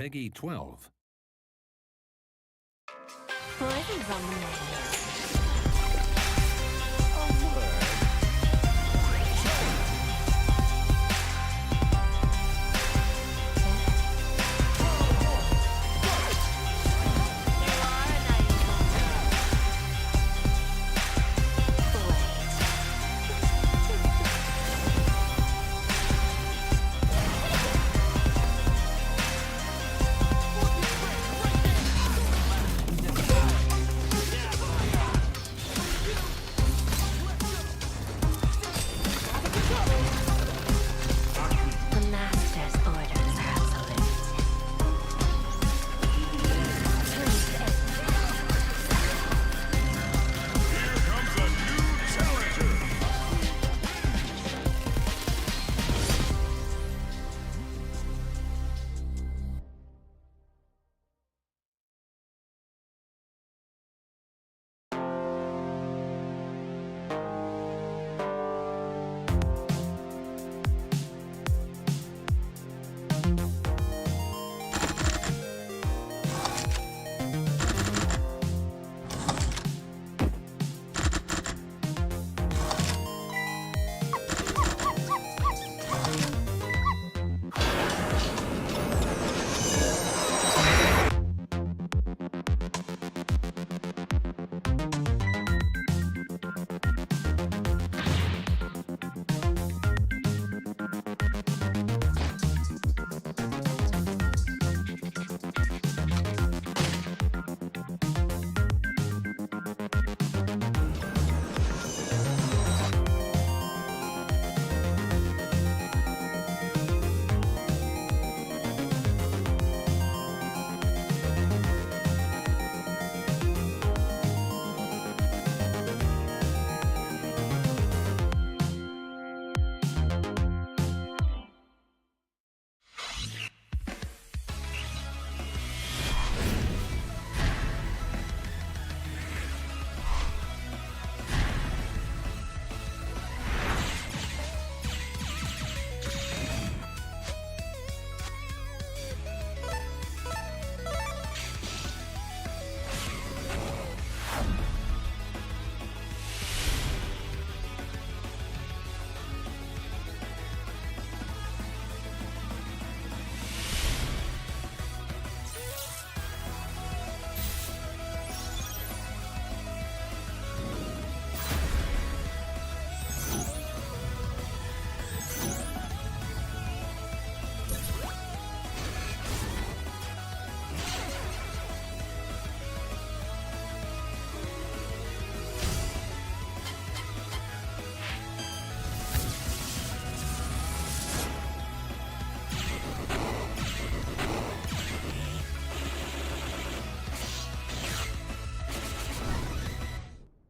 Peggy 12. Poison's on the menu.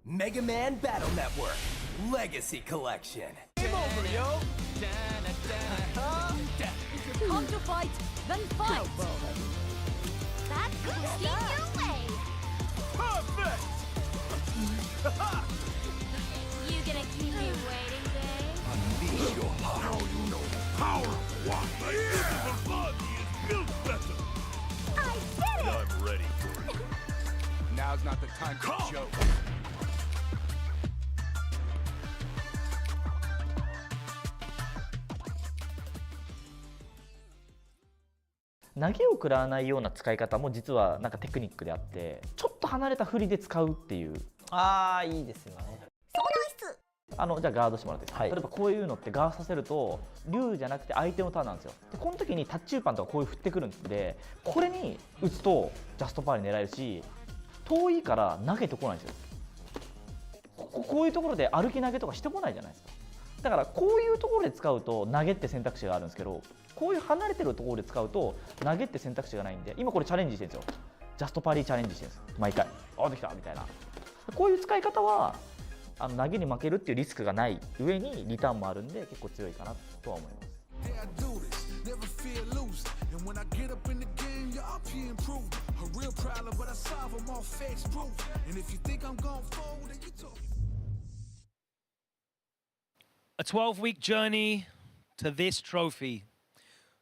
Mega Man Battle Network Legacy Collection. Game over, yo! If you come to fight, then fight! That's good. Keep your way! Perfect! You gonna keep me waiting, Dave? Unleash your heart. Now you know the power of one. The body is built better! I did it! I'm ready for it. Now's not the time to joke. 投げを食らわないような使い方も実はなんかテクニックであって、ちょっと離れた振りで使うっていう。ああ、いいですよね。じゃあガードしてもらっていいですか。例えばこういうのってガードさせると竜じゃなくて相手のターンなんですよ。でこの時にタッチューパンとかこういう振ってくるんで、これに打つとジャストパーに狙えるし、遠いから投げてこないんですよ。こういうところで歩き投げとかしてこないじゃないですか。だからこういうところで使うと投げって選択肢があるんですけど、こういう離れてるところで使うと投げって選択肢がないんで、今これチャレンジしてるんですよ。ジャストパリーチャレンジしてるんです毎回。あ、できたみたいな。こういう使い方は投げに負けるっていうリスクがない上にリターンもあるんで結構強いかなとは思います。A 12-week journey to this trophy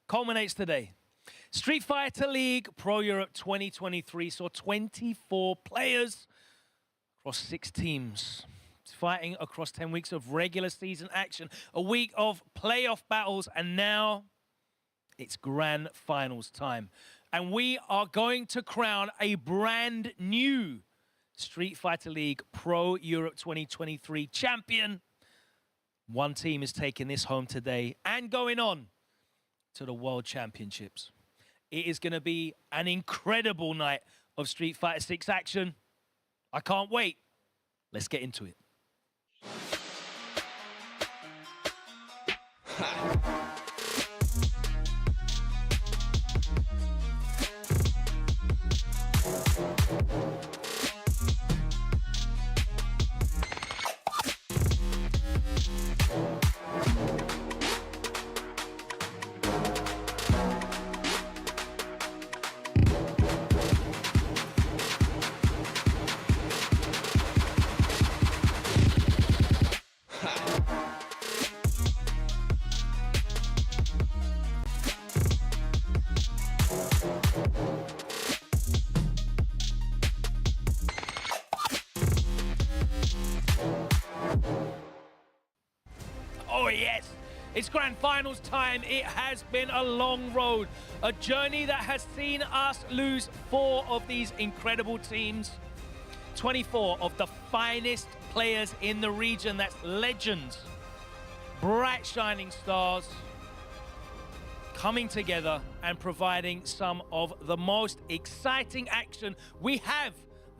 culminates today. Street Fighter League Pro Europe 2023 saw 24 players across 6 teams fighting across 10 weeks of regular season action, a week of playoff battles, and now it's grand finals time. And we are going to crown a brand new Street Fighter League Pro Europe 2023 champion. One team is taking this home today and going on to the World Championships. It is going to be an incredible night of Street Fighter 6 action. I can't wait. Let's get into it. Oh yes, it's grand finals time. It has been a long road, a journey that has seen us lose 4 of these incredible teams. 24 of the finest players in the region, that's legends, bright shining stars, coming together and providing some of the most exciting action we have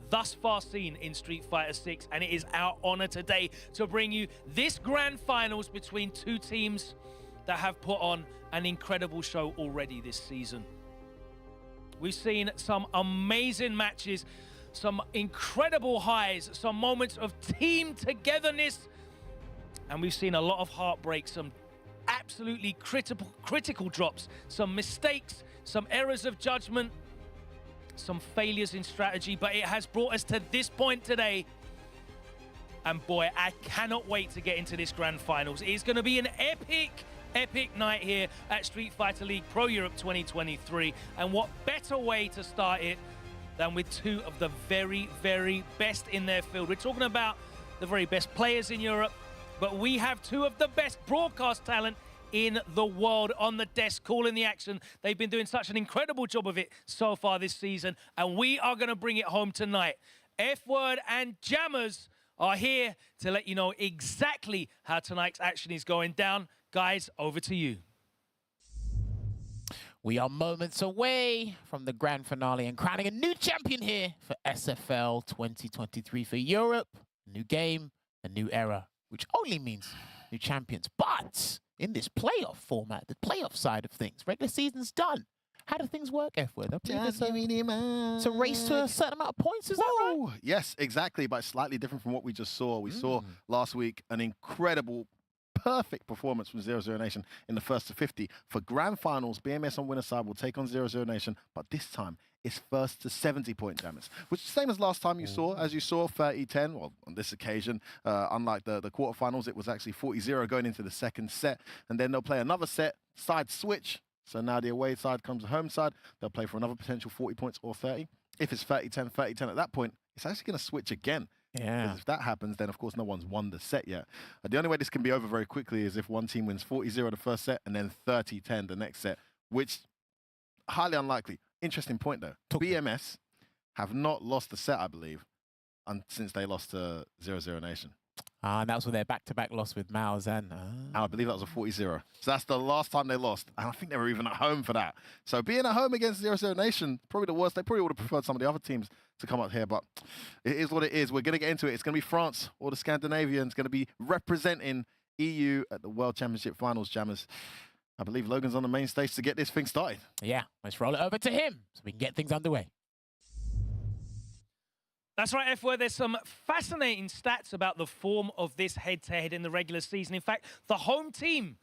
thus far seen in Street Fighter 6, and it is our honor today to bring you this grand finals between 2 teams that have put on an incredible show already this season. We've seen some amazing matches, some incredible highs, some moments of team togetherness, and we've seen a lot of heartbreak, some absolutely critical drops, some mistakes, some errors of judgment, some failures in strategy, but it has brought us to this point today. And boy, I cannot wait to get into this grand finals. It's going to be an epic night here at Street Fighter League Pro Europe 2023. And what better way to start it than with 2 of the very, very best in their field. We're talking about the very best players in Europe, but we have 2 of the best broadcast talent in the world on the desk calling the action. They've been doing such an incredible job of it so far this season, and we are going to bring it home tonight. F-Word and Jammers are here to let you know exactly how tonight's action is going down. Guys, over to you. We are moments away from the grand finale and crowning a new champion here for SFL 2023 for Europe. New game, a new era, which only means new champions. But in this playoff format, the playoff side of things, regular season's done. How do things work, F-Word? It's a race to a certain amount of points, is that right? Yes, exactly, but slightly different from what we just saw. We saw last week an incredible, perfect performance from 00 Nation in the first to 50. For grand finals, BMS on winner side will take on 00 Nation, but this time it's first to 70 point Jammers, which is the same as last time you saw. As you saw, 30-10. Well, on this occasion, unlike the quarterfinals, it was actually 40-0 going into the second set, and then they'll play another set, side switch. So now the away side comes the home side. They'll play for another potential 40 points or 30. If it's 30-10, 30-10 at that point, it's actually going to switch again. Yeah. Because if that happens, then of course no one's won the set yet. The only way this can be over very quickly is if one team wins 40-0 the first set and then 30-10 the next set, which highly unlikely. Interesting point though. BMS have not lost the set, I believe, since they lost to 00 Nation. And that was with their back-to-back loss with Mao Zhan. I believe that was a 40-0. So that's the last time they lost. And I think they were even at home for that. So being at home against 00 Nation, probably the worst. They probably would have preferred some of the other teams to come up here, but it is what it is. We're going to get into it. It's going to be France or the Scandinavians going to be representing EU at the World Championship Finals, Jammers. I believe Logan's on the main stage to get this thing started. Yeah, let's roll it over to him so we can get things underway. That's right, F-Word. There's some fascinating stats about the form of this head-to-head in the regular season. In fact, the home team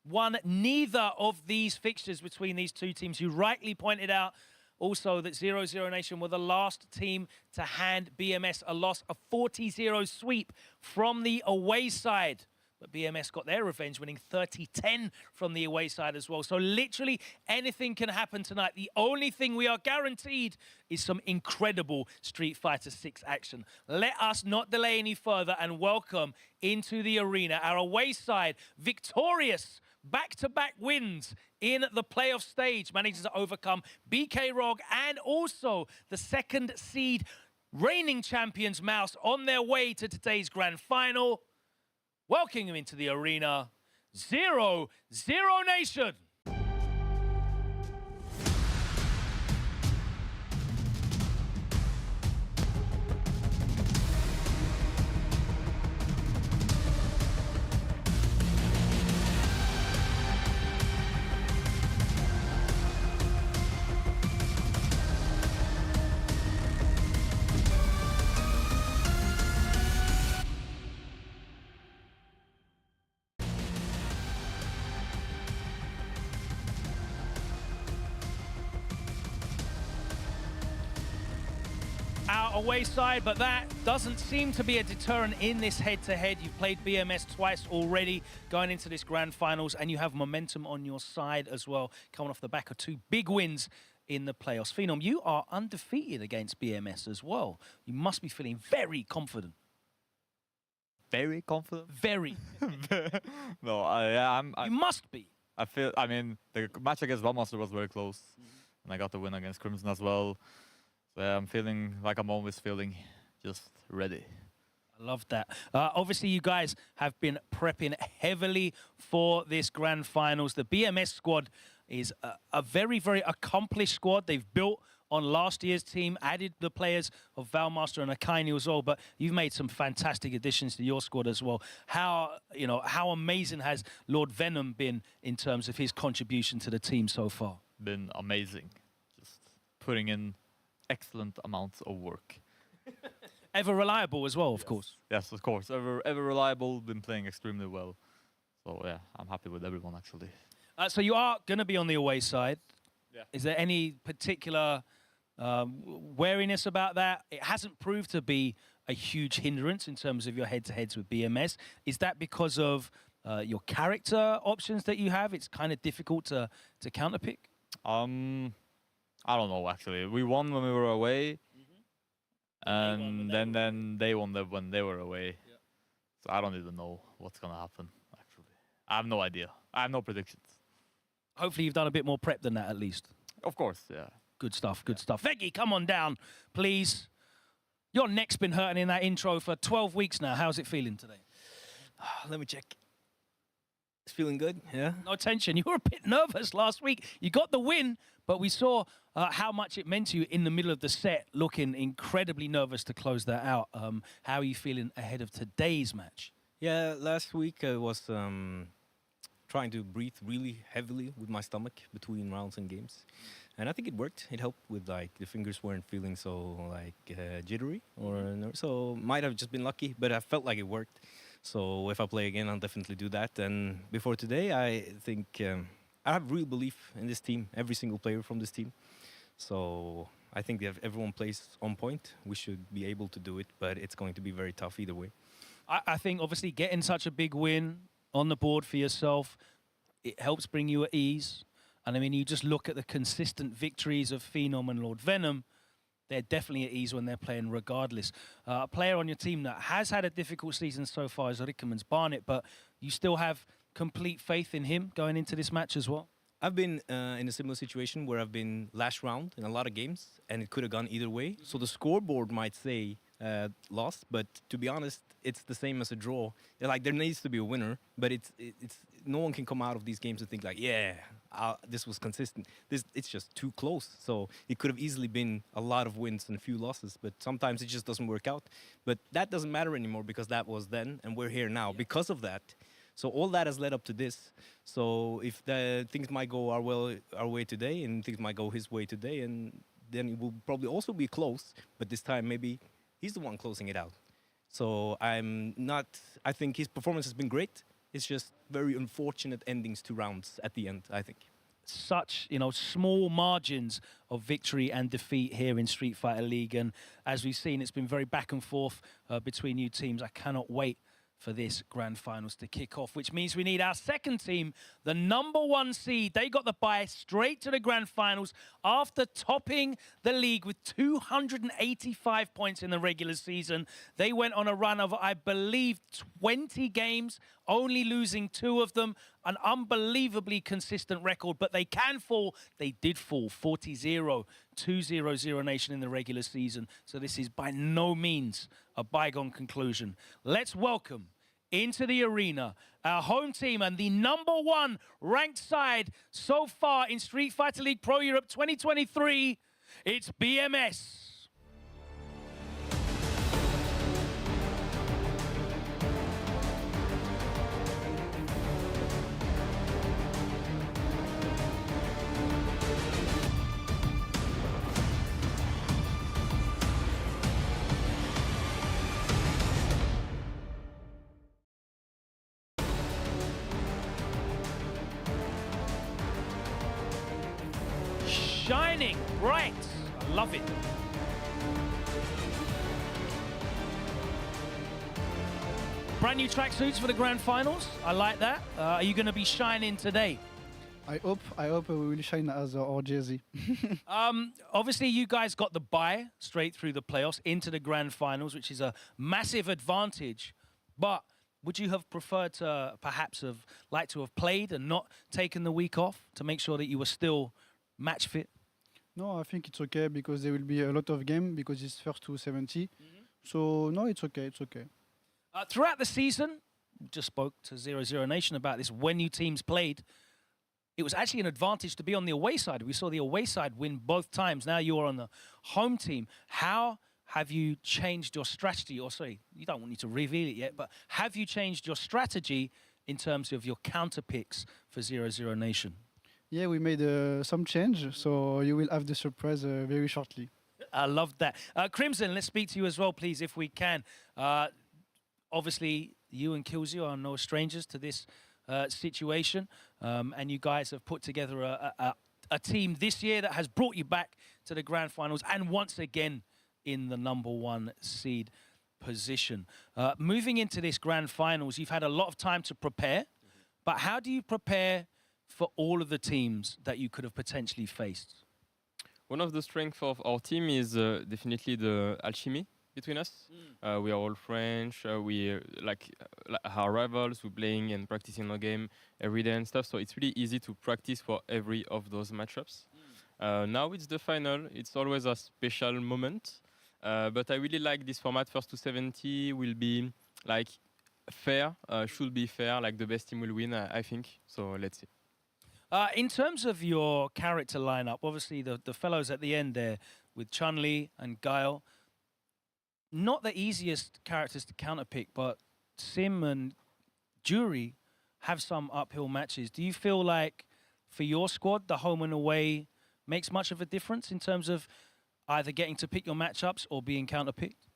won neither of these fixtures between these 2 teams. You rightly pointed out also that 00 Nation were the last team to hand BMS a loss, a 40-0 sweep from the away side. But BMS got their revenge, winning 30-10 from the away side as well. So literally anything can happen tonight. The only thing we are guaranteed is some incredible Street Fighter 6 action. Let us not delay any further and welcome into the arena our away side, victorious back-to-back wins in the playoff stage, manages to overcome BK Rog and also the second seed reigning champions Mouse on their way to today's grand final. Welcoming him into the arena, 0-0 Nation. Our away side, but that doesn't seem to be a deterrent in this head-to-head. You've played BMS twice already going into this grand finals, and you have momentum on your side as well, coming off the back of 2 big wins in the playoffs. Phenom, you are undefeated against BMS as well. You must be feeling very confident. Very confident? Very. No, yeah, you must be. I mean, the match against Valmaster was very close, and I got the win against Crimson as well. So yeah, I'm feeling like I'm always feeling just ready. I love that. Obviously, you guys have been prepping heavily for this grand finals. The BMS squad is a very, very accomplished squad. They've built on last year's team, added the players of Valmaster and Akainu as well, but you've made some fantastic additions to your squad as well. How amazing has Lord Venom been in terms of his contribution to the team so far? Been amazing. Just putting in excellent amounts of work. Ever reliable as well, of course. Yes, of course. Ever reliable, been playing extremely well. So yeah, I'm happy with everyone actually. So you are going to be on the away side. Yeah. Is there any particular wariness about that? It hasn't proved to be a huge hindrance in terms of your head-to-heads with BMS. Is that because of your character options that you have? It's kind of difficult to counterpick? I don't know, actually. We won when we were away, and then they won when they were away. Yeah. So I don't even know what's going to happen, actually. I have no idea. I have no predictions. Hopefully you've done a bit more prep than that, at least. Of course, yeah. Good stuff, good stuff. Veggie, come on down, please. Your neck's been hurting in that intro for 12 weeks now. How's it feeling today? Let me check. It's feeling good, yeah. No tension. You were a bit nervous last week. You got the win, but we saw how much it meant to you in the middle of the set, looking incredibly nervous to close that out. How are you feeling ahead of today's match? Yeah, last week I was trying to breathe really heavily with my stomach between rounds and games. And I think it worked. It helped with, like, the fingers weren't feeling so, like, jittery. So might have just been lucky, but I felt like it worked. So if I play again, I'll definitely do that. And before today, I think I have real belief in this team, every single player from this team. So I think that if everyone plays on point, we should be able to do it, but it's going to be very tough either way. I think obviously getting such a big win on the board for yourself, it helps bring you at ease. And I mean, you just look at the consistent victories of Phenom and Lord Venom, they're definitely at ease when they're playing regardless. A player on your team that has had a difficult season so far is Rickerman's Barnett, but you still have complete faith in him going into this match as well? I've been in a similar situation where I've been last round in a lot of games, and it could have gone either way. So the scoreboard might say lost, but to be honest, it's the same as a draw. Like, there needs to be a winner, but it's no one can come out of these games and think like, yeah, this was consistent. It's just too close. So it could have easily been a lot of wins and a few losses, but sometimes it just doesn't work out. But that doesn't matter anymore because that was then, and we're here now because of that. So all that has led up to this. So if things might go our way today, and things might go his way today, and then it will probably also be close. But this time maybe he's the one closing it out. So I think his performance has been great. It's just very unfortunate endings to rounds at the end, I think. Such, small margins of victory and defeat here in Street Fighter League. And as we've seen, it's been very back and forth between you teams. I cannot wait for this grand finals to kick off, which means we need our second team, the #1 seed. They got the bye straight to the grand finals after topping the league with 285 points in the regular season. They went on a run of, I believe, 20 games, only losing 2 of them. An unbelievably consistent record, but they can fall. They did fall 40-0 to 0-0 Nation in the regular season. So this is by no means a bygone conclusion. Let's welcome into the arena our home team and the #1 ranked side so far in Street Fighter League Pro Europe 2023. It's BMS. Shining bright. I love it. Brand new tracksuits for the grand finals. I like that. Are you going to be shining today? I hope we will shine as our jersey. Obviously, you guys got the bye straight through the playoffs into the grand finals, which is a massive advantage. But would you have preferred to perhaps have liked to have played and not taken the week off to make sure that you were still match fit? No, I think it's okay because there will be a lot of game because it's first to 70. So no, it's okay. It's okay. Throughout the season, just spoke to 0-0 Nation about this. When you teams played, it was actually an advantage to be on the away side. We saw the away side win both times. Now you are on the home team. How have you changed your strategy? Or sorry, you don't want me to reveal it yet, but have you changed your strategy in terms of your counter picks for 0-0 Nation? Yeah, we made some change, so you will have the surprise very shortly. I love that. Crimson, let's speak to you as well, please, if we can. Obviously, you and Killzio are no strangers to this situation, and you guys have put together a team this year that has brought you back to the grand finals and once again in the #1 seed position. Moving into this grand finals, you've had a lot of time to prepare, but how do you prepare for all of the teams that you could have potentially faced? One of the strengths of our team is definitely the alchemy between us. We are all French. We like our rivals. We're playing and practicing our game every day and stuff. So it's really easy to practice for every of those matchups. Now it's the final. It's always a special moment. But I really like this format. First to 70 will be like fair. Should be fair. Like the best team will win, I think. So let's see. In terms of your character lineup, obviously the fellows at the end there with Chun-Li and Guile, not the easiest characters to counterpick, but Sim and Jury have some uphill matches. Do you feel like for your squad, the home and away makes much of a difference in terms of either getting to pick your matchups or being counterpicked?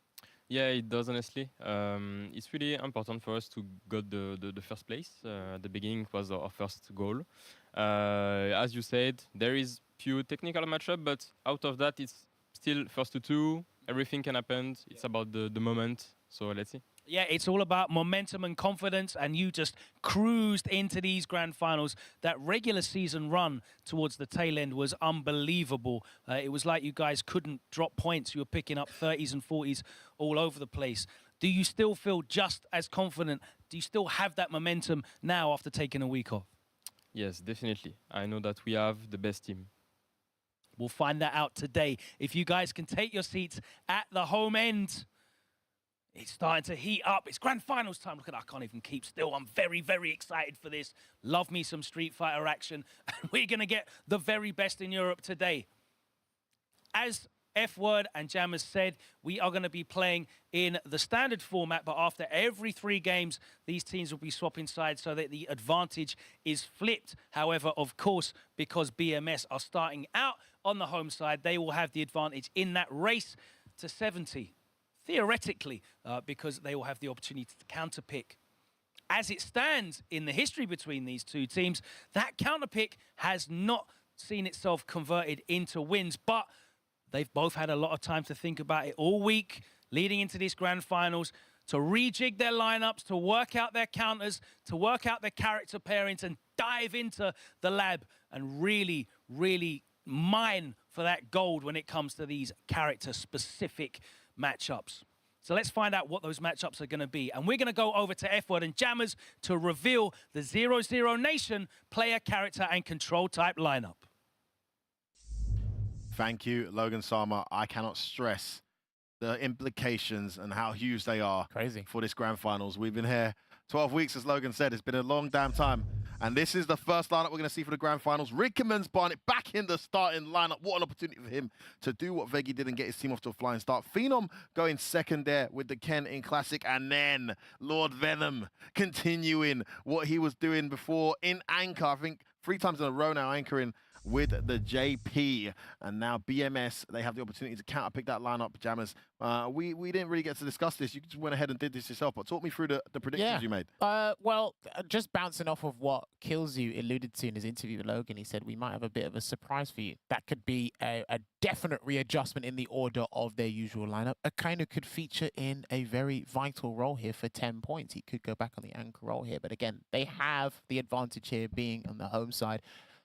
Yeah, it does, honestly. It's really important for us to get the first place. At the beginning, it was our first goal. As you said, there is few technical matchup, but out of that, it's still first to 2. Everything can happen. It's about the moment. So let's see. Yeah, it's all about momentum and confidence, and you just cruised into these grand finals. That regular season run towards the tail end was unbelievable. It was like you guys couldn't drop points. You were picking up 30s and 40s all over the place. Do you still feel just as confident? Do you still have that momentum now after taking a week off? Yes, definitely. I know that we have the best team. We'll find that out today. If you guys can take your seats at the home end. It's starting to heat up. It's grand finals time. Look at that. I can't even keep still. I'm very, very excited for this. Love me some Street Fighter action. And we're going to get the very best in Europe today. As F-Word and Jammers said, we are going to be playing in the standard format, but after every 3 games, these teams will be swapping sides so that the advantage is flipped. However, of course, because BMS are starting out on the home side, they will have the advantage in that race to 70. Theoretically, because they will have the opportunity to counterpick. As it stands in the history between these two teams, that counterpick has not seen itself converted into wins, but they've both had a lot of time to think about it all week, leading into these grand finals, to rejig their lineups, to work out their counters, to work out their character pairings, and dive into the lab and really, really mine for that gold when it comes to these character-specific matchups. So let's find out what those matchups are going to be. And we're going to go over to F-Word and Jammers to reveal the 0-0 Nation player, character, and control type lineup. Thank you, Logan Sama. I cannot stress the implications and how huge they are for this grand finals. We've been here 12 weeks, as Logan said. It's been a long damn time. And this is the first lineup we're going to see for the grand finals. Rickemans Barnet back in the starting lineup. What an opportunity for him to do what Veggie did and get his team off to a flying start. Phenom going second there with the Ken in Classic. And then Lord Venom continuing what he was doing before in Anchor. I think 3 times in a row now anchoring with the JP. And now BMS, they have the opportunity to counter-pick that lineup, Jammers. We didn't really get to discuss this. You just went ahead and did this yourself, but talk me through the predictions you made. Well, just bouncing off of what Killzu alluded to in his interview with Logan, he said we might have a bit of a surprise for you. That could be a definite readjustment in the order of their usual lineup. Akainu could feature in a very vital role here for 10 points. He could go back on the anchor role here, but again, they have the advantage here being on the home side.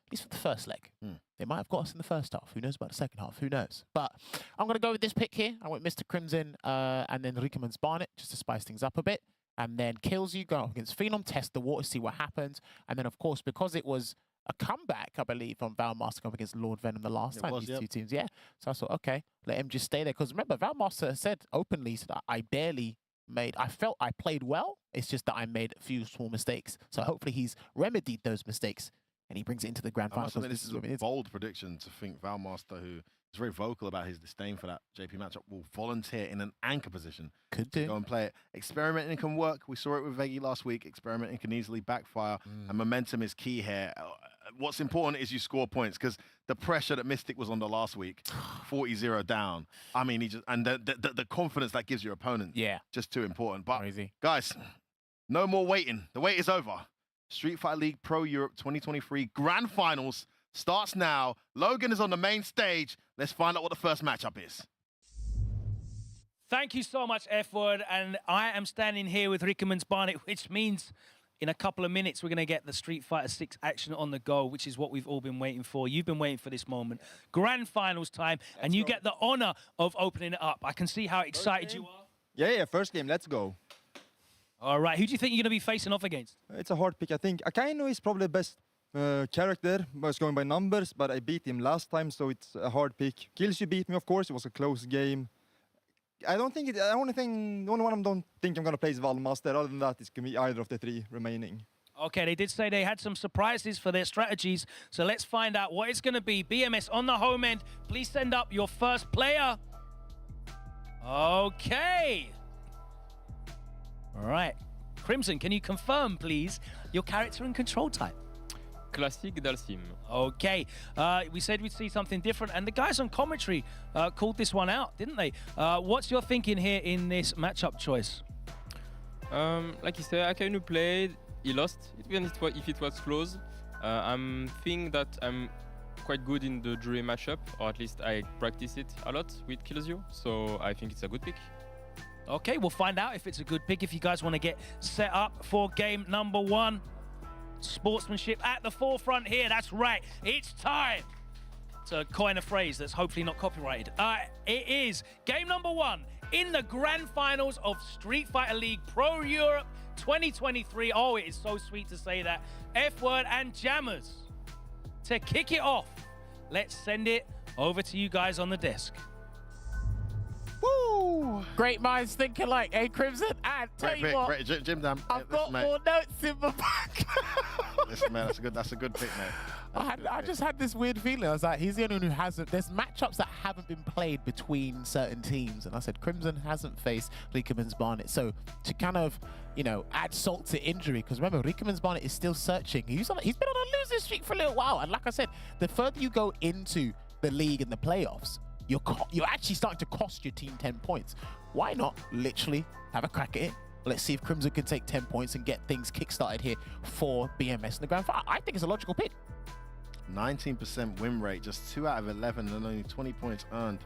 At least for the first leg. They might have got us in the first half. Who knows about the second half? Who knows? But I'm going to go with this pick here. I went Mr. Crimson and then Rickemans Barnet just to spice things up a bit. And then Killzu go up against Phenom, test the water, see what happens. And then, of course, because it was a comeback, I believe, on Valmaster going against Lord Venom the last time, these two teams. Yeah. So I thought, okay, let him just stay there. Because remember, Valmaster said openly, said, I felt I played well. It's just that I made a few small mistakes. So hopefully he's remedied those mistakes. And he brings it into the grand final. This is a bold prediction to think Valmaster, who is very vocal about his disdain for that JP matchup, will volunteer in an anchor position. Could do. Go and play it. Experimenting can work. We saw it with Veggie last week. Experimenting can easily backfire. And momentum is key here. What's important is you score points, because the pressure that Mystic was under last week, 40-0 down. I mean, the confidence that gives your opponent. Yeah. Just too important. But guys, no more waiting. The wait is over. Street Fighter League Pro Europe 2023 Grand Finals starts now. Logan is on the main stage. Let's find out what the first matchup is. Thank you so much, F-Word. And I am standing here with Rickemans Barnet, which means in a couple of minutes we're going to get the Street Fighter 6 action on the go, which is what we've all been waiting for. You've been waiting for this moment. Grand Finals time, and you get the honor of opening it up. I can see how excited you are. Yeah, first game, let's go. All right, who do you think you're going to be facing off against? It's a hard pick, I think. Akainu is probably the best character, was going by numbers, but I beat him last time, so it's a hard pick. Killzu beat me, of course. It was a close game. I don't think the only one I don't think I'm going to play is Valmaster. Other than that, it's going to be either of the 3 remaining. Okay, they did say they had some surprises for their strategies, so let's find out what it's going to be. BMS on the home end, please send up your first player. Okay. All right. Crimson, can you confirm, please, your character and control type? Classic Dalsim. Okay. We said we'd see something different, and the guys on commentary called this one out, didn't they? What's your thinking here in this matchup choice? Like you said, Akainu played, he lost, even if it was close. I'm thinking that I'm quite good in the jury matchup, or at least I practice it a lot with Killzu, so I think it's a good pick. Okay, we'll find out if it's a good pick. If you guys want to get set up for game number 1. Sportsmanship at the forefront here. That's right. It's time to coin a phrase that's hopefully not copyrighted. It is game number 1 in the grand finals of Street Fighter League Pro Europe 2023. Oh, it is so sweet to say that. F-Word and Jammers. To kick it off, let's send it over to you guys on the desk. Woo! Great minds think alike, eh, Crimson? And tell you what, Jim Dam. I've got more notes in my back. Listen, man, that's a good pick, man. I just had this weird feeling. I was like, he's the only one who hasn't. There's matchups that haven't been played between certain teams, and I said Crimson hasn't faced Rickemans Barnet. So to kind of, add salt to injury, because remember, Rickemans Barnet is still searching. He's been on a losing streak for a little while, and like I said, the further you go into the league and the playoffs, you're actually starting to cost your team 10 points. Why not literally have a crack at it? Let's see if Crimson can take 10 points and get things kickstarted here for BMS in the grand final. I think it's a logical pick. 19% win rate, just 2 out of 11 and only 20 points earned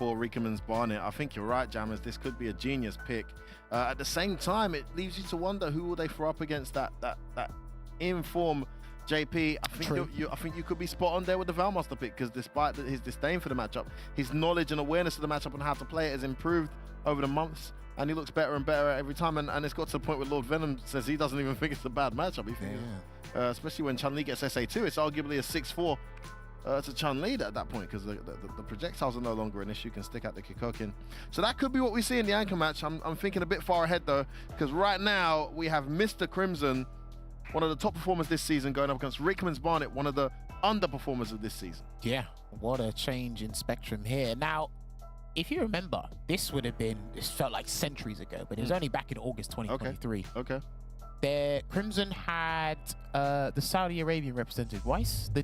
for Riekeman's Barnet. I think you're right, Jammers. This could be a genius pick. At the same time, it leaves you to wonder who will they throw up against that in-form JP. I think you could be spot on there with the Valmaster pick, because despite his disdain for the matchup, his knowledge and awareness of the matchup and how to play it has improved over the months, and he looks better and better every time. And it's got to the point where Lord Venom says he doesn't even think it's a bad matchup. He thinks, especially when Chun-Li gets SA2, it's arguably a 6-4 to Chun-Li at that point, because the projectiles are no longer an issue, can stick out the Kikokin. So that could be what we see in the anchor match. I'm thinking a bit far ahead though, because right now we have Mr. Crimson, one of the top performers this season, going up against Rickman's Barnet, one of the underperformers of this season. Yeah, what a change in spectrum here. Now, if you remember, this felt like centuries ago, but it was only back in August 2023. Okay. There, Crimson had the Saudi Arabian representative, Weiss, the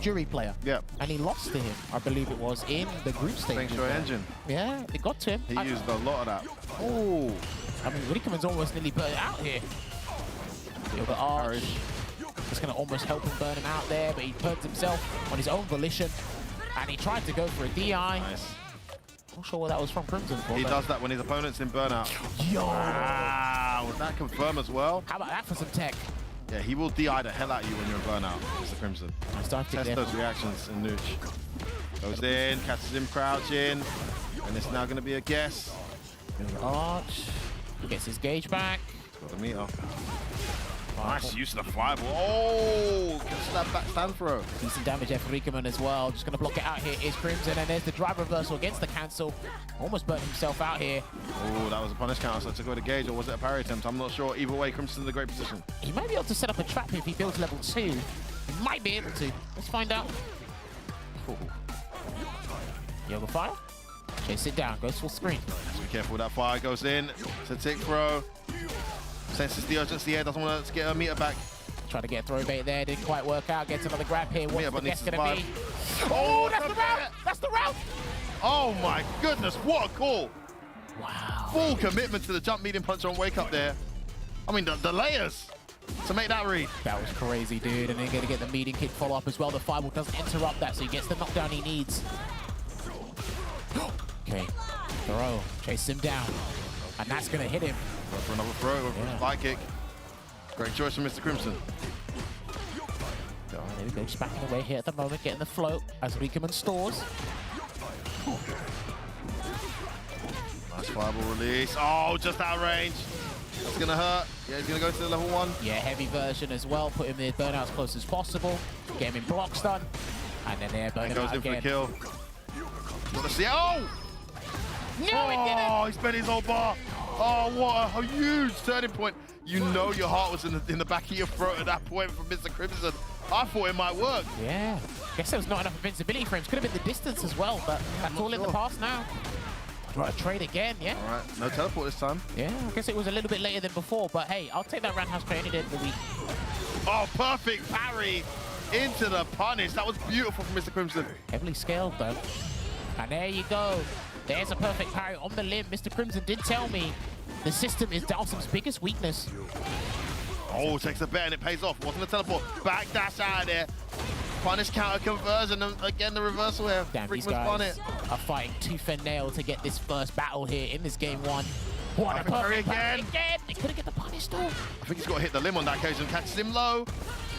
jury player. Yeah. And he lost to him, I believe it was, in the group stage. Thanks for engine. Yeah, it got to him. He used a lot of that. Oh. I mean, Rickman's almost nearly burnt out here. The arch. It's going to almost help him burn him out there, but he burns himself on his own volition. And he tried to go for a DI. Nice. Not sure what that was from Crimson for. He does that when his opponent's in burnout. Yo! Wow, would that confirm as well? How about that for some tech? Yeah, he will DI the hell out of you when you're in burnout, Mr. Crimson. Test those reactions in Nooch. Goes in, catches him crouching, and it's now going to be a guess. Arch. Gets his gauge back. Got the meter. Nice use of the fireball. Oh, gets that back stand throw. Decent damage there for Riekemann as well. Just going to block it out here is Crimson, and there's the drive reversal against the cancel. Almost burnt himself out here. Oh, that was a punish counter, so it took away the gauge, or was it a parry attempt? I'm not sure. Either way, Crimson's in a great position. He might be able to set up a trap if he builds level 2. He might be able to. Let's find out. Yoga fire. Chase it down, goes full screen. Just be careful, that fire goes in. It's a tick throw. Senses the urgency here, doesn't want to get her meter back. Try to get a throw bait there, didn't quite work out. Gets another grab here. What's the guess going to be? Oh, that's the route! That's the route! Oh my goodness, what a call! Wow. Full commitment to the jump medium punch on wake up there. I mean, the layers to make that read. That was crazy, dude. And then going to get the meeting kick follow up as well. The fireball doesn't interrupt that, so he gets the knockdown he needs. Okay, throw, chase him down. And that's going to hit him. Go for another throw with a spike kick. Great choice from Mr. Crimson. There we go, just backing away here at the moment, getting the float as Riekemann stores. Nice fireball release. Oh, just out of range. That's going to hurt. Yeah, he's going to go to the level 1. Yeah, heavy version as well. Put him in burnout as close as possible. Get him in block stun. And then there, burn him out again. And goes in for the kill. See, oh! No, it didn't! Oh, he spent his whole bar. Oh, what a huge turning point. You know your heart was in the back of your throat at that point from Mr. Crimson. I thought it might work. Yeah. Guess there was not enough invincibility frames. Could have been the distance as well, but that's all in the past now. Right, trade again, yeah? All right, no teleport this time. Yeah, I guess it was a little bit later than before, but hey, I'll take that roundhouse trade any day of the week. Oh, perfect parry into the punish. That was beautiful from Mr. Crimson. Heavily scaled, though. And there you go. There's a perfect parry on the limb. Mr. Crimson did tell me the system is Dalsim's biggest weakness. Oh, takes a bet and it pays off. Wasn't a teleport. Back dash out of there. Punish counter conversion. And again, the reversal here. Damn, these guys are fighting tooth and nail to get this first battle here in this game 1. What a perfect parry again. They couldn't get the punish though. I think he's got to hit the limb on that occasion. Catches him low.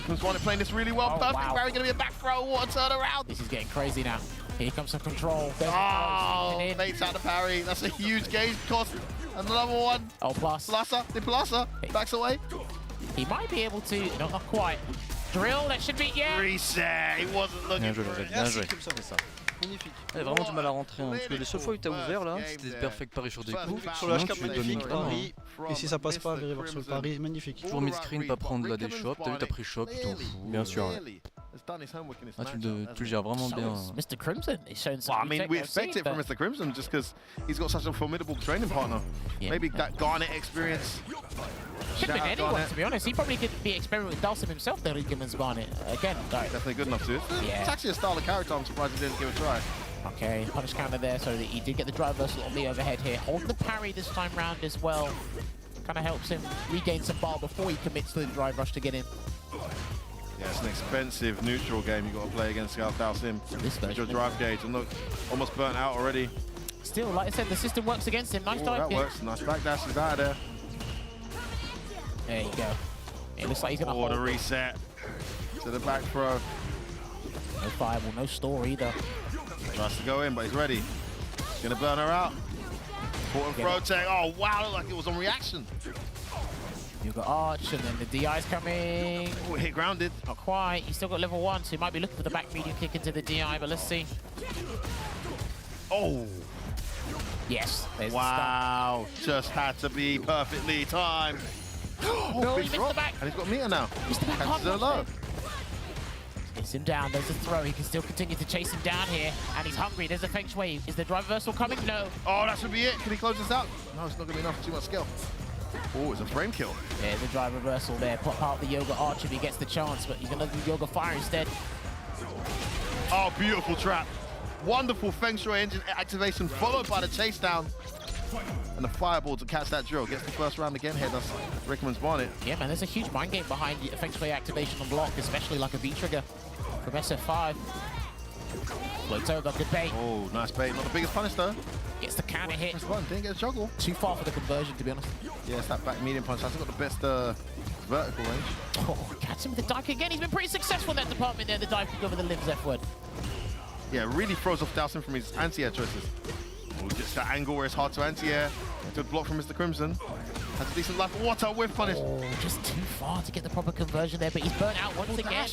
Comes playing this really well. Perfect parry. Going to be a back throw. What a turnaround. This is getting crazy now. Here comes some control. Oh, Nate's out the parry. That's a huge gauge cost. Another one. Oh, plus. Pluser. The pluser. Backs away. He might be able to. No, not quite. Drill, that should be, yeah. Reset. He wasn't looking for it. Bien joué. C'est ça. Il a vraiment du mal à rentrer, hein, parce que les seules fois où il t'a ouvert là, c'était des perfect paris sur des coups. Sur le H4 magnifique, pari. Et si ça passe pas, reverse sur le pari, magnifique. Toujours mid-screen, pas prendre la des shops. T'as vu, t'as pris shop, tu t'en fous. Bien sûr. Ah, tu le gères vraiment bien. Mr. Crimson is showing some. Well, I mean, we expect it from Mr. Crimson just because he's got such a formidable training partner. Yeah. Maybe that Garnet experience. Should have been anyone, to be honest. He probably could be experimenting with Dalsim himself, the Riekemann's Garnet. Again, definitely good enough to. Yeah. It's actually a style of character I'm surprised he didn't give a try. Okay, punish counter there, so he did get the drive reversal on the overhead here. Hold the parry this time round as well. Kind of helps him regain some bar before he commits to the drive rush to get in. Yeah, it's an expensive neutral game you got to play against Dalsim. With your drive gauge, and look, almost burnt out already. Still, like I said, the system works against him. Nice dive that kick. works. Nice backdash. He's out of there. There you go. It looks like he's gonna hold the reset to the back throw. No fireball, no store either. Tries to go in, but he's ready. Gonna burn her out. Important throw tag. Oh wow, looked like it was on reaction. You've got Arch, and then the DI's coming. Oh, hit grounded. Not quite. He's still got level 1, so he might be looking for the back medium kick into the DI, but let's see. Oh. Yes. There's wow. Just had to be perfectly timed. Oh, no, big he missed drop. the back. And he's got meter now. Missed the back. Catches her low. Gets him down. There's a throw. He can still continue to chase him down here. And he's hungry. There's a feng shui. Is the drive reversal coming? No. Oh, that should be it. Can he close this out? No, it's not going to be enough. Too much skill. Oh, it's a frame kill. Yeah, the drive reversal there. Pop out the Yoga Arch if he gets the chance, but he's going to do Yoga Fire instead. Oh, beautiful trap. Wonderful Feng Shui engine activation, followed by the chase down. And the fireball to catch that drill. Gets the first round again here. That's Rickman's Bonnet. Yeah, man, there's a huge mind game behind the Feng Shui activation on block, especially like a V-trigger from SF5. Floats over, good bait. Oh, nice bait. Not the biggest punish, though. Gets the counter hit. Didn't get a juggle. Too far for the conversion, to be honest. Yeah, it's that back medium punch. Hasn't got the best vertical range. Oh, catch him with the dive kick again. He's been pretty successful in that department there, the dive kick over the limbs F-word. Yeah, really throws off Dalsim from his anti-air choices. Oh, just that angle where it's hard to anti-air. Good block from Mr. Crimson. Has a decent life. What a whiff punish. Oh, just too far to get the proper conversion there, but he's burnt out once again.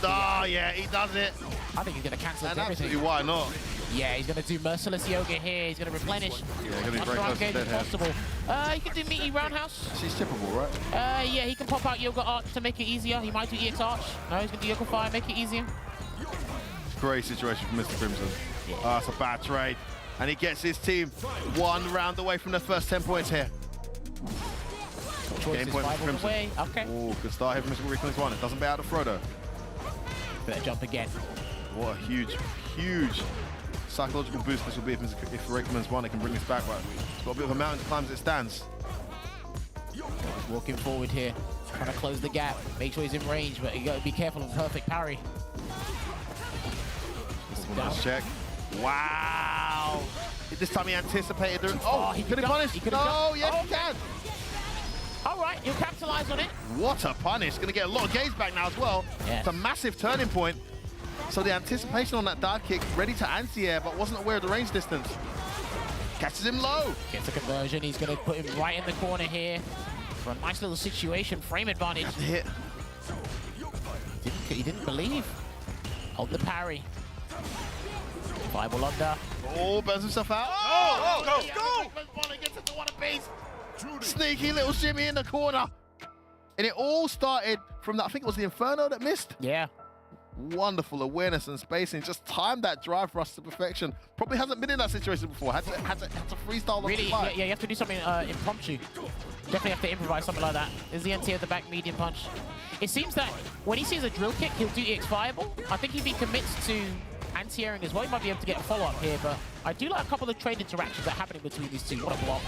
Oh, yeah, he does it. I think he's going to cancel everything. Absolutely, why not? Yeah, he's going to do Merciless Yoga here. He's going to replenish. Yeah, going to be very close to dead here. Possible. He can do Meaty Roundhouse. She's tippable, right? Yeah, he can pop out Yoga Arch to make it easier. He might do EX Arch. No, he's going to do Yoga Fire, make it easier. Great situation for Mr. Crimson. Yeah. Oh, that's a bad trade. And he gets his team 1 round away from the first 10 points here. Game point for Crimson. Away. Okay. Oh, good start here from Mr. Rickman's one. It doesn't bear out the throw, though. Better jump again. What a huge, huge psychological boost this will be if Rickman's one. It can bring this back. Right. It's got a bit of a mountain to climb as it stands. He's walking forward here, trying to close the gap. Make sure he's in range, but you got to be careful of perfect parry. Nice check. Wow. This time he anticipated the... Oh, he could have punished. No, yes, he can. All right, he'll capitalize on it. What a punish. Going to get a lot of gauge back now as well. Yes. It's a massive turning point. So the anticipation on that dive kick, ready to anti-air, but wasn't aware of the range distance. Catches him low. Gets a conversion. He's going to put him right in the corner here for a nice little situation. Frame advantage. That's the hit. He didn't believe. Hold the parry. Fireball under. Oh, burns himself out. Oh, go! Gets into one apiece. Sneaky little shimmy in the corner. And it all started from that, I think it was the Inferno that missed. Yeah. Wonderful awareness and spacing. Just timed that drive rush to perfection. Probably hasn't been in that situation before. Had to freestyle. Really, yeah, you have to do something impromptu. Definitely have to improvise something like that. There's the NT of the back medium punch. It seems that when he sees a drill kick, he'll do EX Fireball. I think if he commits to anti-airing as well, he might be able to get a follow-up here, but I do like a couple of trade interactions that are happening between these two. What a block.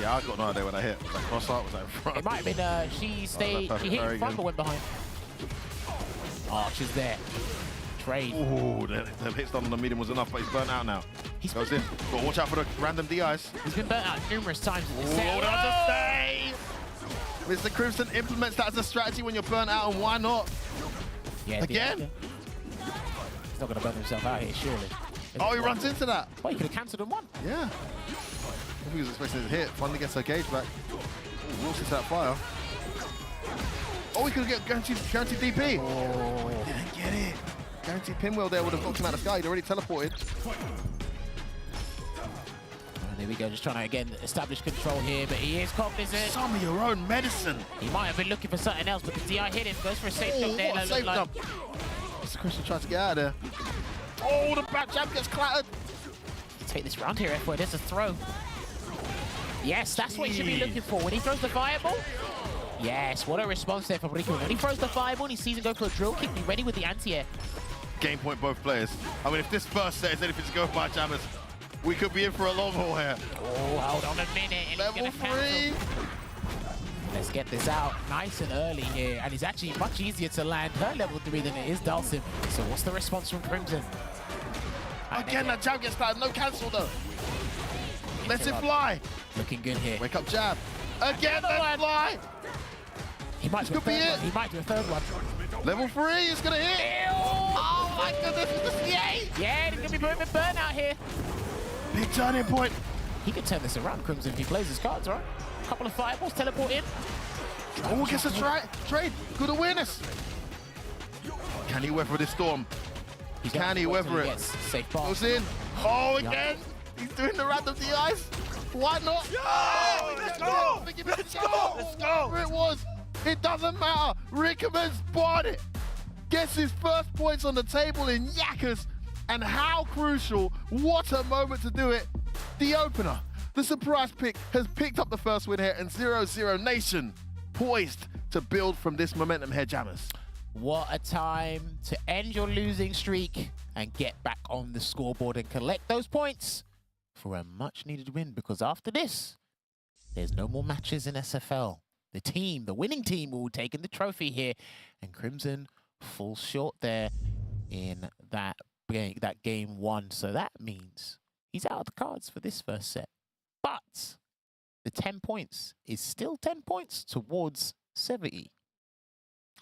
Yeah, I got no idea when I hit. Was that cross art? Was that in front? It might have been, she hit in front but went behind. Arch is there. Trade. Oh, the hits on the medium was enough, but he's burnt out now. He's goes in. Got to watch out for the random DIs. He's been burnt out numerous times. Oh, that's a stay! Mr. Crimson implements that as a strategy when you're burnt out, and why not? Yeah, again? He's not going to burn himself out here, surely. Oh, he runs into that. Well, he could have cancelled and won. Yeah. I think he was expecting his hit. Finally gets her gauge back. Oh, walks into that fire. Oh, he could get guaranteed DP. Oh, didn't get it. Guaranteed pinwheel there would have knocked him out of the sky. He'd already teleported. And there we go, just trying to, again, establish control here, but he is cognizant. Some of your own medicine. He might have been looking for something else, because DI hit him, goes for a safe jump there. What a safe jump. Mr. Christian tries to get out of there. Oh, the back jab gets clattered. Take this round here, F-Word. There's a throw. Yes, that's what he should be looking for. When he throws the fireball, yes, what a response there from Rico. When he throws the fireball and he sees him go for a drill kick, be ready with the anti-air. Game point both players. I mean, if this first set is anything to go by, Jammers, we could be in for a long haul here. Oh, hold on a minute. And Level 3. Let's get this out nice and early here. And it's actually much easier to land her level 3 than it is Dhalsim. So what's the response from Crimson? Again, that jab gets started. No cancel, though. Let it fly. Looking good here. Wake up jab. Again, let it fly. He might do a third one. He might do a third one. Level 3 is going to hit. Ew. Oh, my goodness. With the CA. Yeah, he's going to be putting burnout here. Big turning point. He could turn this around, Crimson, if he plays his cards, right? Couple of fireballs, teleport in. Oh, gets a trade. Good awareness. Can he weather this storm? Can he weather it? Safe bar. Goes in. Oh, again. He's doing the random DIs. Why not? Yo, let's go. Let's go. Whatever it was, it doesn't matter. Rickerman's bought it. Gets his first points on the table in Yakkers. And how crucial, what a moment to do it. The opener, the surprise pick, has picked up the first win here, and 0-0 Nation poised to build from this momentum here, Jammers. What a time to end your losing streak and get back on the scoreboard and collect those points for a much-needed win, because after this, there's no more matches in SFL. The winning team will take in the trophy here, and Crimson falls short there in that game 1. So that means he's out of the cards for this first set. But the 10 points is still 10 points towards 70.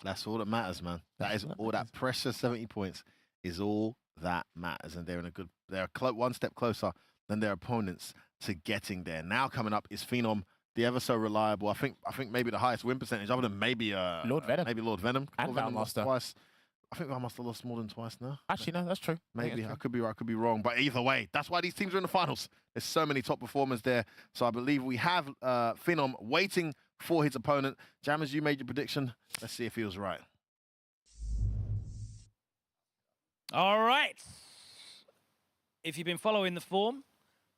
That's all that matters, man. That is all that pressure. 70 points is all that matters, and they're one step closer than their opponents to getting there. Now coming up is Phenom, the ever so reliable. I think maybe the highest win percentage, other than maybe Lord Venom. Maybe Lord Venom. And Lord Venom lost Valmaster. twice. I think Valmaster lost more than twice now. Actually, no, that's true. Maybe I could be right, I could be wrong, but either way, that's why these teams are in the finals. There's so many top performers there. So I believe we have Phenom waiting for his opponent. Jammers, you made your prediction. Let's see if he was right. All right. If you've been following the form,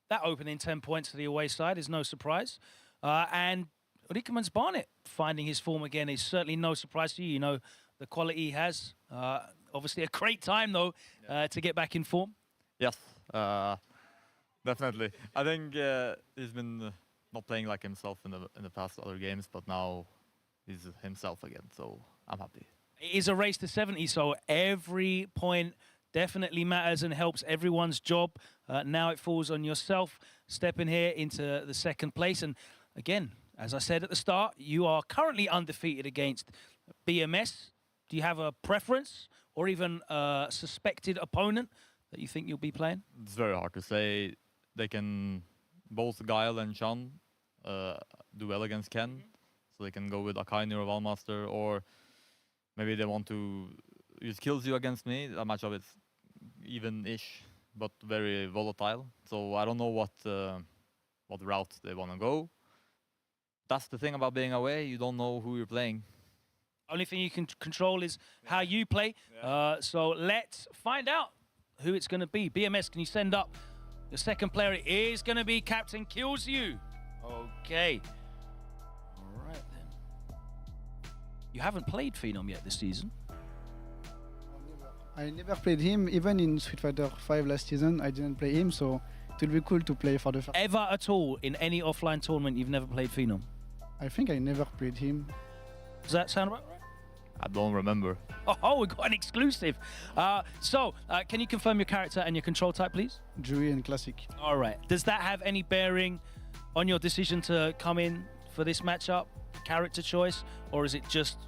that opening 10 points to the away side is no surprise. And Rickerman's Barnet finding his form again is certainly no surprise to you. You know the quality he has. Obviously a great time, though, to get back in form. Yes, definitely. I think he's been not playing like himself in the past other games, but now he's himself again, so I'm happy. It is a race to 70, so every point definitely matters and helps everyone's job. Now it falls on yourself, stepping here into the second place. And again, as I said at the start, you are currently undefeated against BMS. Do you have a preference or even a suspected opponent that you think you'll be playing? It's very hard to say. They can, both Guile and Sean, do well against Ken. So they can go with Akainu or Valmaster, or maybe they want to use Kills You against me. That matchup is even-ish, but very volatile. So I don't know what route they want to go. That's the thing about being away. You don't know who you're playing. Only thing you can control is how you play. So let's find out who it's going to be. BMS, can you send up the second player? It is going to be Captain Kills You. Okay. All right, then. You haven't played Phenom yet this season. I never played him. Even in Street Fighter 5 last season, I didn't play him, so it will be cool to play for the first. Ever at all in any offline tournament you've never played Phenom? I think I never played him. Does that sound about right? I don't remember. Oh, we got an exclusive. Can you confirm your character and your control type, please? Jury and Classic. All right. Does that have any bearing on your decision to come in for this matchup? Character choice, or is it just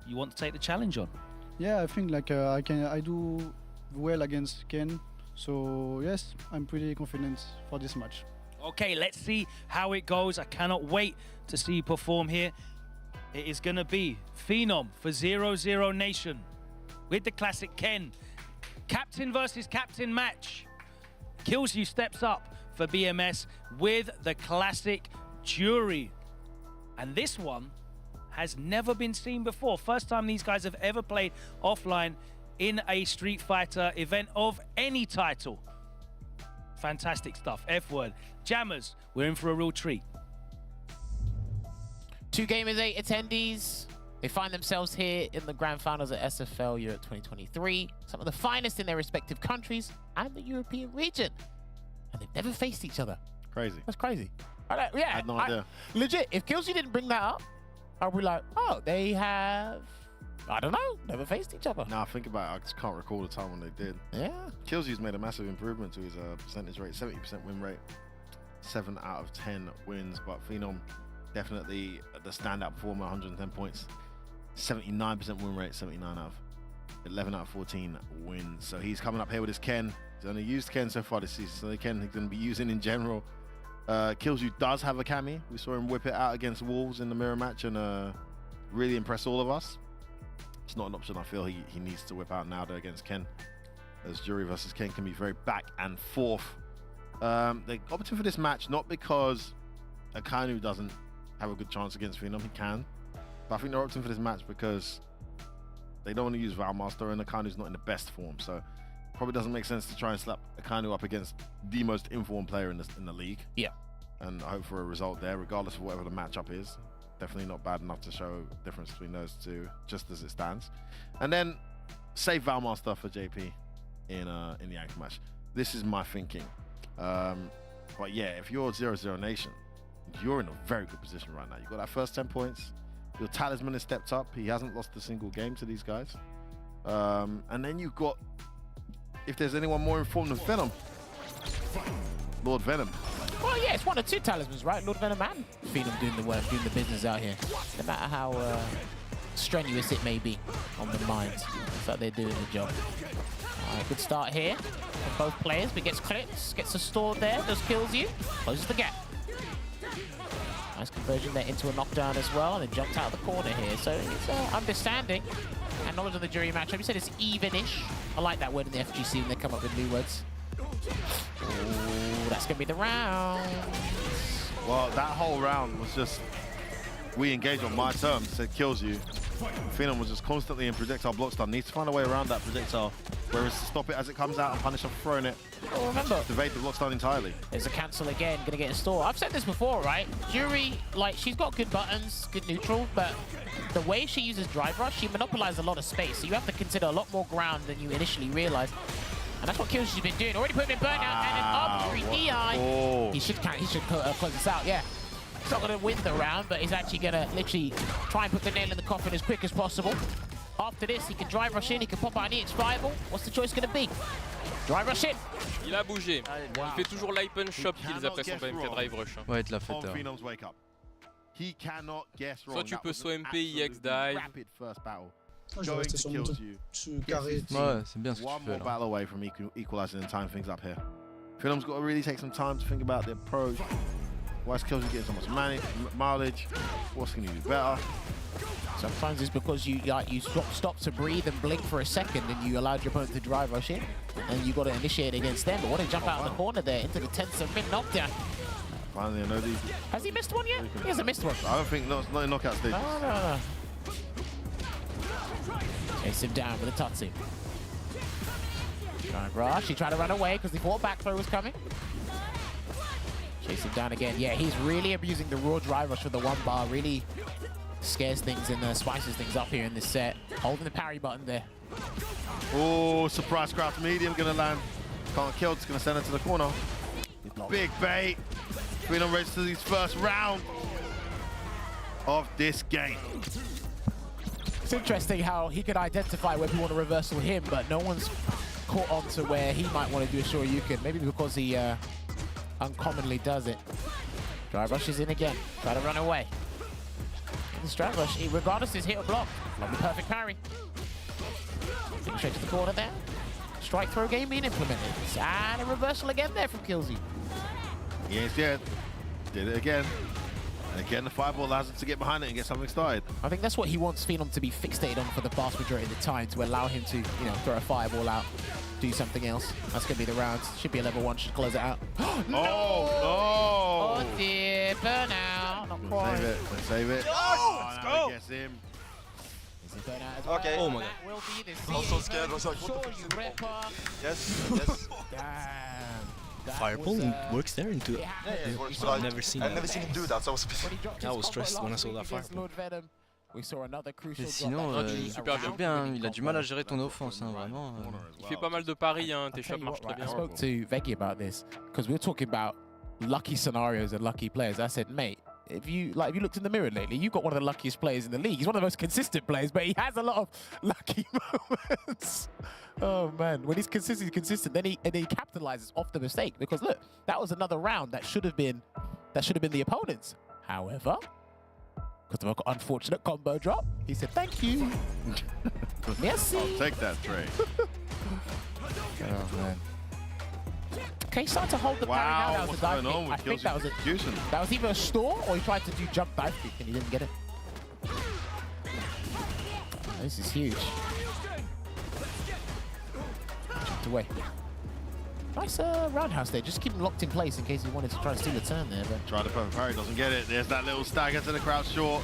you want to take the challenge on? Yeah, I think like I do well against Ken, so yes, I'm pretty confident for this match. Okay, let's see how it goes. I cannot wait to see you perform here. It is going to be Phenom for 0-0 Nation with the classic Ken. Captain versus captain match. Kills You steps up for BMS with the classic Jury. And this one has never been seen before. First time these guys have ever played offline in a Street Fighter event of any title. Fantastic stuff. F-word. Jammers, we're in for a real treat. 2 Gamers 8 attendees. They find themselves here in the grand finals at SFL Europe 2023. Some of the finest in their respective countries and the European region. And they've never faced each other. Crazy. That's crazy. Yeah, I had no idea. Legit, if Kills You didn't bring that up, Are we like, oh, they have, I don't know, never faced each other? Now, think about it. I just can't recall the time when they did. Yeah. Killzy's made a massive improvement to his percentage rate, 70% win rate, 7 out of 10 wins. But Phenom, definitely the standout performer, 110 points, 79% win rate, 79 out of 11 out of 14 wins. So he's coming up here with his Ken. He's only used Ken so far this season, so the Ken he's going to be using in general. Killzy does have a Cammy. We saw him whip it out against Wolves in the mirror match and really impress all of us. It's not an option I feel he needs to whip out now though against Ken, as Jury versus Ken can be very back and forth. They opted for this match not because Akainu doesn't have a good chance against Phenom, he can, but I think they're opting for this match because they don't want to use Valmaster and Akainu's not in the best form, so probably doesn't make sense to try and slap Akainu up against the most informed player in the league. Yeah. And hope for a result there, regardless of whatever the matchup is. Definitely not bad enough to show a difference between those two, just as it stands. And then save Valmaster for JP in the ankle match. This is my thinking. But yeah, if you're 0-0 Nation, you're in a very good position right now. You got that first 10 points. Your talisman has stepped up. He hasn't lost a single game to these guys. And then you've got, if there's anyone more informed than Venom, Lord Venom. Well, yeah, it's 1 or 2 talismans, right? Lord Venom and Phenom doing the work, doing the business out here. No matter how strenuous it may be on the minds, looks like they're doing the job. All right, good start here from both players, but gets clips, gets a store there, does kills you, closes the gap. Nice conversion there into a knockdown as well, and then jumped out of the corner here. So it's understanding and knowledge of the jury matchup. You said it's even-ish. I like that word in the FGC when they come up with new words. Ooh, that's gonna be the round. Well, that whole round was just, we engage on my terms, said kills you. Phenom was just constantly in projectile block stun. Needs to find a way around that projectile, whereas to stop it as it comes out and punish off throwing it. Oh, remember, evade the block stun entirely. There's a cancel again, gonna get a store. I've said this before, right? Jury, like, she's got good buttons, good neutral, but the way she uses drive rush, she monopolizes a lot of space, so you have to consider a lot more ground than you initially realized. And that's what Killzy's been doing. Already put him in burnout and an up 3 DI. Oh. He should close this out, yeah. He's not going to win the round, but he's actually going to literally try and put the nail in the coffin as quick as possible. After this, he can drive rush in, he can pop out an EX Fireball. What's the choice going to be? Drive rush in. Il a bougé. Il fait toujours l'Hypen Shop kills après son PMK Drive Rush. Ouais, il te l'a fait. He cannot guess wrong. Soit tu peux so MP, EX Dive. Rapid first battle. Je vais rester sur mon carré. Ouais, c'est bien ce que tu One fais more battle away from equalizing and tying things up here. Phenom's got to really take some time to think about the approach. Why is Killzy getting so much mileage? What's going to do better? Sometimes it's because you stop to breathe and blink for a second and you allowed your opponent to drive rush in. And you got to initiate against them. But what a jump out of the corner there into the 10th mid knockdown. Finally, I know these. Has he missed one yet? He hasn't missed one. I don't think, not in knockout stages. No. Chase him down with a Tutsi. Try and rush. He tried to run away because he thought back throw was coming. Chase him down again. Yeah, he's really abusing the raw drive rush for the 1 bar. Really scares things and spices things up here in this set. Holding the parry button there. Oh, surprise craft medium gonna land. Can't kill, just gonna send it to the corner. Big bait. Phenom races to his first round of this game. It's interesting how he could identify where people want to reversal him, but no one's caught on to where he might want to do a Shoryuken. Maybe because he uncommonly does it. Drive rush is in again. Try to run away. This drive rush, regardless is hit or block. Lovely perfect parry. Straight to the corner there. Strike throw game being implemented. And a reversal again there from Killzy. Yes, yeah. Did it again. And again, the fireball allows him to get behind it and get something started. I think that's what he wants Phenom to be fixated on for the vast majority of the time, to allow him to, throw a fireball out, do something else. That's going to be the round. Should be a level 1, should close it out. No! Oh dear, burnout. Not quite. Save it, save it. Oh, let's go! Guess him. Is he burnout as well? Okay. Oh my god. Will be the Also scared. Yes. Damn. Fireball works there into it. Yeah, it works, I've never seen I've never seen him do that, so I was a bit... I was stressed when I saw that fireball. We saw another crucial Et sinon, super joue bien, il a du mal à gérer ton offense, hein, vraiment. Il fait pas mal de paris, hein. Tes shots marchent très bien. I spoke to Veggie about this, because we were talking about lucky scenarios and lucky players. I said, mate, if you looked in the mirror lately, you've got one of the luckiest players in the league. He's one of the most consistent players, but he has a lot of lucky moments. Oh man, when he's consistent, then he capitalizes off the mistake. Because look, that was another round that should have been the opponent's. However, because of an unfortunate combo drop, he said thank you. Merci. I'll take that trade. Oh man. Okay, he's starting to hold the parry now. That was a dive kick. I think that was either a store or he tried to do jump dive kick and he didn't get it. This is huge. Jumped away. Nice roundhouse there. Just keep him locked in place in case he wanted to try and steal a turn there. But try the perfect parry, doesn't get it. There's that little stagger to the crouch short.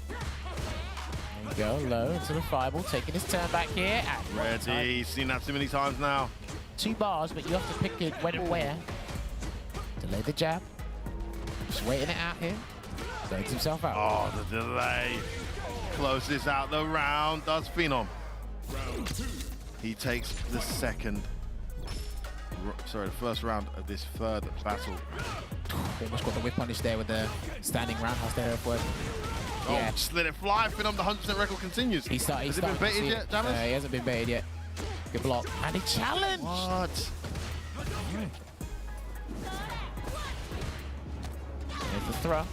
There you go, low into the fireball, taking his turn back here. Ready, seen that too many times now. 2 bars, but you have to pick it when and where. Delay the jab. Just waiting it out here. Loads himself out. Oh, the delay. Closes out the round, does Phenom. He takes the first round of this third battle. Almost got the whip punish there with the standing roundhouse there. Oh, yeah. Just let it fly. Phenom, the 100% record continues. Has it been baited yet, Jammers? He hasn't been baited yet. Good block. And he challenged! What? There's the throw.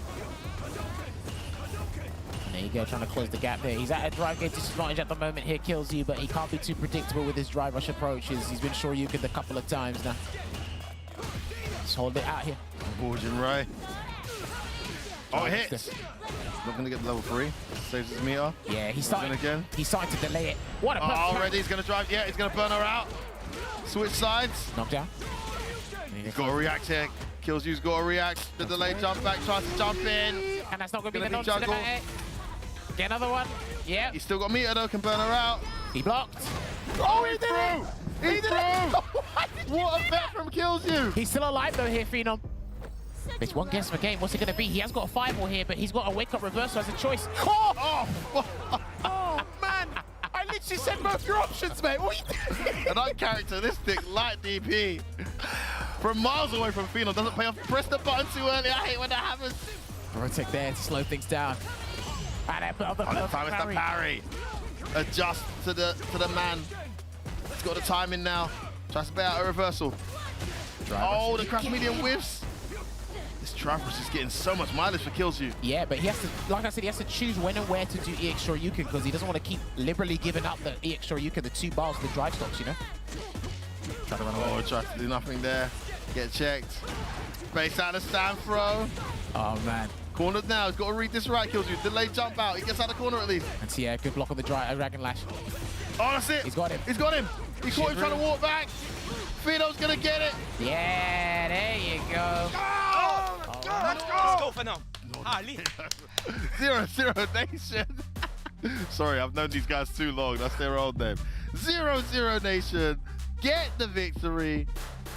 There you go, trying to close the gap there. He's at a drive gate disadvantage at the moment here, kills you, but he can't be too predictable with his drive rush approaches. He's been Shoryuken a couple of times now. Just hold it out here. Borgin Ray. Oh, it hits! Not going to get the level 3. Saves his meter. Yeah, he's starting to delay it. What a already he's going to drive. Yeah, he's going to burn her out. Switch sides. Knockdown. He's got to react here. Kills you's got to react. The delay jump back, tries to jump in. And that's not going to be the nod to the back. Get another one. Yeah. He's still got meter though, can burn her out. He blocked. Oh, he threw! He threw! What a vet from Kills You! He's still alive though here, Phenom. It's one guess per game. What's it going to be? He has got a fireball here, but he's got a wake-up reversal as a choice. Oh! Oh, man! I literally said both your options, mate. What are you doing? An uncharacteristic light DP. From miles away from Phenom. Doesn't pay off. Press the button too early. I hate when that happens. Protect there to slow things down. And the time is the parry. Adjust to the man. He's got the timing now. Tries to bait out a reversal. Oh, the crash medium whiffs. This Traverse is getting so much mileage for Kills You. Yeah, but he has to, like I said, he has to choose when and where to do EX Shoryuken because he doesn't want to keep liberally giving up the EX Shoryuken, the 2 bars, the drive stocks, you know? Try to run away. Oh, tries to do nothing there. Get checked. Base out of stand throw. Oh, man. Cornered now. He's got to read this right, Kills You. Delay jump out. He gets out of the corner at least. And yeah, good block on the Dragon Lash. Oh, that's it. He's got him. He's got him. He caught him trying to walk back. Phenom's going to get it. Yeah, there you go. Let's go for now. 0-0 Nation. Sorry, I've known these guys too long. That's their old name. 0-0 Nation. Get the victory.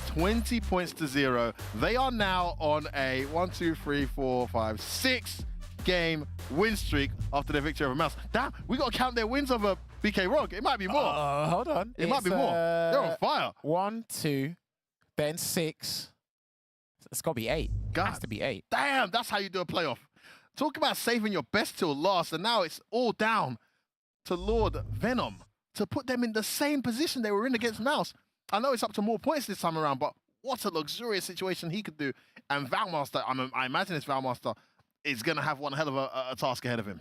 20 points to 0. They are now on a 6 game win streak after their victory over Mouse. Damn, we got to count their wins over BK Rock. It might be more. Hold on. It might be more. They're on fire. 1, 2, then 6. It's got to be 8. God. It has to be 8. Damn, that's how you do a playoff. Talk about saving your best till last, and now it's all down to Lord Venom to put them in the same position they were in against Mouse. I know it's up to more points this time around, but what a luxurious situation he could do. And Valmaster, I imagine this Valmaster is going to have one hell of a task ahead of him.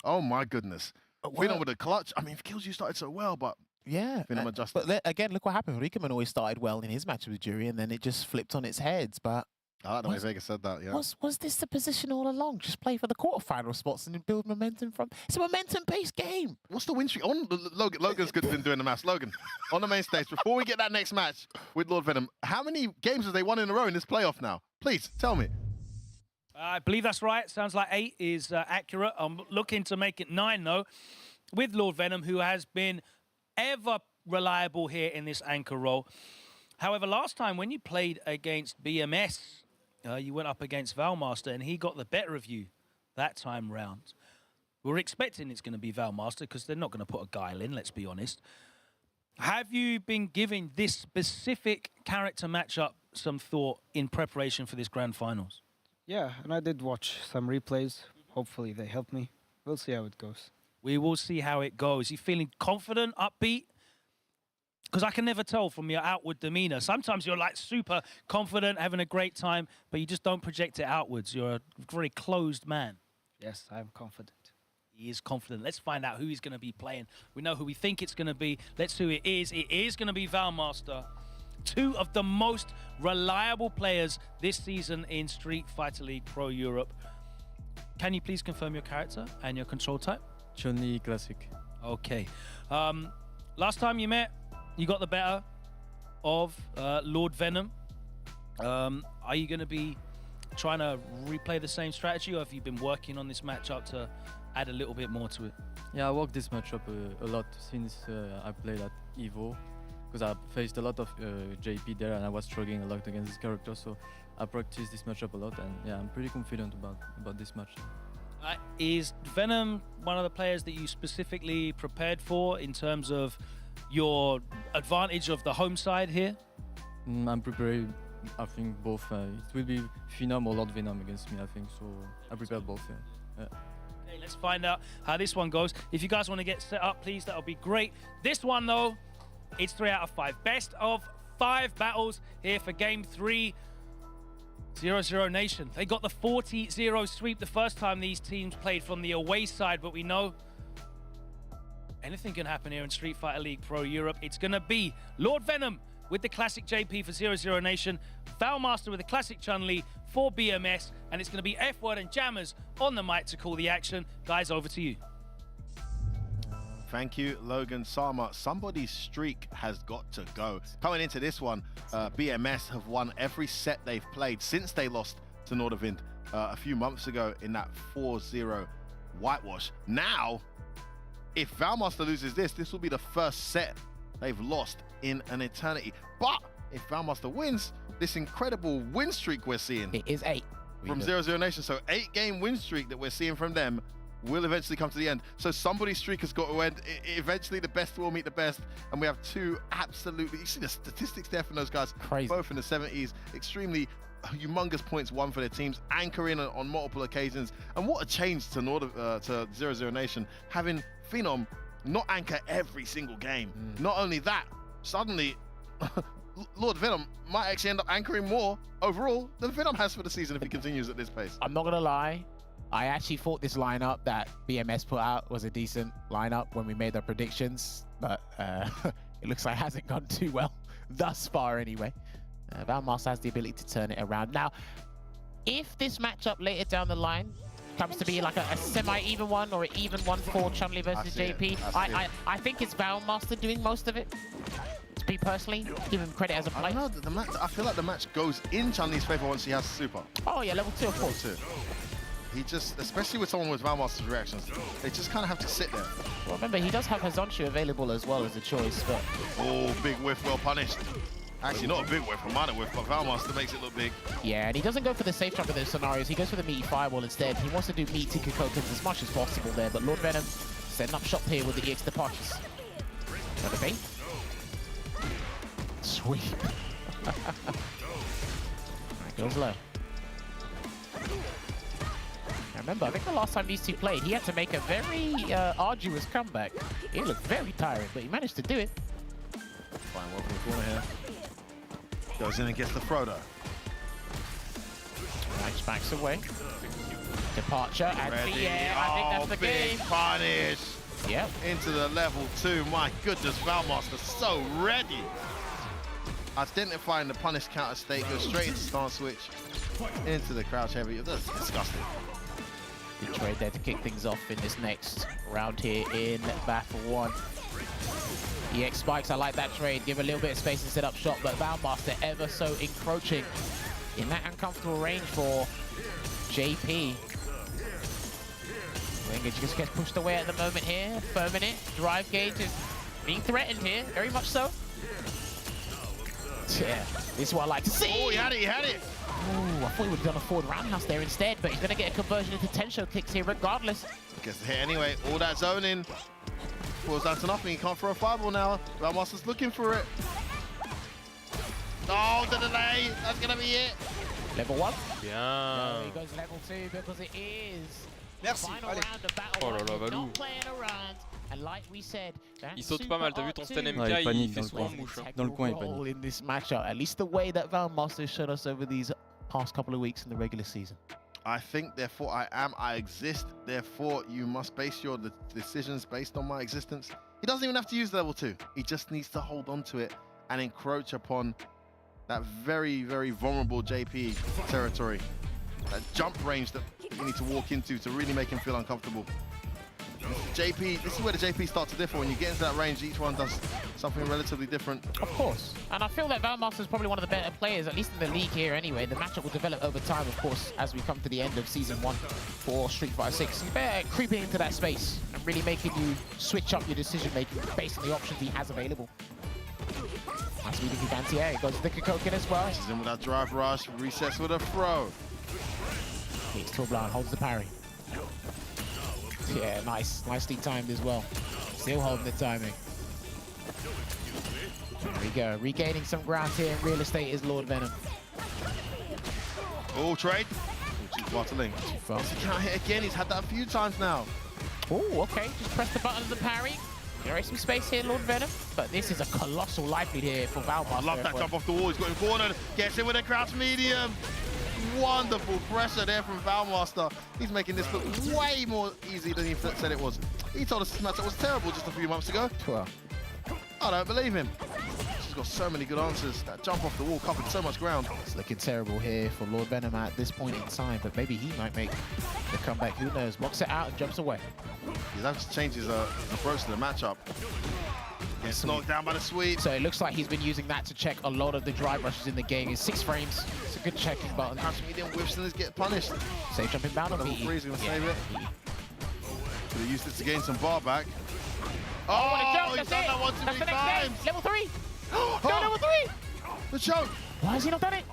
Oh my goodness. Venom with a clutch. I mean, Kills You started so well, but yeah, Venom adjusted. But again, look what happened. Riekemann always started well in his match with Jury, and then it just flipped on its heads. But I like the way Vega said that, yeah. Was this the position all along? Just play for the quarterfinal spots and build momentum from... It's a momentum-based game. What's the win streak? Logan's been doing the maths. Logan, on the main stage, before we get that next match with Lord Venom, how many games have they won in a row in this playoff now? Please, tell me. I believe that's right. Sounds like 8 is accurate. I'm looking to make it 9, though, with Lord Venom, who has been ever reliable here in this anchor role. However, last time when you played against BMS, you went up against Valmaster, and he got the better of you that time round. We're expecting it's going to be Valmaster because they're not going to put a Guile in, let's be honest. Have you been giving this specific character matchup some thought in preparation for this grand finals? Yeah, and I did watch some replays. Hopefully they help me. We'll see how it goes. We will see how it goes. You feeling confident, upbeat? Because I can never tell from your outward demeanor. Sometimes you're like super confident, having a great time, but you just don't project it outwards. You're a very closed man. Yes, I'm confident. He is confident. Let's find out who he's going to be playing. We know who we think it's going to be. Let's see who it is. It is going to be Valmaster. Two of the most reliable players this season in Street Fighter League Pro Europe. Can you please confirm your character and your control type? Chun-Li Classic. Okay. Last time you met, you got the better of Lord Venom. Are you going to be trying to replay the same strategy, or have you been working on this matchup to add a little bit more to it? Yeah, I worked this matchup a lot since I played at EVO, because I faced a lot of JP there and I was struggling a lot against this character, so I practiced this matchup a lot, and yeah, I'm pretty confident about this match. Is Venom one of the players that you specifically prepared for in terms of your advantage of the home side here? I'm prepared, I think, both. It will be Phenom or Lord Venom against me, I think, so I prepared both. Yeah. Okay, let's find out how this one goes. If you guys want to get set up, please, that'll be great. This one, though, it's 3 out of 5. Best of 5 battles here for Game 3. 0-0 Nation. They got the 40-0 sweep the first time these teams played from the away side, but we know anything can happen here in Street Fighter League Pro Europe. It's going to be Lord Venom with the classic JP for 0-0 Nation, Valmaster with the classic Chun-Li for BMS, and it's going to be F-Word and Jammers on the mic to call the action. Guys, over to you. Thank you, Logan Sama. Somebody's streak has got to go. Coming into this one, BMS have won every set they've played since they lost to Nordavind a few months ago in that 4-0 whitewash. Now, if Valmaster loses this will be the first set they've lost in an eternity. But if Valmaster wins, this incredible win streak we're seeing. It is 8. From 0-0 Nation. So 8-game win streak that we're seeing from them will eventually come to the end. So somebody's streak has got to end. Eventually the best will meet the best. And we have two absolutely, you see the statistics there from those guys. Crazy. Both in the 70s, extremely humongous points won for their teams, anchoring on multiple occasions. And what a change to 0-0 Nation, having Phenom not anchor every single game. Not only that, suddenly Lord Venom might actually end up anchoring more overall than Venom has for the season if he continues at this pace. I'm not gonna lie, I actually thought this lineup that BMS put out was a decent lineup when we made our predictions, but it looks like it hasn't gone too well thus far anyway. Valmaster has the ability to turn it around. Now, if this matchup later down the line comes to be like a semi-even one or an even one for Chun-Li versus JP, I think it's Valmaster doing most of it. To me personally, give him credit as a player. I don't know, I feel like the match goes in Chun-Li's favor once he has super. Oh yeah, level 2 of course. Level 2. He just, especially with someone with Valmaster's reactions, they just kind of have to sit there. Well, remember, he does have Hazonshu available as well as a choice, but... Oh, big whiff, well punished. Actually, not a big whiff, a minor whiff, but Valmaster makes it look big. Yeah, and he doesn't go for the safe jump in those scenarios. He goes for the meaty fireball instead. He wants to do meaty Kukokens as much as possible there, but Lord Venom setting up shop here with the EX departures. Another bait. Sweet. Right, goes low. Now remember, I think the last time these two played, he had to make a very arduous comeback. It looked very tiring, but he managed to do it. Fine, well from the corner here. Goes in and gets the throw though. Nice backs away. Departure and yeah, I think that's the game. Punish. Yep. Into the level 2. My goodness, Valmaster so ready. Identifying the punish counter state, goes straight into stance switch, into the crouch heavy. That's disgusting. Good trade there to kick things off in this next round here in Battle 1. EX spikes, I like that trade. Give a little bit of space and set up shot, but Valmaster ever so encroaching in that uncomfortable range for JP. Winger just gets pushed away at the moment here. Firming it. Drive gauge is being threatened here, very much so. Yeah, this is what I like to see. Oh, he had it, he had it. Ooh, I thought he would have done a forward roundhouse there instead, but he's going to get a conversion into Tensho kicks here regardless. Gets the hit anyway. All that zoning. Falls down to nothing. He can't throw a fireball now. Valmaster's looking for it. Oh, the delay. That's going to be it. Level 1. Bien. There he goes level 2 because it is Merci. final Allez. round of battle. Oh là là, Valou. Not playing around. And like we said, that Il saute pas mal, t'as vu ton stand Ouais, MK, il il panique fait dans le souvent coin. mouche. Hein. Dans le coin, il role panique. in this matchup, at least the way that Valmaster showed us over these past couple of weeks in the regular season. I think, therefore I am, I exist, therefore you must base your decisions based on my existence. He doesn't even have to use level 2. He just needs to hold on to it and encroach upon that very, very vulnerable JP territory. That jump range that you need to walk into to really make him feel uncomfortable. JP, this is where the JP start to differ. When you get into that range, each one does something relatively different. Of course. And I feel that Valmaster is probably one of the better players, at least in the league here anyway. The matchup will develop over time, of course, as we come to the end of Season 1 for Street Fighter 6. You better creeping into that space and really making you switch up your decision-making based on the options he has available. Nice leading Gigantia. He goes to the Kikoken as well. He's in with that drive rush, resets with a throw. Hits Torblan, holds the parry. Yeah, nicely timed as well. Still holding the timing. There we go, regaining some ground here in real estate is Lord Venom. Oh, trade. Which is Waterling. He can't hit again, he's had that a few times now. Oh, okay, just press the buttons and parry. Generate some space here, Lord Venom. But this is a colossal life lead here for Valmaster. I love that jump off the wall, he's got him cornered. Gets in with a crouch medium. Wonderful pressure there from Valmaster. He's making this look way more easy than he said it was. He told us this matchup was terrible just a few months ago. Well, I don't believe him. She's got so many good answers. That jump off the wall covered so much ground. it's looking terrible here for Lord Venom at this point in time, but maybe he might make the comeback. Who knows? Blocks it out and jumps away. He's having to change his approach to the matchup. Gets knocked down by the sweep. So it looks like he's been using that to check a lot of the drive rushes in the game. It's 6 frames. It's a good checking button. Crouch medium whiffs and get punished. Safe jumping down on Level VE. 3 is going to save it. Could have used it to gain some bar back. what a jump, He's that's done it. that one too That's many the next game. times. Level 3. No, level 3. The choke. Why has he not done it?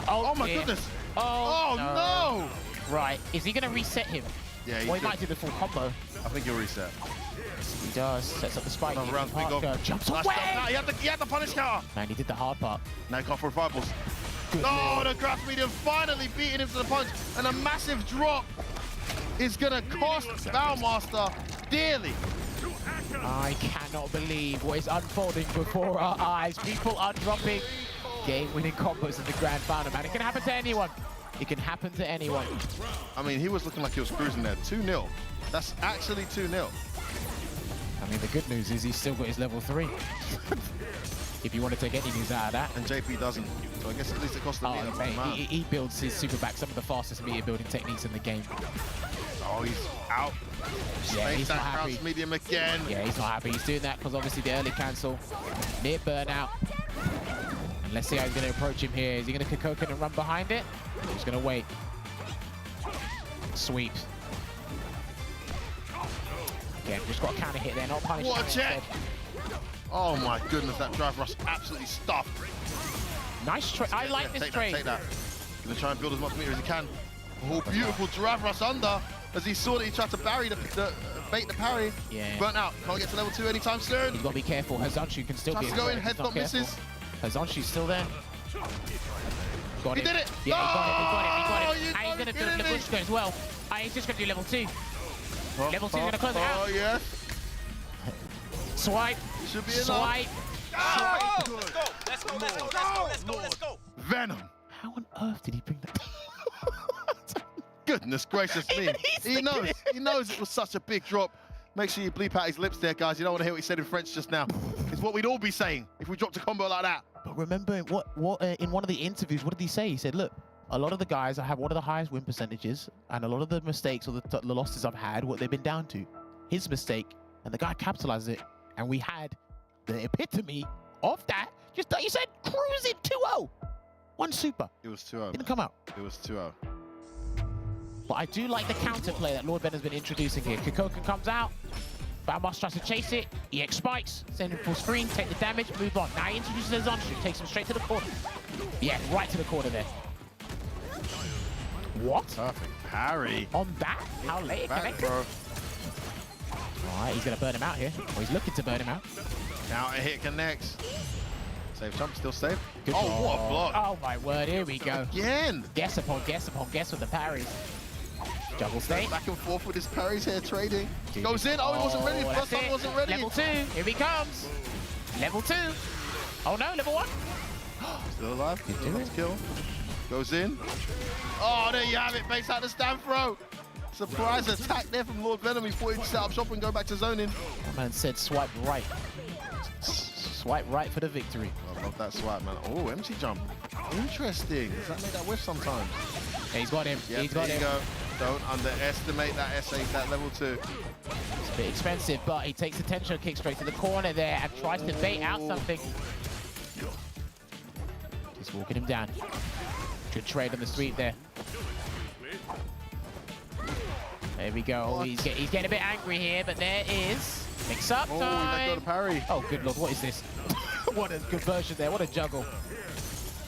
Oh my dear. goodness. Oh, no. Right, is he going to reset him? Yeah, Or he might do the full combo. I think he'll reset. He does. Sets up the spike. Another round to pick off. Jumps Last away. stop. No, he had the punish counter. Man, he did the hard part. Now he can't for fireballs. Good Oh, lord. the crouch medium finally beating him to the punch. And a massive drop is going to cost Valmaster dearly. I cannot believe what is unfolding before our eyes. People are dropping game-winning combos in the grand final, man. It can happen to anyone. It can happen to anyone. I mean, he was looking like he was cruising there. 2-0. That's actually 2-0. I mean, the good news is he's still got his level 3. If you want to take any news out of that. And JP doesn't. So I guess at least it cost the meter. Mate, he builds his super back, some of the fastest meter building techniques in the game. Oh, he's out. Yeah, Space he's that not happy. crouch medium again. Yeah, he's not happy. He's doing that because obviously the early cancel. Near burnout. And let's see how he's going to approach him here. Is he going to Kikoken and run behind it? He's going to wait. Sweep. Again, just got a counter hit there, not punish. What a check! Oh my goodness, that drive rush absolutely stuffed. Nice trade. I like this trade. Take that. Gonna try and build as much meter as he can. Oh, beautiful drive rush under. As he saw that he tried to bait the parry. Yeah. Burnt out. Can't get to level 2 anytime soon. You've got to be careful. Hazanshu can still Tries be to go in, if he's head not stop careful. misses. Hazanshu's still there. Got He it. did it! Yeah, he got Oh, it. you And he's going to do kidding me? Levushka as well. And he's just going to do level 2. Level 2 is going to close it out. Oh, yes. Swipe. Should be enough. Swipe. Oh, Let's go. Venom. How on earth did he bring that? Goodness gracious me. He knows it was such a big drop. Make sure you bleep out his lips there, guys. You don't want to hear what he said in French just now. It's what we'd all be saying if we dropped a combo like that. But remember, in one of the interviews, what did he say? He said, look, a lot of the guys I have one of the highest win percentages, and a lot of the mistakes or the losses I've had, what they've been down to. His mistake, and the guy capitalized it, and we had the epitome of that. Just like you said, cruising 2-0. One super. It was 2-0. Didn't come out. It was 2-0. But I do like the counterplay that Lord Ben has been introducing here. Kikoken comes out. Valmaster tries to chase it. EX spikes. Send him full screen. Take the damage. Move on. Now he introduces Hazanshu. Takes him straight to the corner. Yeah, right to the corner there. What? Perfect parry. On that? How late it connected? Bro. All right, he's going to burn him out here. Or he's looking to burn him out. Counter hit connects. Safe jump, still safe. Good Oh, ball. what a block. Oh my word, here we go. Again. Guess upon guess upon guess with the parries. Juggle stay. Back and forth with his parries here, trading. Goes in. Oh, he wasn't ready. Oh, First that's time it. wasn't ready. Level 2, here he comes. Level 2. Oh no, level 1. Still alive. Nice kill. Goes in. Oh, there you have it. Base out the stand throw. Surprise attack there from Lord Venom. He's thought he'd set up shop and go back to zoning. That man said swipe right. Swipe right for the victory. I love that swipe, man. Oh, MC jump. Interesting. Does that make that whiff sometimes? Yeah, he's got him. Yeah, He's got there you him. go. Don't underestimate that S8, that level 2. It's a bit expensive, but he takes the tension kick straight to the corner there and tries to bait out something. Just walking him down. Good trade on the sweep there. There we go. Oh, he's getting a bit angry here, but there is mix-up time. Oh, he let go to parry. Oh, good lord, what is this? What a conversion there, what a juggle.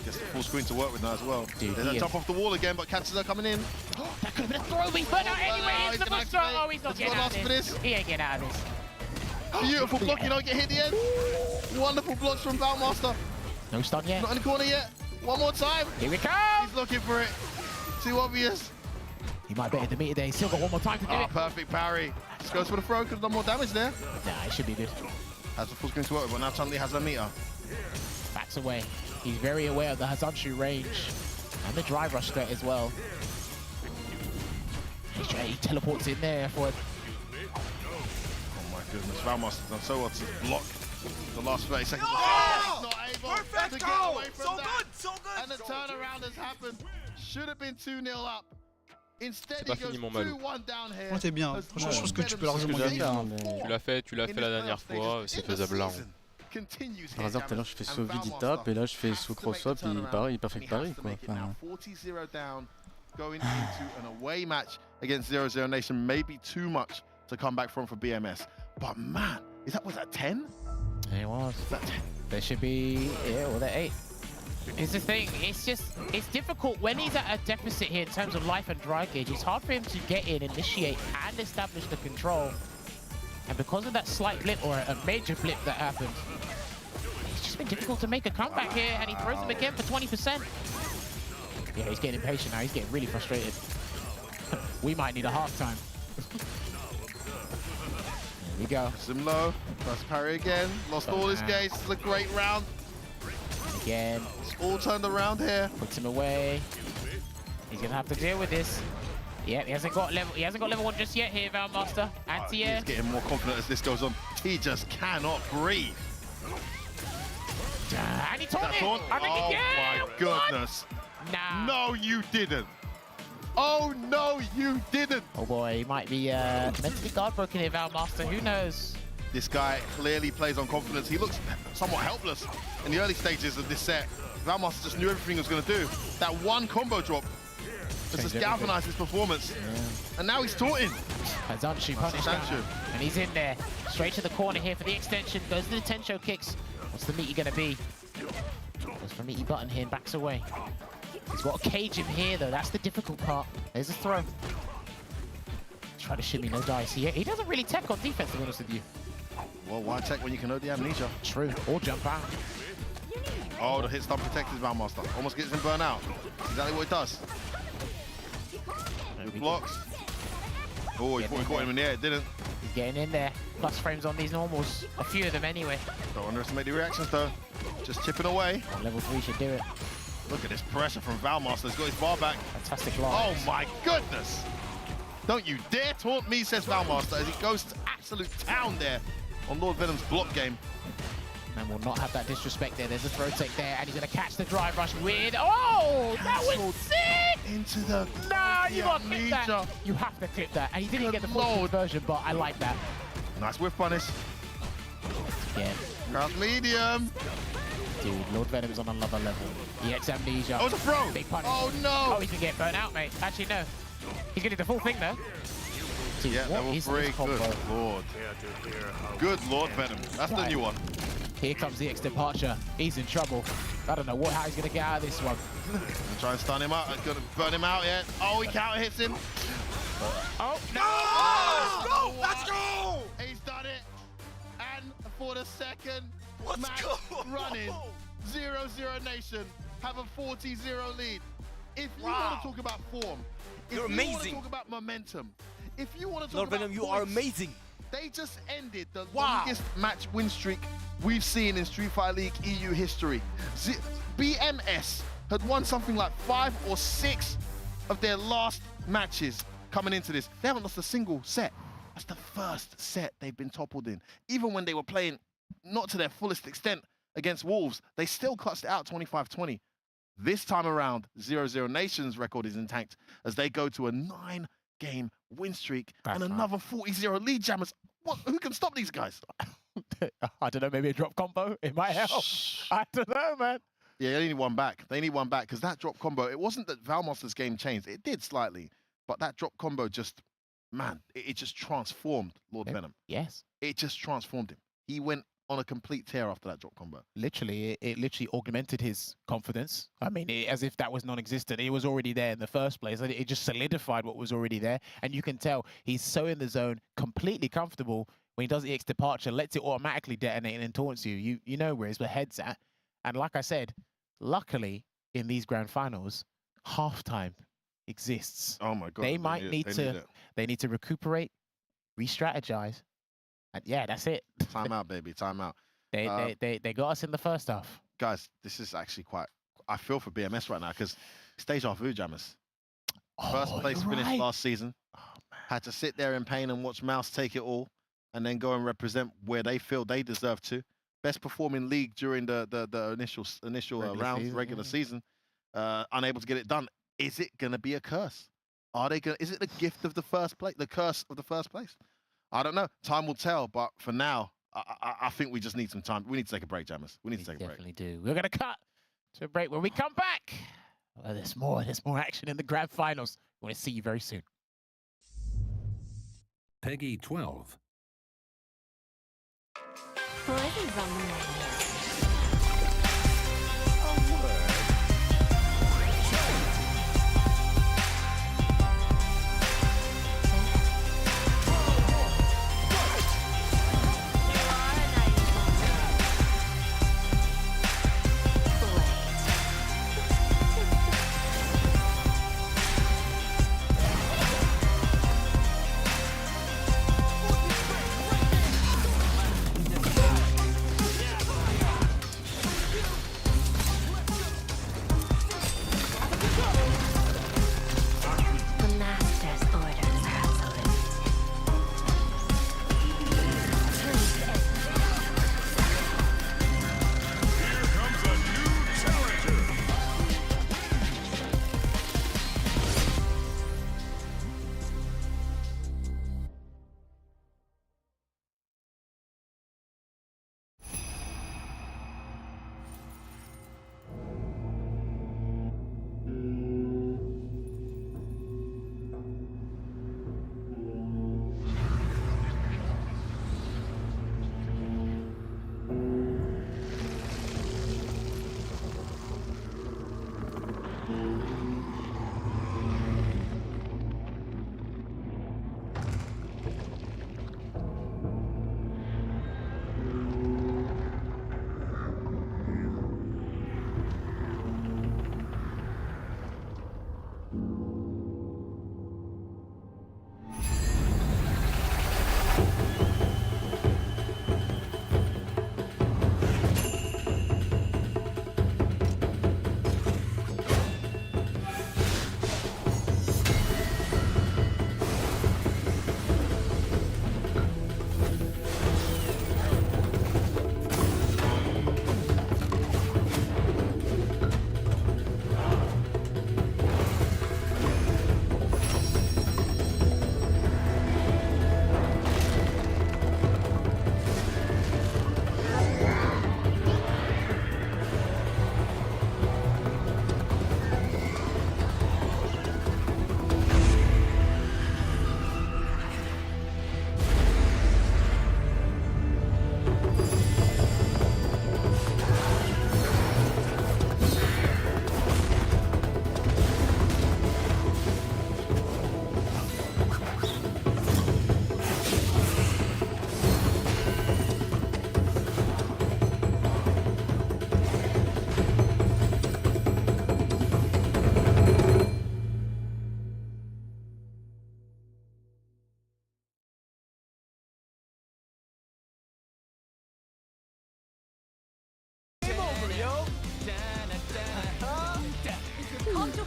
Gets the full screen to work with now as well. Dude, There's a jump off the wall again, but catches her coming in. That could have been a throw, but he's burnt out anyway. It's the full shot. Oh, he's not getting out of this. He ain't getting out of this. Beautiful block, you don't get hit at the end. Wonderful blocks from Valmaster. No stun yet. Not in the corner yet. One more time. Here we come. He's looking for it. Too obvious. He might bet in the meter there. He's still got one more time to do it. Perfect parry. Just goes for the throw, could have done more damage there. Nah, it should be good. Has the full screen to work with, but now Chun-Li has her meter. Backs away. He's very aware of the Hazanshu range and the drive rush threat as well. He teleports in there for it. Oh my goodness, Valmaster's done so well to block the last 30 seconds. Oh! He's not able to get away from that. So good! And the turnaround has happened. Should have been 2-0 up. Instead, he goes 2-1 down here. Ouais, t'es bien. Franchement, je pense que tu peux largement gagner. Tu l'as fait la dernière fois, c'est faisable là. Par hasard, tout à l'heure, je fais saut vide, il tape, et là, je fais saut cross-up, et il perfect parry, quoi. Enfin, 40-0 down, going into an away match against 0-0 Nation. Maybe too much to come back from for BMS. But man, was that 10? It was. Is that 10? There should be, yeah, well, they're 8. It's the thing, it's difficult when he's at a deficit here in terms of life and drive gauge. It's hard for him to get in, initiate, and establish the control. And because of that slight blip, or a major blip that happened, it's just been difficult to make a comeback here, and he throws him again for 20%. Yeah, he's getting impatient now. He's getting really frustrated. We might need a half-time. There we go. Sim low, first parry again. Lost all his gauge. This is a great round. Again. It's all turned around here. Puts him away. He's gonna have to deal with this. Yeah, he hasn't got level 1 just yet here, Valmaster. Anti-air. He's getting more confident as this goes on. He just cannot breathe. And he taunt it. I think oh again. My goodness. Nah. No, you didn't. Oh no, you didn't. Oh boy, he might be mentally guard broken here, Valmaster. Who knows? This guy clearly plays on confidence. He looks somewhat helpless in the early stages of this set. Valmaster just knew everything he was going to do. That one combo drop just galvanized his performance. Yeah. And now he's taunting. Hazanshu punished him. And he's in there. Straight to the corner here for the extension. Goes to the Tensho kicks. What's the meaty going to be? Goes for a meaty button here and backs away. He's got to cage him here, though. That's the difficult part. There's a throw. Try to shimmy, no dice. He doesn't really tech on defense, to be honest with you. Well, why tech when you can know the amnesia? True. Or jump out. Oh, the hit stun protects his Valmaster. Almost gets him burnt out. Exactly what it does. Good blocks. Oh, he thought he caught him in the air. It didn't. He's getting in there. Plus frames on these normals. A few of them anyway. Don't underestimate the reactions, though. Just chipping away. Oh, level 3 should do it. Look at this pressure from Valmaster. He's got his bar back. Fantastic block. Oh, my goodness. Don't you dare taunt me, says Valmaster, as he goes to absolute town there on Lord Venom's block game. Man will not have that disrespect there. There's a throw take there, and he's going to catch the drive rush with... Oh, that was sick! Into the... Nah, you got to clip that. You have to clip that. And he didn't get the full version, but I like that. Nice whiff punish. Again. Cross medium. Dude, Lord Venom is on another level. He gets amnesia. Oh, it's a throw! Big punish. Oh, no! Oh, he can get burnt out, mate. Actually, no. He's going to do the full thing, though. Dude, yeah, level 3. Good Lord. Good Lord Venom. That's the new one. Here comes the X departure. He's in trouble. I don't know how he's going to get out of this one. Try and stun him out. It's going to burn him out yet. Oh, he counter hits him. Oh, no! Oh, let's go! He's done it. And for the second Let's match go! running, 0-0 Nation have a 40-0 lead. If you want to talk about form, if You're you amazing. want to talk about momentum, if you want to Lord talk about Venom, you are points, amazing. they just ended the longest match win streak we've seen in Street Fighter League EU history. BMS had won something like 5 or 6 of their last matches coming into this. They haven't lost a single set. That's the first set they've been toppled in. Even when they were playing not to their fullest extent against Wolves, they still clutched it out 25-20. This time around, 0-0 Nation's record is intact as they go to a 9-game win streak and another 40-0 lead, Jammers. Who can stop these guys? I don't know, maybe a drop combo? It might help. I don't know, man. Yeah, they need one back. They need one back because that drop combo, it wasn't that Valmos's game changed. It did slightly, but that drop combo just, man, it just transformed Lord Venom. Yes. It just transformed him. He went on a complete tear after that drop combo. Literally, it literally augmented his confidence. I mean, as if that was non-existent. It was already there in the first place. It just solidified what was already there. And you can tell he's so in the zone, completely comfortable. When he does the X departure, lets it automatically detonate and taunts you. You know where his head's at. And like I said, luckily in these grand finals, halftime exists. Oh my God! They might need to recuperate, re-strategize, and yeah, that's it. Time out, baby. Time out. They got us in the first half. Guys, this is actually quite. I feel for BMS right now because it's deja vu, Jammers. First place finish last season. Had to sit there in pain and watch Mouse take it all, and then go and represent where they feel they deserve to. Best performing league during the initial regular season. Unable to get it done. Is it gonna be a curse? Are they gonna? Is it the gift of the first place? The curse of the first place? I don't know. Time will tell. But for now, I think we just need some time. We need to take a break, Jammers. We need to take a break. Definitely do. We're gonna cut to a break. When we come back, there's more action in the grand finals. We want to see you very soon. Peggy 12. Freddy's on the menu.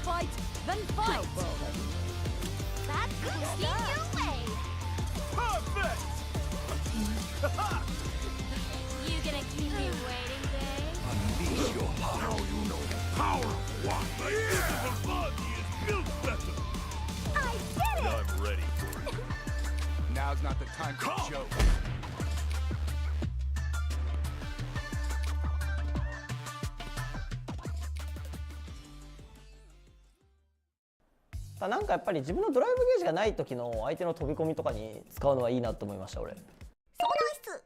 fight, then fight! That's cool your way! Perfect! You gonna keep me waiting, babe? Unleash your heart. Now you know the power of one. My physical body is built better. I did it! I'm ready for it. Now's not the time to joke. なんかやっぱり自分のドライブゲージがない時の相手の飛び込みとかに使うのはいいなと思いました俺。そうです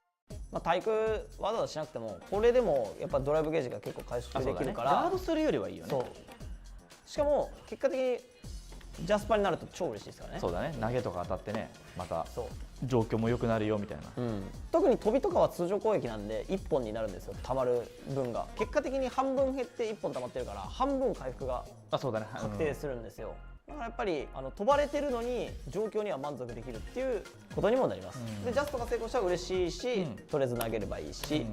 まあ、対空わざわざしなくてもこれでもやっぱドライブゲージが結構回復できるから、ガードするよりはいいよね。そうしかも結果的にジャスパになると超嬉しいですからね。そうだね、投げとか当たってね、また状況も良くなるよみたいな、特に飛びとかは通常攻撃なんで1本になるんですよ、たまる分が。結果的に半分減って1本たまってるから半分回復が確定するんですよ。だからやっぱり飛ばれてるのに状況には満足できるっていうことにもなります。でジャストが成功したら嬉しいし、とりあえず投げればいいし。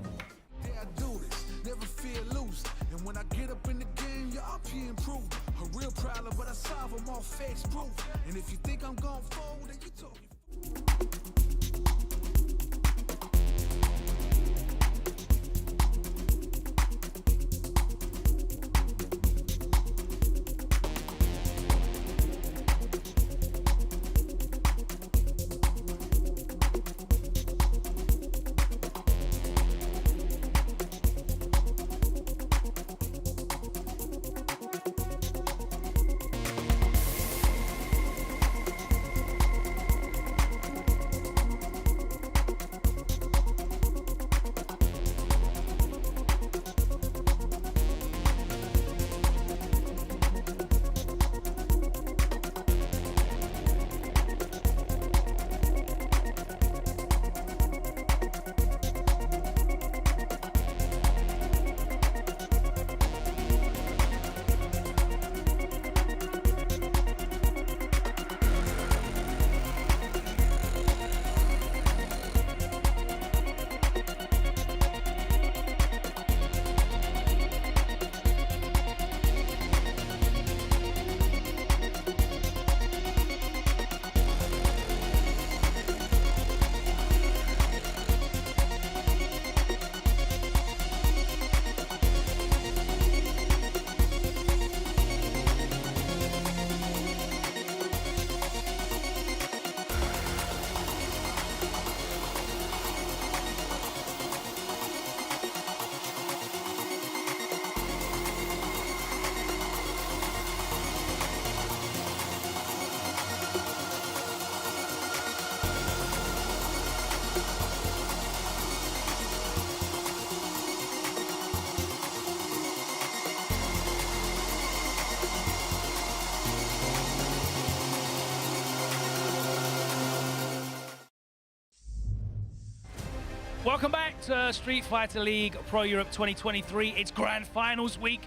Welcome back to Street Fighter League Pro Europe 2023. It's Grand Finals week,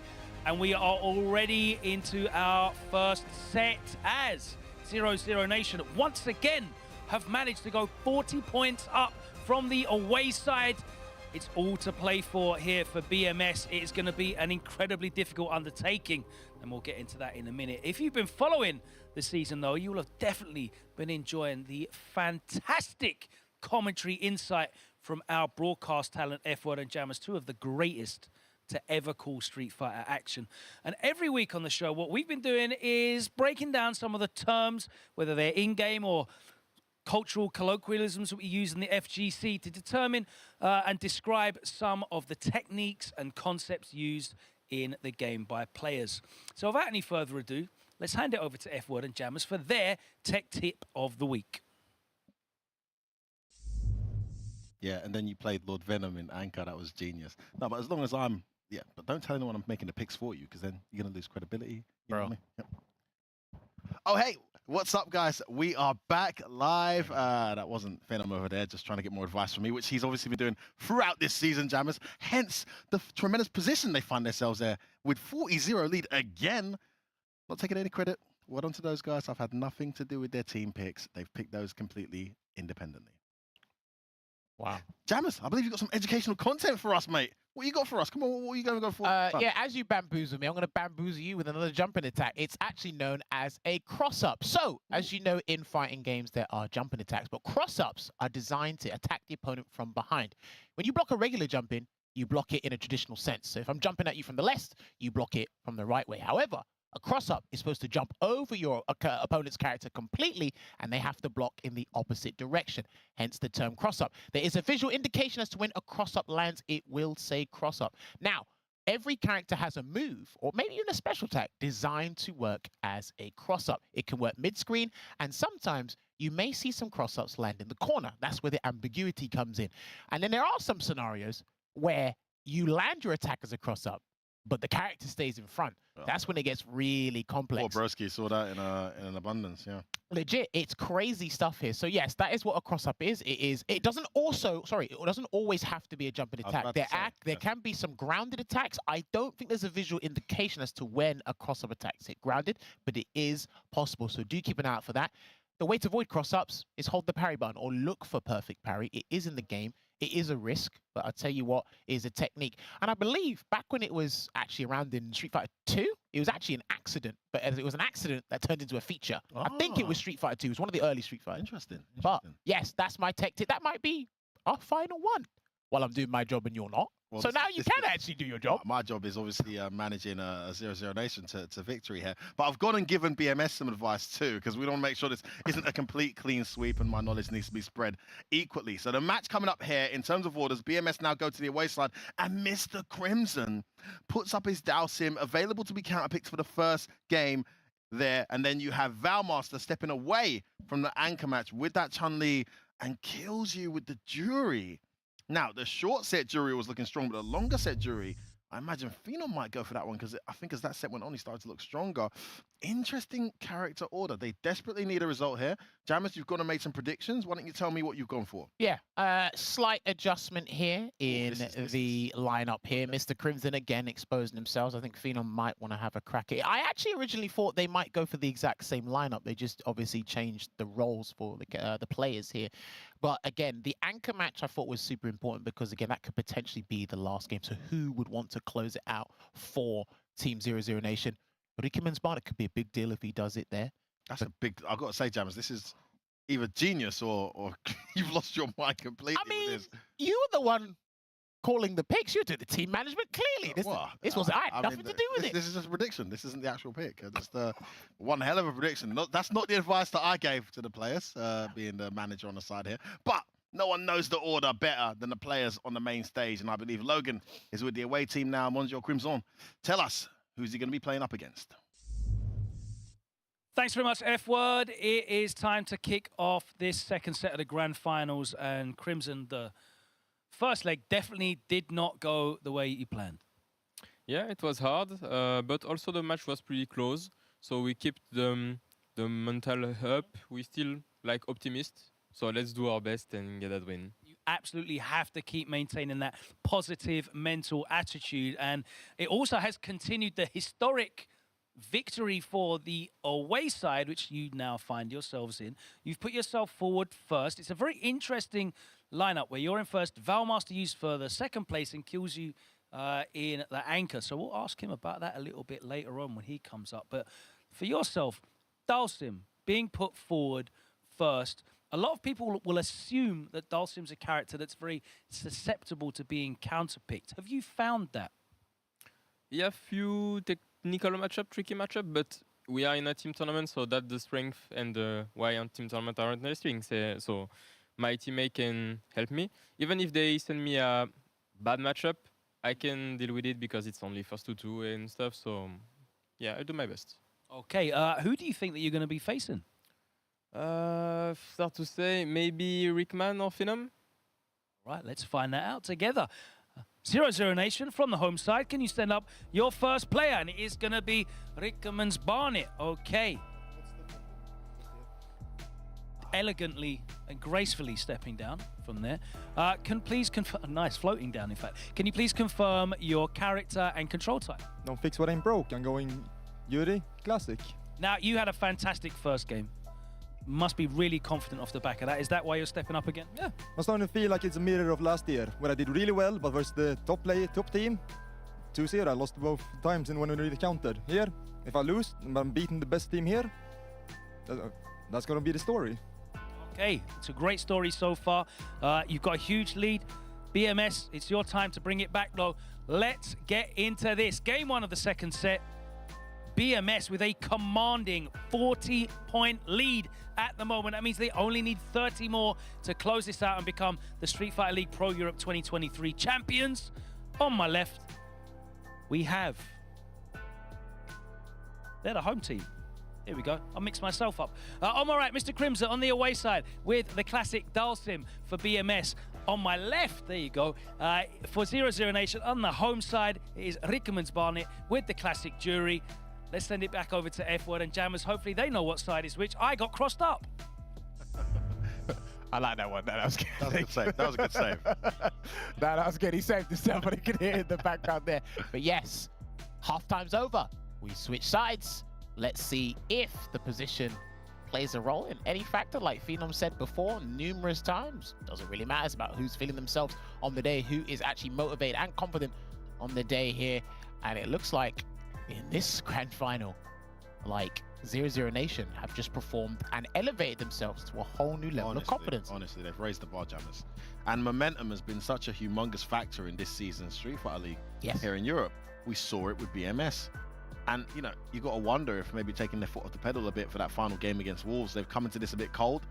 and we are already into our first set as 0-0 Nation once again have managed to go 40 points up from the away side. It's all to play for here for BMS. It is going to be an incredibly difficult undertaking, and we'll get into that in a minute. If you've been following the season, though, you will have definitely been enjoying the fantastic commentary insight from our broadcast talent, F-Word and Jammers, two of the greatest to ever call Street Fighter action. And every week on the show, what we've been doing is breaking down some of the terms, whether they're in-game or cultural colloquialisms that we use in the FGC to determine and describe some of the techniques and concepts used in the game by players. So without any further ado, let's hand it over to F-Word and Jammers for their tech tip of the week. Yeah, and then you played Lord Venom in Anchor. That was genius. No, but as long as I'm, yeah, but don't tell anyone I'm making the picks for you, because then you're going to lose credibility. You know what I mean? Yep. Oh, hey, what's up, guys? We are back live. That wasn't Venom over there, just trying to get more advice from me, which he's obviously been doing throughout this season, Jammers. Hence the tremendous position they find themselves there with 40-0 lead again. Not taking any credit. Well done to those guys. I've had nothing to do with their team picks. They've picked those completely independently. Wow. Jammers, I believe you've got some educational content for us, mate. What you got for us? Come on, what are you going to go for? Yeah, as you bamboozle me, I'm going to bamboozle you with another jumping attack. It's actually known as a cross-up. So, as you know, in fighting games, there are jumping attacks, but cross-ups are designed to attack the opponent from behind. When you block a regular jump in, you block it in a traditional sense. So if I'm jumping at you from the left, you block it from the right way. However, a cross-up is supposed to jump over your opponent's character completely, and they have to block in the opposite direction, hence the term cross-up. There is a visual indication as to when a cross-up lands. It will say cross-up. Now, every character has a move, or maybe even a special attack, designed to work as a cross-up. It can work mid-screen, and sometimes you may see some cross-ups land in the corner. That's where the ambiguity comes in. And then there are some scenarios where you land your attack as a cross-up, but the character stays in front. That's when it gets really complex. Poor Broski saw that in an abundance, yeah. Legit, it's crazy stuff here. So yes, that is what a cross-up is. It doesn't always have to be a jumping attack. There can be some grounded attacks. I don't think there's a visual indication as to when a cross-up attack's hit grounded, but it is possible. So do keep an eye out for that. The way to avoid cross-ups is hold the parry button or look for perfect parry. It is in the game. It is a risk, but I'll tell you what, it is a technique. And I believe back when it was actually around in Street Fighter 2, it was actually an accident, but it was an accident that turned into a feature. I think it was Street Fighter 2. It was one of the early Street Fighters. Interesting. But yes, that's my tech tip. That might be our final one while I'm doing my job and you're not. Well, so now you can actually do your job. My job is obviously managing a 0-0 Nation to victory here. But I've gone and given BMS some advice too, because we want to make sure this isn't a complete clean sweep and my knowledge needs to be spread equally. So the match coming up here, in terms of orders, BMS now go to the away side, and Mr. Crimson puts up his Dalsim, available to be counterpicked for the first game there. And then you have Valmaster stepping away from the anchor match with that Chun-Li and kills you with the Jury. Now, the short set Jury was looking strong, but the longer set Jury, I imagine Phenom might go for that one, because I think as that set went on, he started to look stronger. Interesting character order. They desperately need a result here. Jammers, you've gone and made some predictions. Why don't you tell me what you've gone for? Yeah, slight adjustment here in the lineup here. Mr. Crimson again exposing themselves. I think Phenom might want to have a crack at it. I actually originally thought they might go for the exact same lineup. They just obviously changed the roles for the players here. But again, the anchor match I thought was super important because, again, that could potentially be the last game. So who would want to close it out for Team 0-0 Nation? Rickerman's Barn, it could be a big deal if he does it there. That's a big... I've got to say, Jammers, this is either genius or you've lost your mind completely. I mean, with this. You were the one calling the picks. You did the team management clearly. I had nothing to do with it. This is just a prediction. This isn't the actual pick. Just one hell of a prediction. That's not the advice that I gave to the players, being the manager on the side here. But no one knows the order better than the players on the main stage. And I believe Logan is with the away team now, Monsieur Crimson. Tell us, who's he going to be playing up against? Thanks very much, F-Word. It is time to kick off this second set of the grand finals. And Crimson, the first leg definitely did not go the way you planned. Yeah, it was hard, but also the match was pretty close. So we kept the mental up. We still like optimists. So let's do our best and get that win. You absolutely have to keep maintaining that positive mental attitude. And it also has continued the historic victory for the away side, which you now find yourselves in. You've put yourself forward first. It's a very interesting lineup where you're in first. Valmaster used for the second place and kills you in the anchor. So we'll ask him about that a little bit later on when he comes up. But for yourself, Dalsim being put forward first, a lot of people will assume that Dalsim's a character that's very susceptible to being counterpicked. Have you found that? Yeah, few technical matchup, tricky matchup, but we are in a team tournament, so that's the strength and why on team tournament are interesting. So my teammate can help me. Even if they send me a bad matchup, I can deal with it because it's only first to 2 and stuff. So yeah, I do my best. Okay, who do you think that you're going to be facing? Start to say, maybe Rickman or Phenom. Right, let's find that out together. 0-0 Nation from the home side. Can you send up your first player? And it is going to be Rickerman's Barnet. Okay. Elegantly and gracefully stepping down from there. Can please confirm... Nice, floating down, in fact. Can you please confirm your character and control type? Don't fix what ain't broke. I'm going Yuri, classic. Now, you had a fantastic first game. must be really confident off the back of that. Is that why you're stepping up again? Yeah, I'm starting to feel like it's a mirror of last year, where I did really well, but versus the top team, 2-0, I lost both times and when we really counted. Here, if I lose, and I'm beating the best team here, that's going to be the story. Okay, it's a great story so far. You've got a huge lead. BMS, it's your time to bring it back, though. Let's get into this. Game 1 of the second set. BMS with a commanding 40-point lead at the moment. That means they only need 30 more to close this out and become the Street Fighter League Pro Europe 2023 champions. On my left, we have... they're the home team. Here we go. I'll mix myself up. On my right, Mr. Crimson on the away side with the classic Dalsim for BMS. On my left, there you go, for 00 Nation on the home side, it is Rickermans Barnet with the classic Jury. Let's send it back over to F-Word and Jammers. Hopefully they know what side is which. I got crossed up. I like that one. That was good. That was a good save. That was a good save. That was good. He saved himself, but he could hear it in the background there. But yes, halftime's over. We switch sides. Let's see if the position plays a role in any factor. Like Phenom said before numerous times, doesn't really matter. It's about who's feeling themselves on the day, who is actually motivated and confident on the day here. And it looks like in this grand final, like 00 Nation have just performed and elevated themselves to a whole new level of confidence. Honestly, they've raised the bar, Jammers. And momentum has been such a humongous factor in this season's Street Fighter League here in Europe. We saw it with BMS. And, you know, you got to wonder if maybe taking their foot off the pedal a bit for that final game against Wolves. They've come into this a bit cold.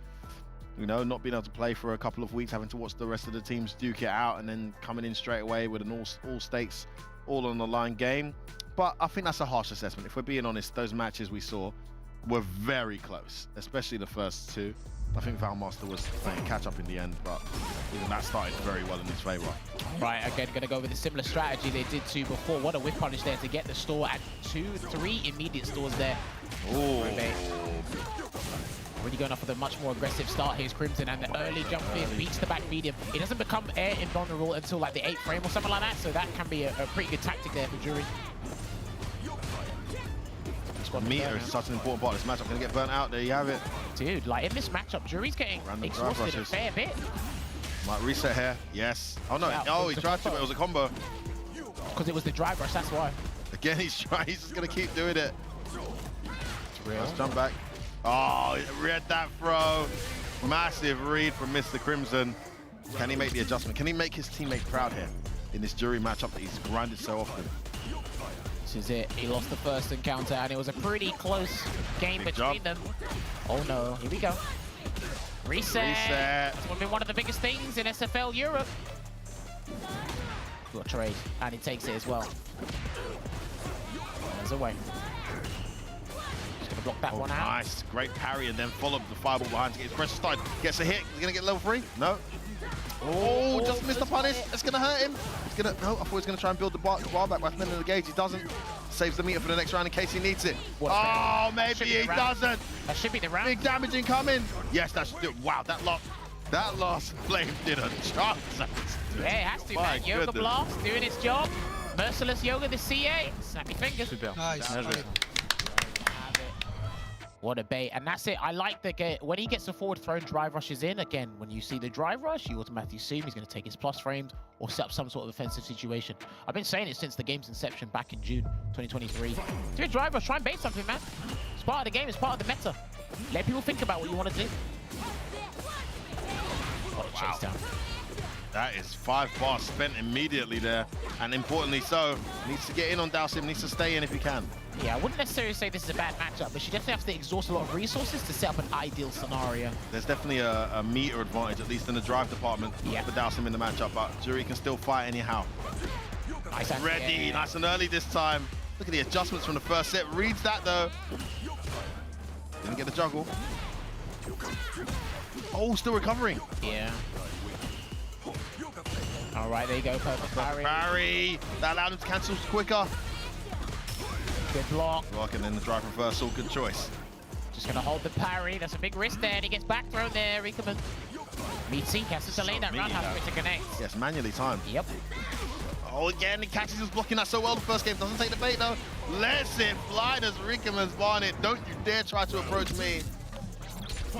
You know, not being able to play for a couple of weeks, having to watch the rest of the teams duke it out and then coming in straight away with an all stakes, all on the line game. But I think that's a harsh assessment. If we're being honest, those matches we saw were very close, especially the first two. I think Valmaster was playing catch up in the end, but even that started very well in his favor. Right, again, going to go with a similar strategy they did to before. What a whip punish there to get the store and 2-3 immediate stores there. Oh. Really going off with a much more aggressive start. Here's Crimson, and the early jump in beats the back medium. It doesn't become air invulnerable until like the 8th frame or something like that, so that can be a pretty good tactic there for Jury. Meter is such an important part of this matchup. Gonna get burnt out. There you have it. Dude, like in this matchup, Jury's getting exhausted a fair bit. Might reset here. Yes. Oh no. Oh, he tried to, but it was a combo. Because it was the drive rush, that's why. Again, he's trying. He's just gonna keep doing it. Real. Let's jump back. Oh, read that throw. Massive read from Mr. Crimson. Can he make the adjustment? Can he make his teammate proud here in this Jury matchup that he's grinded so often? This is it. He lost the first encounter, and it was a pretty close game between them. Oh no, here we go. Reset. It's going to be one of the biggest things in SFL Europe. Got a trade, and he takes it as well. There's a way. Just going to block that one out. Nice, great parry, and then follow up the fireball behind to get his pressure started. Gets a hit. He's going to get level 3? No. Oh, just missed the punish. It's going to hurt him. He's going to, no, I thought he was going to try and build the bar back by spinning the gauge. He doesn't. Saves the meter for the next round in case he needs it. Oh, maybe he doesn't. That should be the round. Big damage incoming. Yes, that's wow. That last flame did a chance. Yeah, it has to, man. Yoga Blast doing its job. Merciless Yoga, the CA. Snappy fingers. Super. Nice. What a bait. And that's it. I like the when he gets the forward thrown drive rushes in, again, when you see the drive rush, you automatically assume he's going to take his plus frames or set up some sort of offensive situation. I've been saying it since the game's inception back in June 2023. Do a drive rush, try and bait something, man. It's part of the game, it's part of the meta. Let people think about what you want to do. What a chase down. That is 5 bars spent immediately there, and importantly so, needs to get in on Dalsim, needs to stay in if he can. Yeah, I wouldn't necessarily say this is a bad matchup, but she definitely has to exhaust a lot of resources to set up an ideal scenario. There's definitely a meter advantage, at least in the drive department, for Dalsim in the matchup, but Jury can still fight anyhow. Nice. Ready, nice and early this time. Look at the adjustments from the first set. Reads that though. Didn't get the juggle. Oh, still recovering. Yeah. All right, there you go, perfect parry. Parry. That allowed him to cancel quicker. Good block. Block and then the drive reversal. Good choice. Just gonna hold the parry. That's a big risk there, and he gets back thrown there. Rickerman. Meetsy has to delay that roundhouse for it to connect. Yes, manually timed. Yep. Oh, again, catches us blocking that so well the first game. Doesn't take the bait though. Lets it fly. Does Rickerman's Barnet. Don't you dare try to approach me.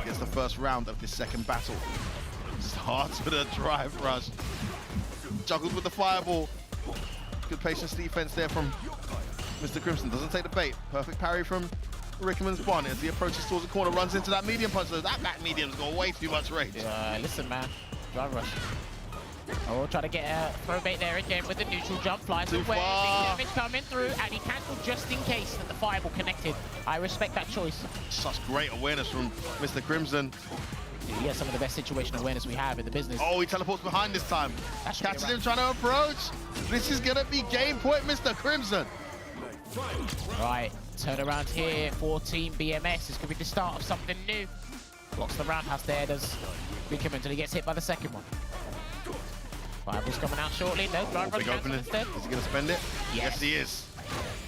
gets the first round of this second battle. Starts with a drive rush. Juggles with the fireball. Good patience defense there from Mr. Crimson. Doesn't take the bait. Perfect parry from Rickman's Bonnet as he approaches towards the corner, runs into that medium punch. That back medium's got way too much range. Listen, man. Drive rush. Oh, try to get a throw bait there again with the neutral jump. Flies away. Big damage coming through, and he cancelled just in case that the fireball connected. I respect that choice. Such great awareness from Mr. Crimson. He has some of the best situational awareness we have in the business. Oh, he teleports behind this time. Catches him trying to approach. This is going to be game point, Mr. Crimson. Right, turn around here for Team BMS. This could be the start of something new. Blocks the roundhouse there, does Rickham until he gets hit by the second one. Fireball's coming out shortly. No, blind rush cancel instead. Is he going to spend it? Yes, he is.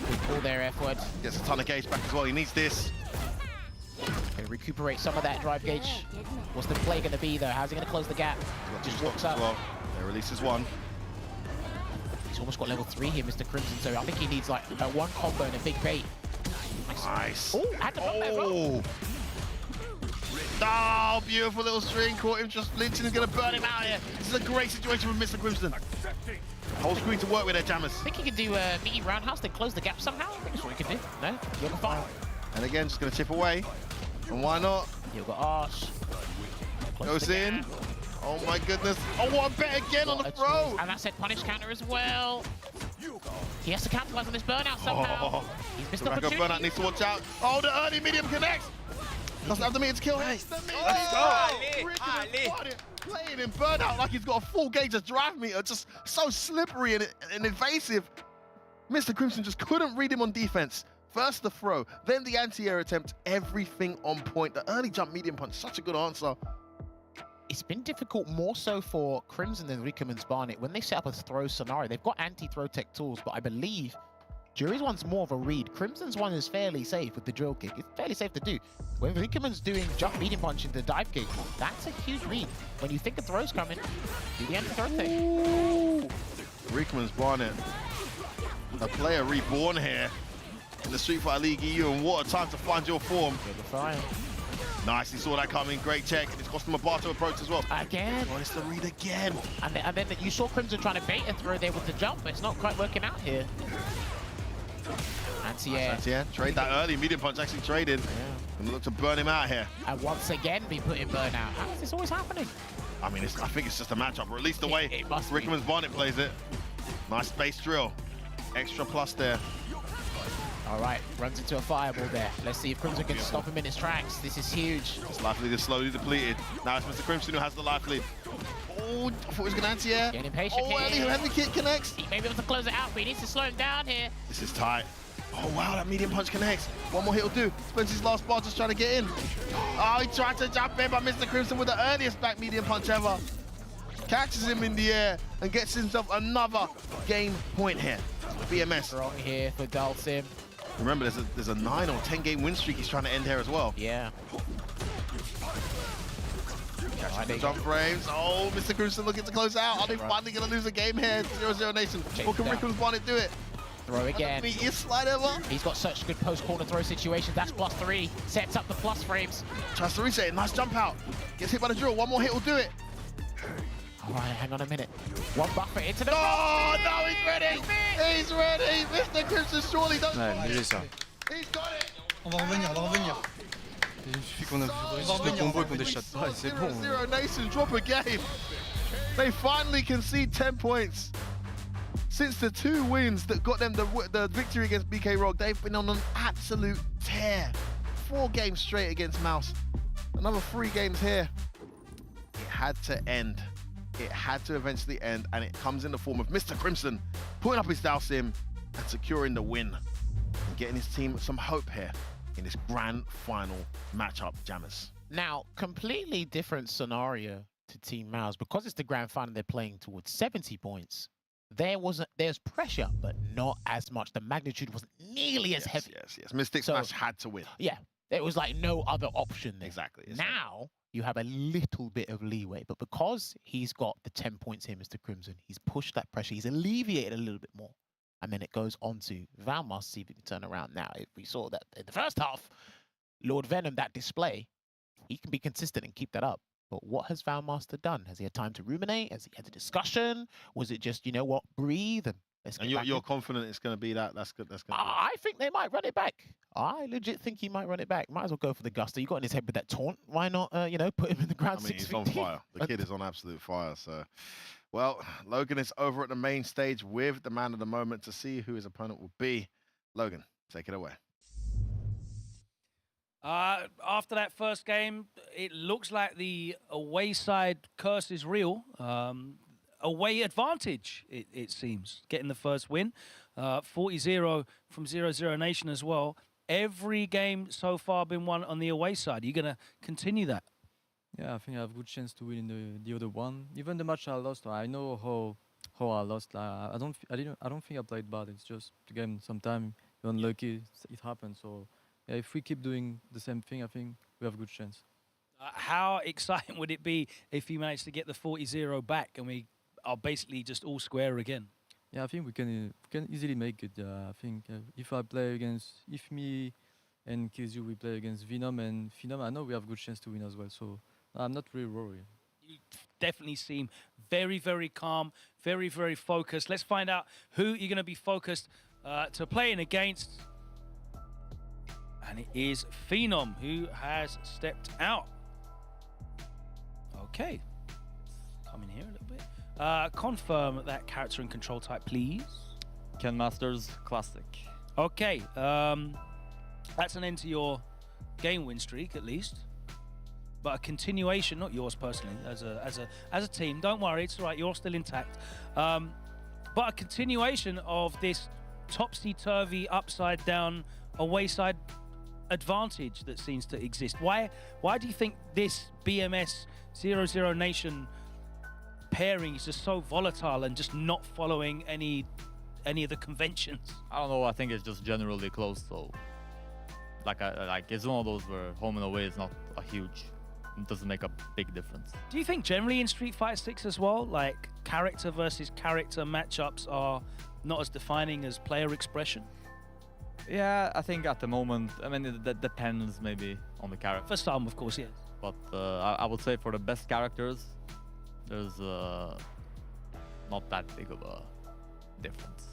Good pull there, F-word. Gets a ton of gauge back as well. He needs this. Can recuperate some of that drive gauge. What's the play going to be, though? How's he going to close the gap? Just walks up. Well, there releases one. He's almost got level 3 here, Mr. Crimson, so I think he needs like a one combo and a big bait. Nice. Oh, had to block that as well. Oh, beautiful little string. Caught him just flinching. He's going to burn him out here. This is a great situation for Mr. Crimson. Whole screen to work with there, Jammers. I think he can do a mini roundhouse, then close the gap somehow. I think that's what he can do. No? You're fine. And again, just going to chip away. And why not? You've got Arch. Goes in. Oh my goodness. Oh, what a bet again on the throw. And that said punish counter as well. He has to capitalize on this burnout somehow. He's missed the opportunity. Burnout needs to watch out. Oh, the early medium connects. Doesn't have the meter to kill him. Playing in burnout like he's got a full gauge of drive meter. Just so slippery and evasive. Mr. Crimson just couldn't read him on defense. First the throw, then the anti-air attempt, everything on point. The early jump medium punch, such a good answer. It's been difficult more so for Crimson than Rickerman's Barnet. When they set up a throw scenario, they've got anti-throw tech tools, but I believe Jury's one's more of a read. Crimson's one is fairly safe with the drill kick. It's fairly safe to do. When Rickerman's doing jump medium punch into dive kick, that's a huge read. When you think a throw's coming, do the anti-throw tech. Rickerman's Barnet, a player reborn here in the Street Fighter League EU, and what a time to find your form. Nice, he saw that coming. Great check. It's cost him a Barto approach as well. Again. Oh, it's the read again. And then you saw Crimson trying to bait a throw there with the jump, but it's not quite working out here. Anti-air. Anti-air. Trade that early. Medium punch actually traded. Yeah. And look to burn him out here. And once again, we put in burnout. How is this always happening? I mean, I think it's just a matchup, or at least the way Rickerman's Barnet plays it. Nice space drill. Extra plus there. All right, runs into a fireball there. Let's see if Crimson can stop him in his tracks. This is huge. His life lead is slowly depleted. Now it's Mr. Crimson who has the life lead. Oh, I thought he was going to anti-air. Getting impatient here. Oh, heavy kick connects. He may be able to close it out, but he needs to slow him down here. This is tight. Oh, wow, that medium punch connects. One more hit will do. Spends his last bar just trying to get in. Oh, he tried to jump in, but Mr. Crimson with the earliest back medium punch ever. Catches him in the air and gets himself another game point here. BMS. Strong here for Dalsim. Remember, there's a 9 or 10 game win streak he's trying to end here as well. Yeah. Catching the jump frames. Oh, Mr. Crimson looking to close out. Are they finally going to lose a game here? 0-0 Nation. Or can Rickerman's Barnet do it? Throw again. Meteor slide ever. He's got such good post-corner throw situations. That's +3. Sets up the plus frames. Tries to reset it. Nice jump out. Gets hit by the drill. One more hit will do it. All right, hang on a minute. One buffer into the... Oh, no, he's ready. He's ready. Mr. Crimson surely does. Léger ça. He's got it. On va revenir. Il suffit qu'on résiste le combo et qu'on déchatte pas et c'est bon. 0-0 Nation drop a game. They finally concede 10 points. Since the 2 wins that got them the victory against BK Rock, they've been on an absolute tear. 4 games straight against Mouse. Another 3 games here. It had to end. It had to eventually end, and it comes in the form of Mr. Crimson putting up his Dalsim and securing the win and getting his team some hope here in this grand final matchup, Jammers. Now, completely different scenario to Team Mouse. Because it's the grand final, they're playing towards 70 points. There's pressure, but not as much. The magnitude wasn't nearly as heavy. Yes. Mystic Smash had to win. Yeah, there was like no other option there. Exactly. Now, you have a little bit of leeway, but because he's got the 10 points here, Mr. Crimson, he's pushed that pressure. He's alleviated a little bit more. And then it goes on to Valmar, see if he can turn around. Now, if we saw that in the first half, Lord Venom, that display, he can be consistent and keep that up. But what has Valmaster done? Has he had time to ruminate? Has he had a discussion? Was it just, you know what, breathe and let's get back you're in? confident it's going to be that? That's good. That's good. I think they might run it back. I legit think he might run it back. Might as well go for the gusto. You got in his head with that taunt. Why not, you know, put him in the ground? I mean, he's on fire. The kid is on absolute fire. So, well, Logan is over at the main stage with the man of the moment to see who his opponent will be. Logan, take it away. After that first game, it looks like the away side curse is real. Away advantage, it seems, getting the first win. 40-0 from 0-0 Nation as well. Every game so far been won on the away side. Are you going to continue that? Yeah, I think I have a good chance to win in the other one. Even the match I lost, I know how I lost. I don't think I played bad. It's just the game. Sometimes you're unlucky. It happens. So yeah, if we keep doing the same thing, I think we have a good chance. How exciting would it be if you manage to get the 40-0 back and we are basically just all square again? Yeah, I think we can easily make it. I think if I play against, if me and Kizu we play against Venom and Phenom, I know we have a good chance to win as well. So I'm not really worried. You definitely seem very, very calm, very, very focused. Let's find out who you're going to be focused to playing against. And it is Phenom who has stepped out. Okay. Come in here a little bit. Confirm that character and control type, please. Ken Masters Classic. Okay. That's an end to your game win streak, at least. But a continuation, not yours personally, as a team. Don't worry, it's all right. You're still intact. But a continuation of this topsy-turvy, upside-down, away-side advantage that seems to exist. Why do you think this BMS 0-0 Nation pairing is just so volatile and just not following any of the conventions? I don't know. I think it's just generally close. So, like it's one of those where home and away is not a huge. It doesn't make a big difference. Do you think generally in Street Fighter 6 as well, like character versus character matchups are not as defining as player expression? Yeah, I think at the moment, I mean, that depends maybe on the character. For some, of course, yes. But I would say for the best characters, there's not that big of a difference.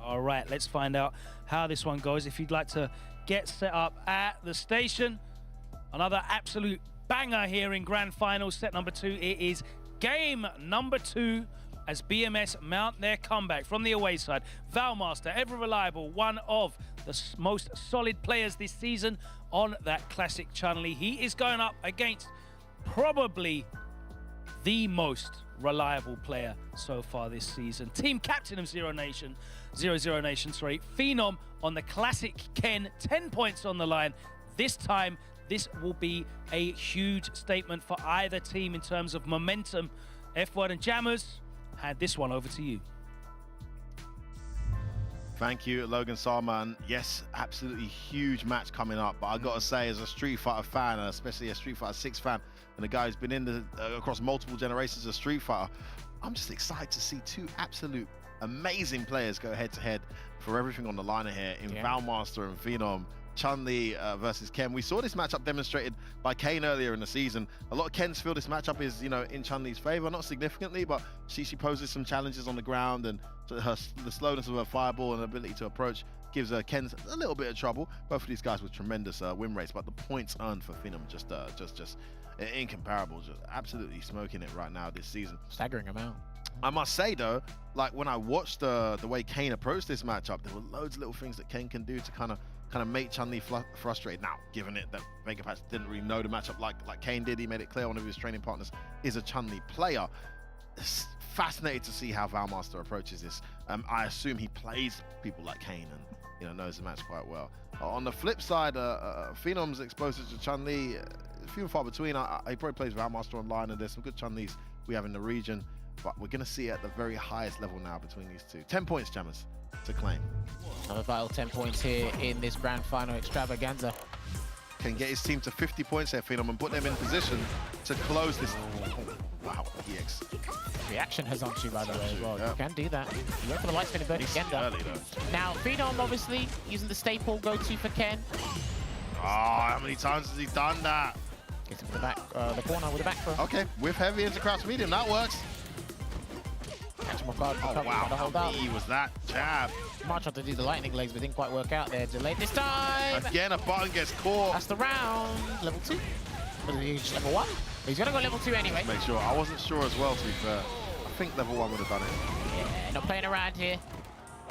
All right, let's find out how this one goes. If you'd like to get set up at the station, another absolute banger here in Grand Finals, set number 2. It is game number 2 as BMS mount their comeback from the away side. Valmaster, ever reliable, one of the most solid players this season on that classic Chun-Li. He is going up against probably the most reliable player so far this season. Team captain of 0-0 Nation, Phenom on the classic Ken, 10 points on the line. This time, this will be a huge statement for either team in terms of momentum. F1 and Jammers, hand this one over to you. Thank you, Logan Salman. Yes, absolutely huge match coming up. But I got to say, as a Street Fighter fan, and especially a Street Fighter 6 fan, and a guy who's been in the across multiple generations of Street Fighter, I'm just excited to see two absolute amazing players go head-to-head for everything on the line here in Valmaster and Phenom. Chun-Li versus Ken. We saw this matchup demonstrated by Kane earlier in the season. A lot of Kens feel this matchup is, in Chun-Li's favor, not significantly, but she poses some challenges on the ground, and the slowness of her fireball and ability to approach gives Ken a little bit of trouble. Both of these guys with tremendous win rates, but the points earned for Phenom just incomparable. Just absolutely smoking it right now this season. Staggering amount. I must say though, like when I watched the way Kane approached this matchup, there were loads of little things that Kane can do to kind of make Chun-Li frustrated. Now, given it that Vega Patch didn't really know the matchup like Kane did, he made it clear one of his training partners is a Chun-Li player. It's fascinating to see how Valmaster approaches this. I assume he plays people like Kane and knows the match quite well. On the flip side, Phenom's exposure to Chun-Li, few and far between. He probably plays Valmaster online, and there's some good Chun-Lis we have in the region, but we're going to see it at the very highest level now between these two. 10 points, Jammers, to claim. Another vital 10 points here in this grand final extravaganza. Can get his team to 50 points here, Phenom, and put them in position to close this. Oh, wow, EX. Reaction has on you, by the way, as well. You can do that. You went for the light spinning bird again. Now, Phenom, obviously, using the staple go-to for Ken. Oh, how many times has he done that? Gets him to the back, the corner with the back throw. Okay, with heavy into crouch medium, that works. Catch him off guard. Oh wow, how meaty was that jab? Might try to do the lightning legs, but didn't quite work out there. Delayed this time. Again, a button gets caught. That's the round. Level 2. He's just level 1. He's gonna go level 2 anyway. Make sure. I wasn't sure as well, to be fair. I think level 1 would have done it. Yeah, not playing around here.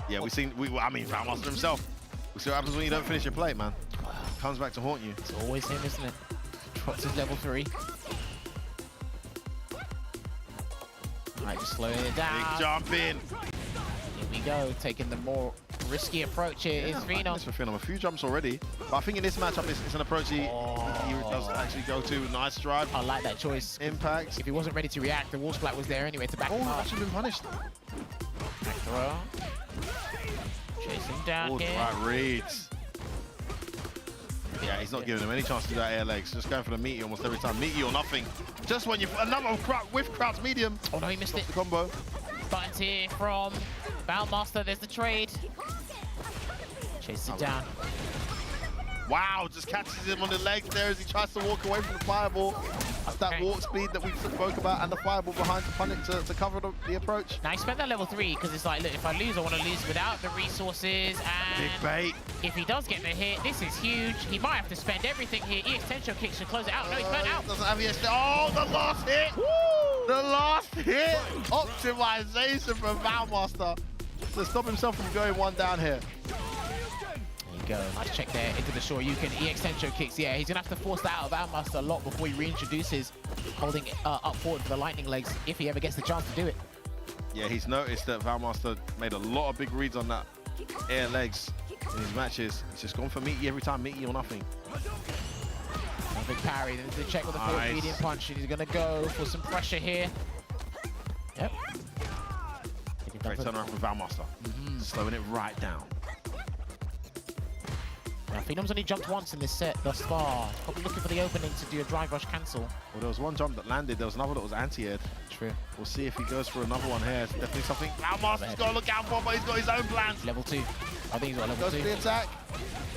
Yeah, I mean, Valmaster himself. We see what happens when you don't finish your plate, man. Comes back to haunt you. It's always him, isn't it? Trots his level 3. Alright, just slowing it down. Big jump in. Here we go, taking the more risky approach here is Phenom. For Phenom, a few jumps already. But I think in this matchup, it's an approach he does actually go to. Nice drive. I like that choice. Impact. If he wasn't ready to react, the wall splat was there anyway to back him up. Actually been punished. Back throw. Chase him down here. Right reads. Yeah, he's not giving him any chance to do that air legs. Just going for the meaty almost every time. Meaty or nothing. Just when you another with crouch medium. Oh no, he missed it. The combo. Buttons here from Valmaster. There's the trade. Chase it down. Wow, just catches him on the legs there as he tries to walk away from the fireball. That's that walk speed that we spoke about, and the fireball behind to punish to cover the approach. Now, he spent that level 3 because it's like, look, if I lose, I want to lose without the resources. And big bait. If he does get the hit, this is huge. He might have to spend everything here. Extension kick should close it out. No, he's burnt out. Doesn't have the Oh, the last hit. Woo! The last hit. Optimization from Valmaster to stop himself from going one down here. Go. Nice check there into the shore. You can extension kicks. Yeah, he's gonna have to force that out of Valmaster a lot before he reintroduces holding up forward for the lightning legs if he ever gets the chance to do it. Yeah, he's noticed that Valmaster made a lot of big reads on that air legs in his matches. He's just gone for meaty every time, meaty or nothing. A big parry. There's the check with the forward medium punch, and he's gonna go for some pressure here. Yep. Great turnaround from Valmaster. Slowing it right down. Now, Phenom's only jumped once in this set thus far. Probably looking for the opening to do a drive rush cancel. Well, there was one jump that landed. There was another that was anti-aired. True. We'll see if he goes for another one here. It's definitely something Valmaster's got to look out for, but he's got his own plans. Level 2. I think he's got level 2. Goes for the attack.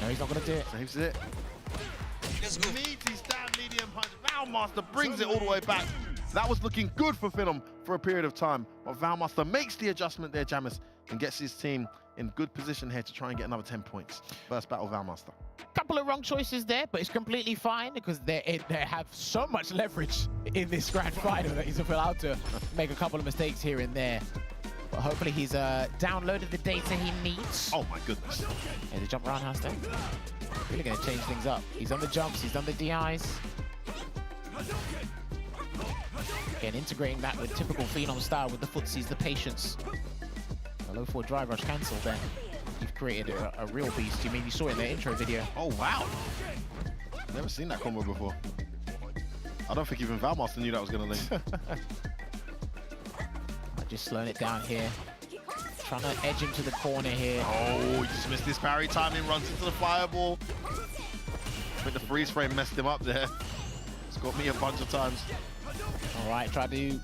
No, he's not going to do it. Saves it. Meaty stand medium punch. Valmaster brings it all the way back. That was looking good for Phenom for a period of time. But Valmaster makes the adjustment there, Jammers, and gets his team in good position here to try and get another 10 points. First battle, Valmaster. Couple of wrong choices there, but it's completely fine because they have so much leverage in this grand final that he's allowed to make a couple of mistakes here and there. But hopefully he's downloaded the data he needs. Oh my goodness. There's a jump roundhouse there. Really going to change things up. He's done the jumps, he's done the DIs. Again, integrating that with typical Phenom style with the footsies, the patience. A low forward drive rush cancel then. You've created a real beast. You mean you saw it in the intro video? Oh, wow. Never seen that combo before. I don't think even Valmaster knew that was going to link. Just slowing it down here. Trying to edge him to the corner here. Oh, he just missed this parry timing, runs into the fireball. I think the freeze frame messed him up there. It's got me a bunch of times. All right, try to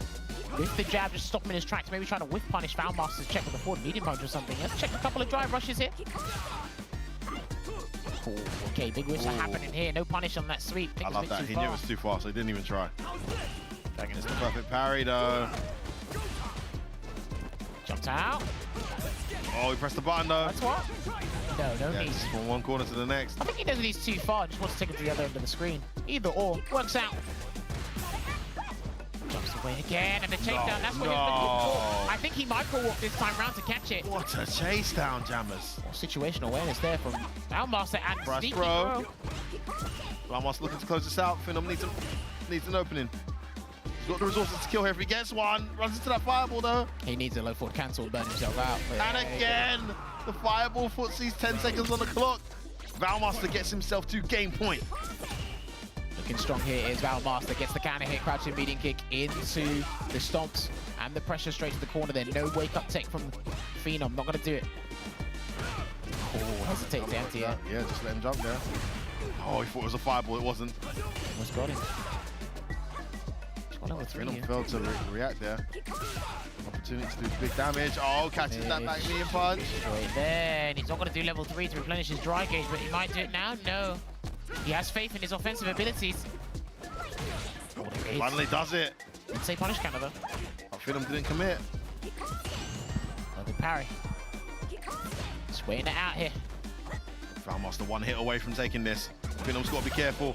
whiff the jab, just stop him in his tracks. Maybe try to whiff punish Valmaster's check with a forward medium punch or something. Let's check a couple of drive rushes here. Oh, okay, big whiffs are happening here. No punish on that sweep. I love that. He knew it was too far, so he didn't even try. Dragon is the perfect parry, though. Jumped out. Oh, he pressed the button, though. That's what? No need. Just from one corner to the next. I think he knows that he's too far. Just wants to take him to the other end of the screen. Either or. Works out. Jumps away again, and the chase down. That's what he's looking for. I think he micro-walked this time round to catch it. What a chase down, Jammers. Situational awareness there from Valmaster and Brass sneaky throw. Valmaster looking to close this out. Phenom needs an opening. He's got the resources to kill here if he gets one. Runs into that fireball, though. He needs a low forward cancel to burn himself out. And again, the fireball footsies 10 seconds on the clock. Valmaster gets himself to game point. Looking strong here is Valmaster, gets the counter hit, crouching medium kick into the stomps and the pressure straight to the corner there. No wake up tech from Phenom, not gonna do it. Oh, hesitates to anti-air. Yeah, just let him jump there. Oh, he thought it was a fireball, it wasn't. Almost got him. Phenom failed to react there. Opportunity to do big damage. Oh, catches that back medium punch. Right there, and he's not gonna do level 3 to replenish his dry gauge, but he might do it now. No. He has faith in his offensive abilities. Finally does it. Didn't say punish Canada. Phenom didn't commit. The parry. Just waiting it out here. Valmaster one hit away from taking this. Phenom's got to be careful.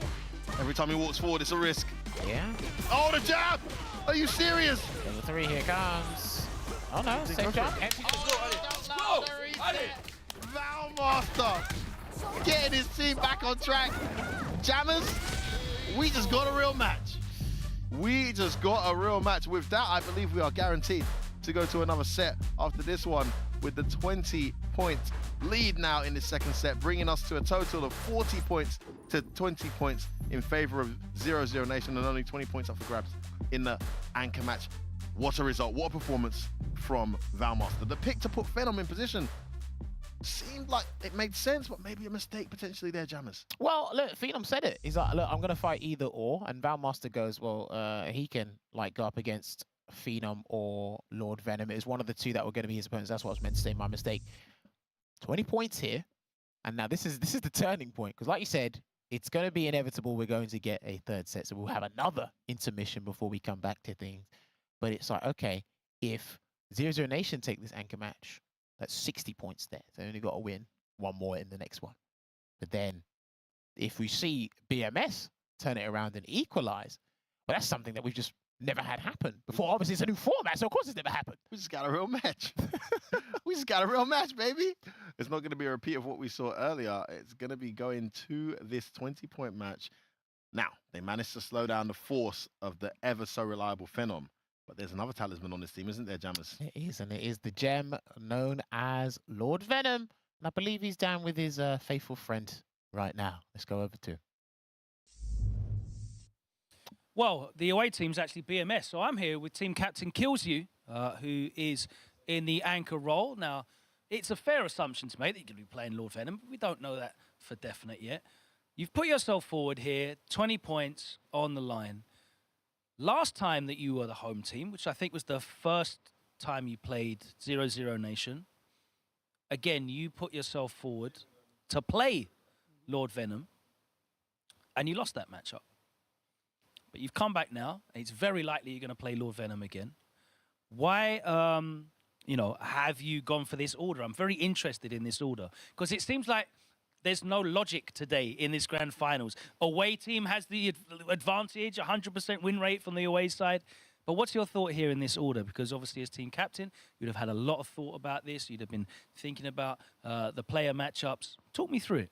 Every time he walks forward, it's a risk. Yeah. Oh, the jab! Are you serious? Level 3 here comes. Oh no, same jab. Valmaster getting his team back on track. Jammers, we just got a real match. We just got a real match. With that, I believe we are guaranteed to go to another set after this one with the 20-point lead now in the second set, bringing us to a total of 40 points to 20 points in favor of 0-0 Nation and only 20 points up for grabs in the anchor match. What a result, what a performance from Valmaster. The pick to put Phenom in position seemed like it made sense, but maybe a mistake potentially there, Jammers. Well, look, Phenom said it. He's like, look, I'm going to fight either or. And Valmaster goes, well, he can like go up against Phenom or Lord Venom. It was one of the two that were going to be his opponents. That's what I was meant to say, my mistake. 20 points here. And now this is the turning point. Because like you said, it's going to be inevitable. We're going to get a third set. So we'll have another intermission before we come back to things. But it's like, okay, if 0-0 Nation take this anchor match, that's 60 points there. So they only got to win one more in the next one. But then if we see BMS turn it around and equalize, well, that's something that we've just never had happen before. Obviously, it's a new format, so of course it's never happened. We just got a real match. We just got a real match, baby. It's not going to be a repeat of what we saw earlier. It's going to be going to this 20-point match. Now, they managed to slow down the force of the ever so reliable Phenom. But there's another talisman on this team, isn't there, Jammers? It is, and it is the gem known as Lord Venom. And I believe he's down with his faithful friend right now. Let's go over to. Well, the away team's actually BMS, so I'm here with team captain Kills You, who is in the anchor role. Now, it's a fair assumption to make that you're going to be playing Lord Venom, but we don't know that for definite yet. You've put yourself forward here, 20 points on the line. Last time that you were the home team, which I think was the first time you played 0-0 Nation, again, you put yourself forward to play Lord Venom, and you lost that matchup. But you've come back now, and it's very likely you're going to play Lord Venom again. Why, have you gone for this order? I'm very interested in this order, because it seems like there's no logic today in this grand finals. Away team has the advantage, 100% win rate from the away side. But what's your thought here in this order? Because obviously as team captain, you'd have had a lot of thought about this. You'd have been thinking about the player matchups. Talk me through it.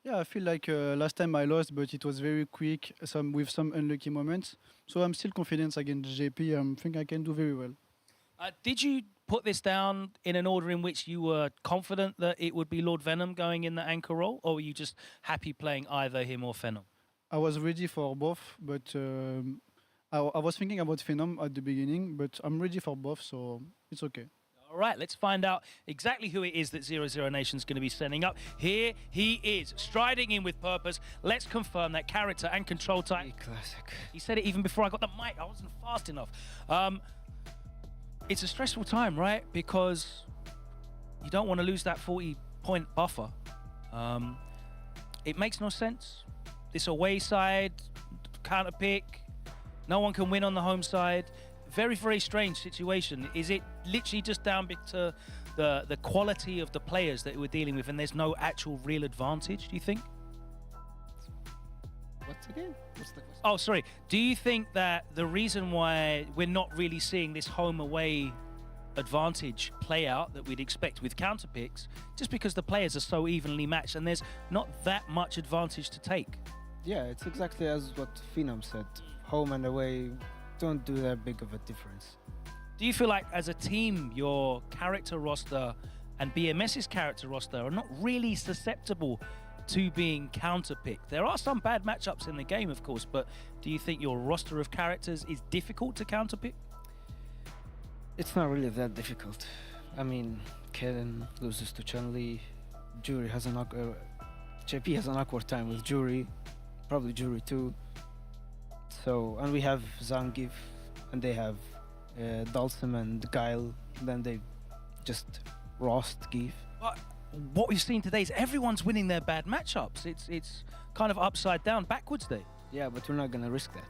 Yeah, I feel like last time I lost, but it was very quick, with some unlucky moments. So I'm still confident against JP. I think I can do very well. Did you put this down in an order in which you were confident that it would be Lord Venom going in the anchor role, or were you just happy playing either him or Phenom? I was ready for both, but I was thinking about Phenom at the beginning, but I'm ready for both, so it's okay. All right, let's find out exactly who it is that 0-0 Nation's going to be sending up. Here he is, striding in with purpose. Let's confirm that character and control type. Classic. He said it even before I got the mic. I wasn't fast enough. It's a stressful time, right? Because you don't want to lose that 40-point buffer. It makes no sense. This away side, counter pick, no one can win on the home side. Very, very strange situation. Is it literally just down to the quality of the players that we're dealing with, and there's no actual real advantage, do you think? What's again? What's the question? Oh, sorry. Do you think that the reason why we're not really seeing this home-away advantage play out that we'd expect with counter picks, just because the players are so evenly matched and there's not that much advantage to take? Yeah, it's exactly as what Phenom said. Home and away don't do that big of a difference. Do you feel like as a team, your character roster and BMS's character roster are not really susceptible to being counterpicked? There are some bad matchups in the game, of course, but do you think your roster of characters is difficult to counterpick? It's not really that difficult. I mean, Kellen loses to Chun-Li. JP has an awkward time with Jury, probably Jury too. So, and we have Zangief, and they have Dhalsim and Guile. Then they just roast Geef. But what we've seen today is everyone's winning their bad matchups. It's kind of upside down, backwards day. Yeah, but we're not gonna risk that.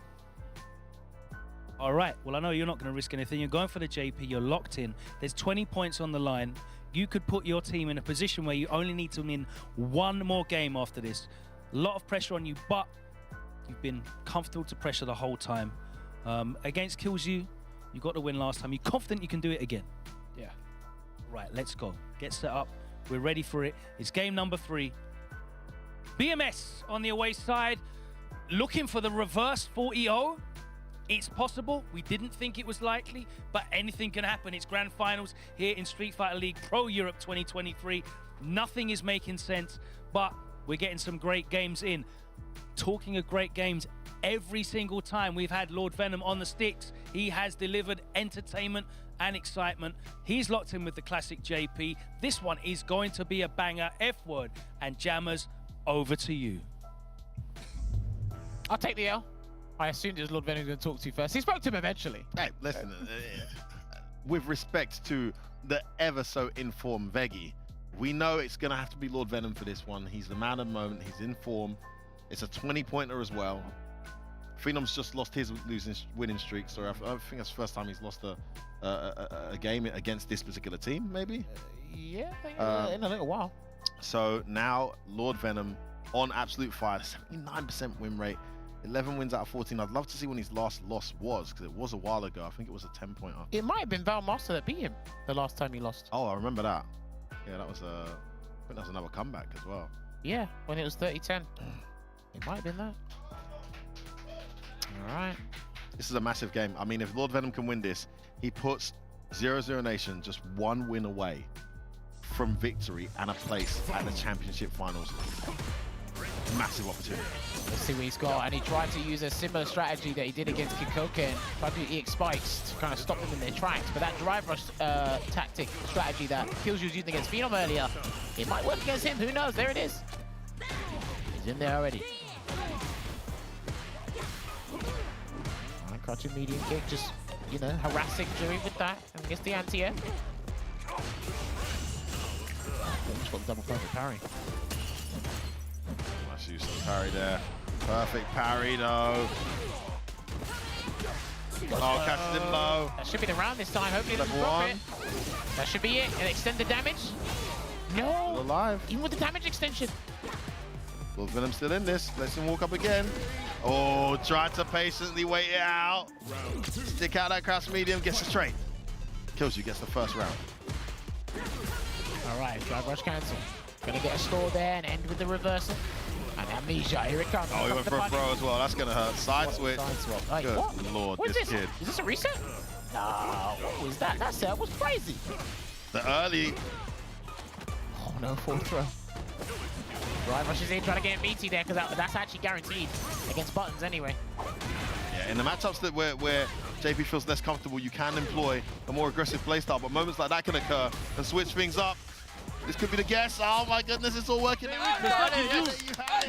All right, well, I know you're not going to risk anything. You're going for the JP, you're locked in. There's 20 points on the line. You could put your team in a position where you only need to win one more game after this. A lot of pressure on you, but you've been comfortable to pressure the whole time. Against Killzoo, you got the win last time. You're confident you can do it again? Yeah. Right, let's go. Get set up. We're ready for it. It's game number 3. BMS on the away side, looking for the reverse 40-0. It's possible. We didn't think it was likely, but anything can happen. It's grand finals here in Street Fighter League Pro Europe 2023. Nothing is making sense, but we're getting some great games in. Talking of great games, every single time we've had Lord Venom on the sticks, he has delivered entertainment and excitement. He's locked in with the classic JP. This one is going to be a banger. F-word. And Jammers, over to you. I'll take the L. I assumed it was Lord Venom going to talk to you first. He spoke to him eventually. Hey, listen, with respect to the ever so informed Veggie, we know it's going to have to be Lord Venom for this one. He's the man of the moment. He's in form. It's a 20-pointer as well. Phenom's just lost his winning streak. So I think that's the first time he's lost a game against this particular team, maybe? Yeah, I think in a little while. So now Lord Venom on absolute fire, 79% win rate. 11 wins out of 14. I'd love to see when his last loss was, because it was a while ago. I think it was a 10-pointer. It might have been Val Master that beat him the last time he lost. Oh, I remember that. Yeah, that was I think that was another comeback as well. Yeah, when it was 30-10. It might have been that. All right. This is a massive game. I mean, if Lord Venom can win this, he puts 0-0 Nation just one win away from victory and a place at the championship finals. Massive opportunity. Let's see what he's got. And he tried to use a similar strategy that he did against Kikoken and tried to do EX spikes to kind of stop them in their tracks. But that drive rush tactic strategy that Killzoo was using against Phenom earlier, it might work against him. Who knows? There it is. He's in there already. All right, crouching medium kick, just, you know, harassing Jury with that and gets the anti-air. Almost got the double perfect parry. Nice use of the parry there. Perfect parry though. Oh, catches him low. That should be the round this time. Hopefully it doesn't drop it. That should be it. And extend the damage. No. Still alive. Even with the damage extension. Lord Venom still in this. Lets him walk up again. Oh, tried to patiently wait it out. Stick out that crouch medium, gets a straight. Killzoo gets the first round. All right, drive rush cancel. Gonna get a store there and end with the reversal. And Amnesia, here it comes. Oh, he went for a throw as well. That's gonna hurt. Side switch. Like, Good what? Lord, What is this this? kid. Is this a reset? No, what was that? That setup was crazy. The early. Oh no, full throw. Drive rush is in, trying to get meaty there, because that's actually guaranteed against buttons anyway. Yeah, in the matchups that where JP feels less comfortable, you can employ a more aggressive playstyle, but moments like that can occur and switch things up. This could be the guess. Oh my goodness, it's all working out.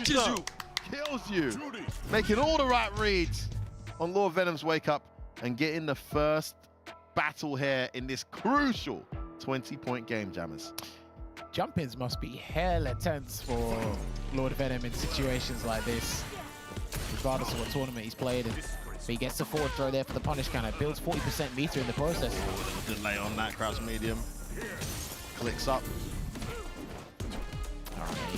Kills you. Making all the right reads on Lord Venom's wake up and getting the first battle here in this crucial 20-point game, Jammers. Jump-ins must be hella tense for Lord Venom in situations like this, regardless of what tournament he's played in. But he gets the forward throw there for the punish counter, builds 40% meter in the process. Delay on that crouch medium. Clicks up.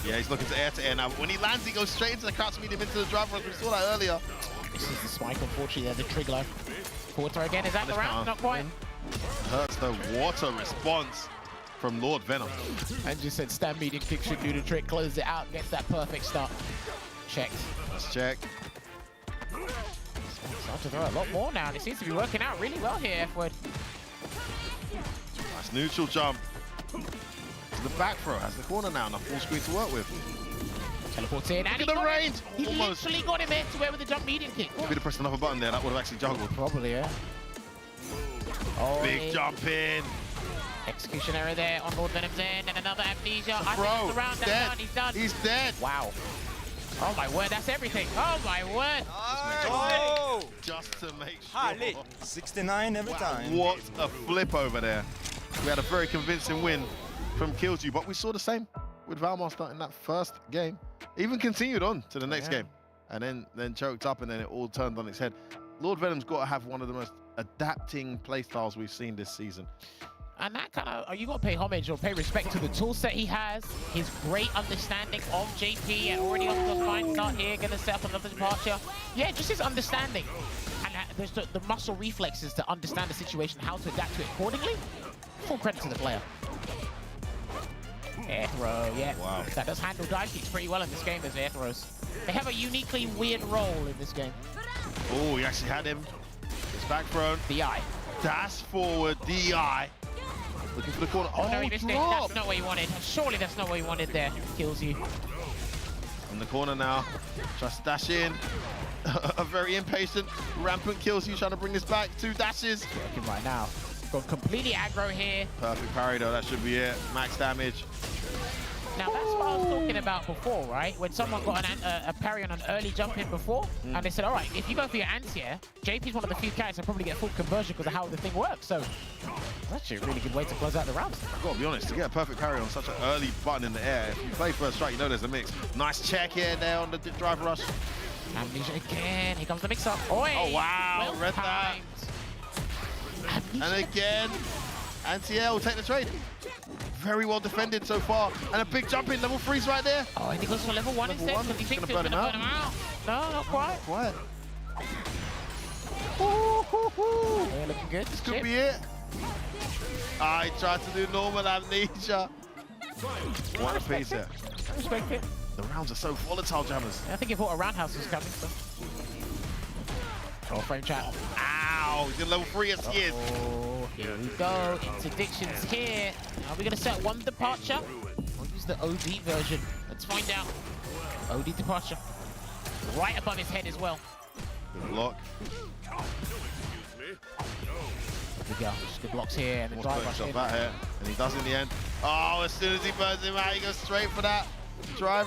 Yeah, he's looking to air now. But when he lands, he goes straight into the crouch medium into the drive rush. We saw that earlier. This is the spike, unfortunately, there, the trigger. Forward throw again, is that the round? Not quite. Hurts the water response from Lord Venom. And just said stand medium kick should do the trick, closes it out, gets that perfect start. Checked. Let's check. Starting to throw a lot more now, and it seems to be working out really well here, F-word. Nice neutral jump. To the back throw, has the corner now, and a full screen to work with. Teleports in, and look at the range! He literally got him in to where with the jump medium kick. If he'd have pressed another button there, that would have actually juggled. Probably, yeah. Oh, big jump in. Execution error there on Lord Venom's end, and another Amnesia. I Bro, think it's the round, that's done, he's done. He's dead. Wow. Oh my word, that's everything. Oh my word. Oh! Just to make sure. 69 every time. What a flip over there. We had a very convincing win from Killzoo, but we saw the same with Valmaster in that first game. Even continued on to the next game, and then choked up, and then it all turned on its head. Lord Venom's got to have one of the most adapting playstyles we've seen this season. And that kind of, you got to pay homage or pay respect to the tool set he has, his great understanding of JP, and already off to a fine start here, going to set up another departure. Yeah, just his understanding. And there's the muscle reflexes to understand the situation, how to adapt to it accordingly. Full credit to the player. Air throw, yeah. Wow. That does handle dive kicks pretty well in this game, those air throws. They have a uniquely weird role in this game. Oh, he actually had him. It's back thrown. DI. Dash forward, DI. Looking for the corner. Oh, no, he missed it. That's not what he wanted. Surely that's not what he wanted there. Kills you. In the corner now. Tries to dash in. A very impatient, rampant kills you, trying to bring this back. 2 dashes. Working right now. Gone completely aggro here. Perfect parry though, that should be it. Max damage. Now that's what I was talking about before, right? When someone got a parry on an early jump in before, and they said, all right, if you go for your anti-air, JP's one of the few characters that probably get full conversion because of how the thing works. So that's actually a really good way to close out the round. I've got to be honest, to get a perfect parry on such an early button in the air, if you play first strike, you know there's a mix. Nice check here there on the drive rush. Amnesia again. Here comes the mix-up. Oh, wow, well read that. And again, anti-air will take the trade. Very well defended so far. And a big jump in, level 3's right there. Oh, and he goes for level 1 instead because he thinks it's going to burn him out. No, not quite. Quiet. Yeah, looking good. This could be it. I tried to do normal amnesia. One piece here. I respect it. The rounds are so volatile, Jammers. I think he thought a roundhouse was coming, so. Oh, frame trap. Ow, he's in level 3 as he is. Oh, here we go. Interdictions here. Are we going to set one departure? We'll use the OD version. Let's find out. OD departure. Right above his head as well. Good block. Here we go. Just good blocks here. And the drive rush out here. And he does in the end. Oh, as soon as he burns him out, he goes straight for that drive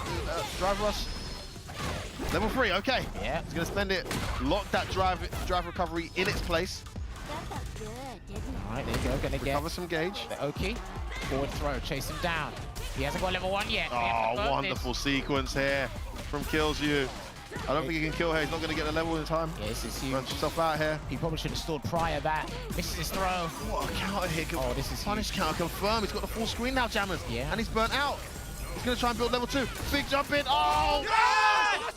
rush. Level 3, okay. Yeah. He's going to spend it. Lock that drive recovery in its place. All right, there you go. Going to get recover some gauge. The Oki. Forward throw. Chase him down. He hasn't got level 1 yet. Oh, wonderful sequence here from Kills You. I don't think he can kill her. He's not going to get the level in time. Yeah, this is huge. Punch himself out here. He probably should have stalled prior that. Misses his throw. What a counter here. Oh, this is punish huge. counter confirmed. He's got the full screen now, Jammers. Yeah. And he's burnt out. He's going to try and build level 2. Big jump in. Oh, yes!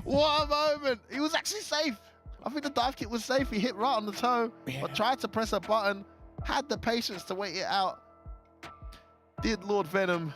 What a moment. He was actually safe. I think the dive kick was safe. He hit right on the toe, but tried to press a button, had the patience to wait it out. Did Lord Venom.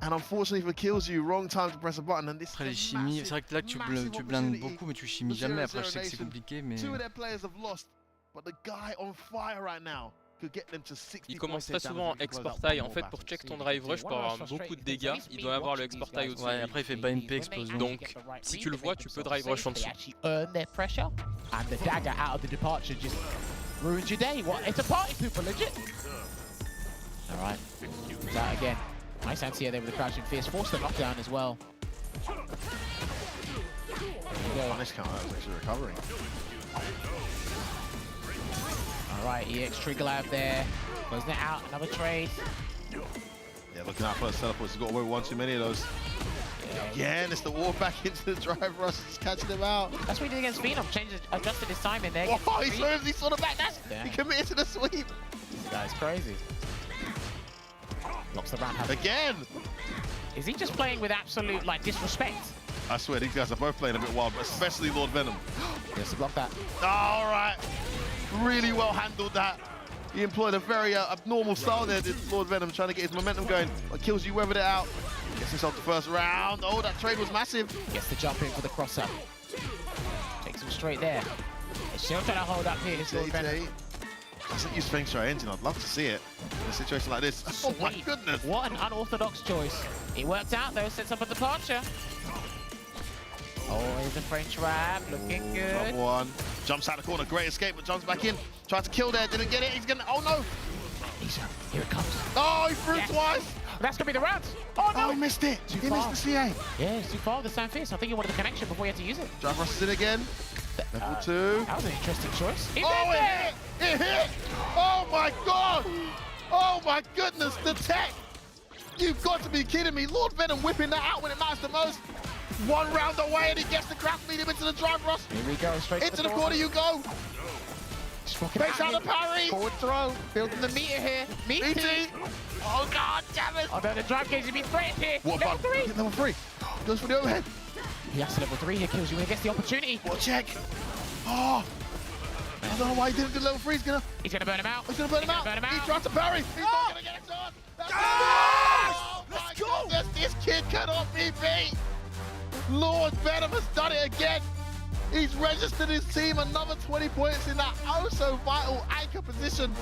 And unfortunately for Kills You, wrong time to press a button. And this après les chimies, c'est vrai que là tu blindes beaucoup, mais tu chimies jamais. Après je sais que c'est compliqué, mais. Two of their players have lost, but the guy on fire right now could get them to 60. Il commence très souvent en export taille. En fait, pour check ton drive rush, pour avoir beaucoup de dégâts, il doit avoir le export taille au-dessus. Ouais, après il fait pas MP explosion. Donc, si tu le vois, tu peux drive rush en dessous. Earn their pressure, and the dagger out of the departure just ruins your day. What? It's a party pooper, legit. All right, that again. Nice anti-air there with the crouching fierce. Forced the knockdown as well. Punish counter, that was actually recovering. All right, EX trigger lab there. Closing it out, another trade. Yeah, looking out for the teleports. He's got away with one too many of those. Yeah. Again, it's the walk back into the drive rush. He's catching him out. That's what he did against Phenom. Adjusted his time in there. Oh, he saw the back dash. Yeah. He committed to the sweep. This guy's crazy. Locks the roundhouse. Again! Is he just playing with absolute, like, disrespect? I swear, these guys are both playing a bit wild, but especially Lord Venom. Yes, block that. All right. Really well handled that. He employed a very abnormal style there, did Lord Venom, trying to get his momentum going. But Kills You, weathered it out. Gets himself the first round. Oh, that trade was massive. Gets the jump in for the cross-up. Takes him straight there. He's still trying to hold up here, this Lord Venom. Doesn't use Feng Shui engine. I'd love to see it in a situation like this. Oh my goodness! What an unorthodox choice. It worked out though, sets up a departure. Oh, here's a French wrap, looking good. Top one. Jumps out the corner, great escape, but jumps back in. Tried to kill there, didn't get it. He's gonna, oh no! Here it comes. Oh, he threw twice! That's gonna be the round. Oh no! Oh, he missed it. He missed the CA. Yeah, it's too far, the Sam Fierce. I think he wanted the connection before he had to use it. Drive rushes in again. Level 2. That was an interesting choice. It hit! It hit! Oh my god! Oh my goodness, the tech! You've got to be kidding me. Lord Venom whipping that out when it matters the most. One round away and he gets the grass medium into the drive, Ross. Here we go, straight into the corner you go. Face out the parry. Forward throw, building the meter here. Meaty. Oh God, damn it. Oh no, the drive gauge has been threatened here. What level about 3? Level 3. Goes for the overhead. He has to level 3 here, kills you when he gets the opportunity. What check? Oh. I don't know why he didn't do level 3. He's gonna burn him out. He's gonna burn him out. He tries to parry. He's not gonna get it on. Let's go. This kid cannot be beat. Lord Venom has done it again. He's registered his team another 20 points in that oh-so-vital anchor position.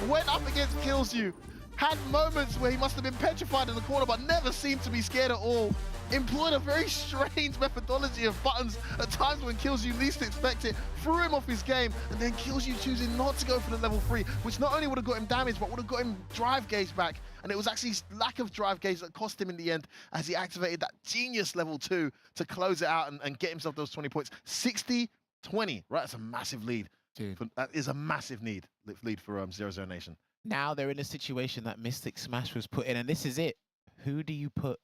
Went up against Kills You. Had moments where he must have been petrified in the corner, but never seemed to be scared at all. Employed a very strange methodology of buttons at times when Kills You least expect it. Threw him off his game, and then Kills You choosing not to go for the level 3, which not only would have got him damage, but would have got him drive gauge back. And it was actually lack of drive gauge that cost him in the end as he activated that genius level 2 to close it out and get himself those 20 points. 60-20, right? That's a massive lead. Dude. That is a massive lead for 00 Nation. Now they're in a situation that Mystic Smash was put in, and this is it. Who do you put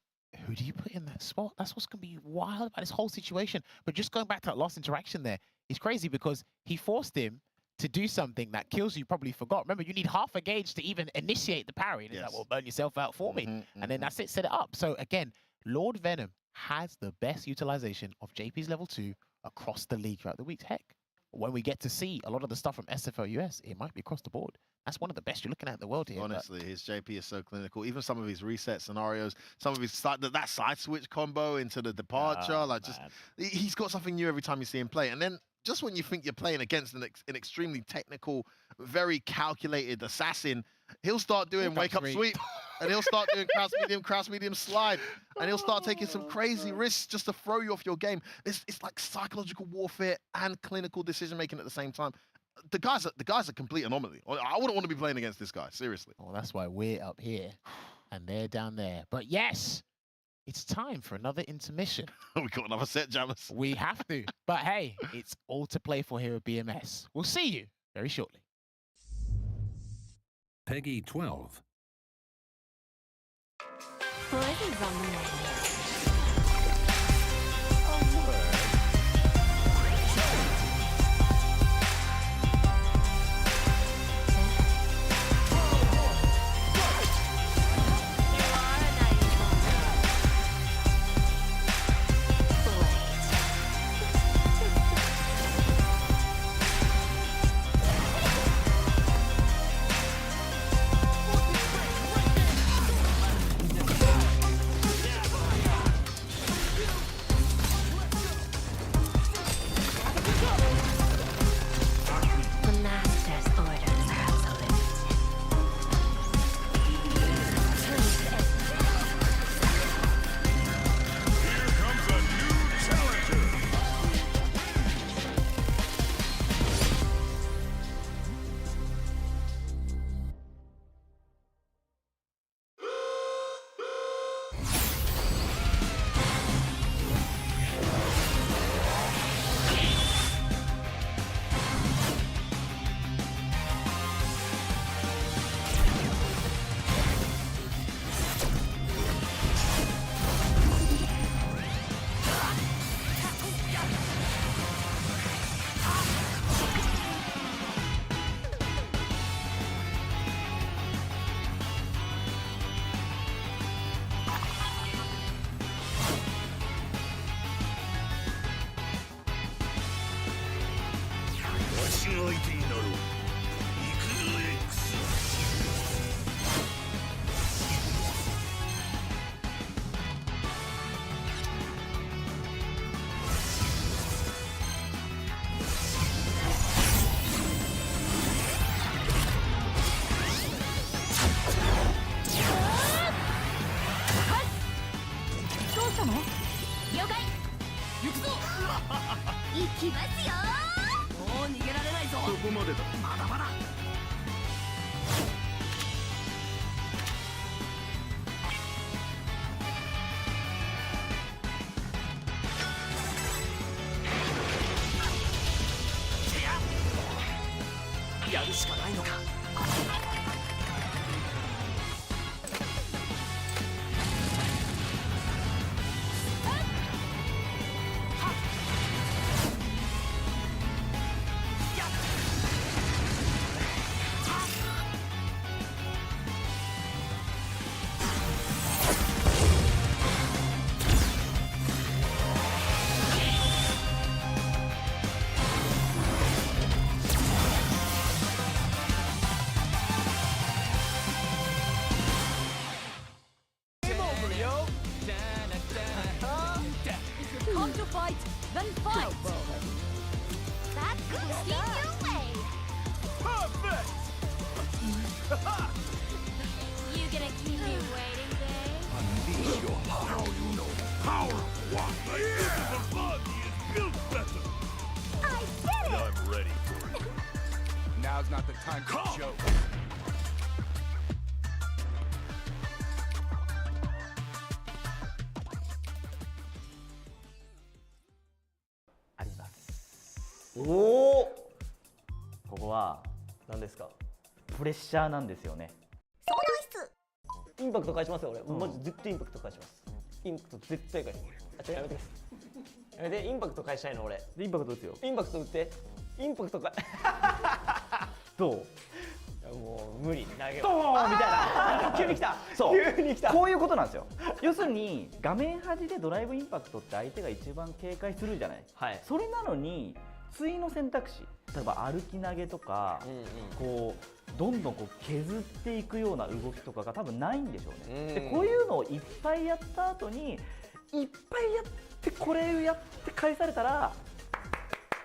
in that spot? That's what's going to be wild about this whole situation. But just going back to that last interaction there, it's crazy because he forced him to do something that Kills You probably forgot. Remember, you need half a gauge to even initiate the parry. And it's like, well, burn yourself out for me. And then that's it, set it up. So again, Lord Venom has the best utilization of JP's level 2 across the league throughout the weeks. Heck, when we get to see a lot of the stuff from SFL US, it might be across the board. That's one of the best you're looking at in the world here. Honestly, his JP is so clinical. Even some of his reset scenarios, some of his that side switch combo into the departure, he's got something new every time you see him play. And then just when you think you're playing against an extremely technical, very calculated assassin, he'll start doing wake up sweep, and he'll start doing crouch medium slide, and he'll start taking some crazy risks just to throw you off your game. It's like psychological warfare and clinical decision making at the same time. The guy's a complete anomaly. I wouldn't want to be playing against this guy, seriously. Well, that's why we're up here and they're down there. But yes, it's time for another intermission. We got another set, Jammers. We have to. But hey, it's all to play for here at BMS. We'll see you very shortly. Peggy 12. Poison's on the menu. fight, then fight! That's keep you away! Perfect! You gonna keep me waiting, babe? Unleash your power. Now you know the power of what? The invisible body is built better. I did it! I'm ready for it. Now's not the time to joke. あります。おお。ここは何ですか？プレッシャーなんですよね。相談室。インパクト返しますよ俺。マジ絶対インパクト返します。インパクト絶対返します。あ、やめてください。やめて、インパクト返したいの俺。インパクト打つよ。インパクト打って。インパクトか。どう？もう無理。投げドーンみたいな。急に来た。そう急に来た。こういうことなんですよ。要するに画面端でドライブインパクトって相手が一番警戒するじゃない。はい。それなのに対の選択肢、例えば歩き投げとか、こうどんどんこう削っていくような動きとかが多分ないんでしょうね。でこういうのをいっぱいやった後にいっぱいやってこれやって返されたら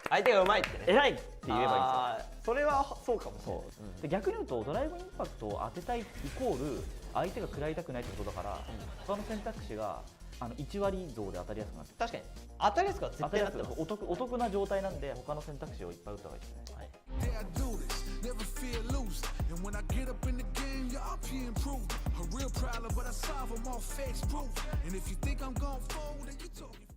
相手がうまいってね。偉いって言えばいいんですよ。それはそうかもしれない。で逆に言うとドライブインパクトを当てたいイコール相手が食らいたくないってことだから、他の選択肢が1割増で当たりやすくなって確かに当たりやすくは絶対なってます。お得な状態なんで他の選択肢をいっぱい打った方がいいですね。はい。Yeah, I do this, never feel loose. And when I get up in the game, yeah, I'll be improved. A real problem, but I solve them all facts proof. And if you think I'm gon' fold, then you talking.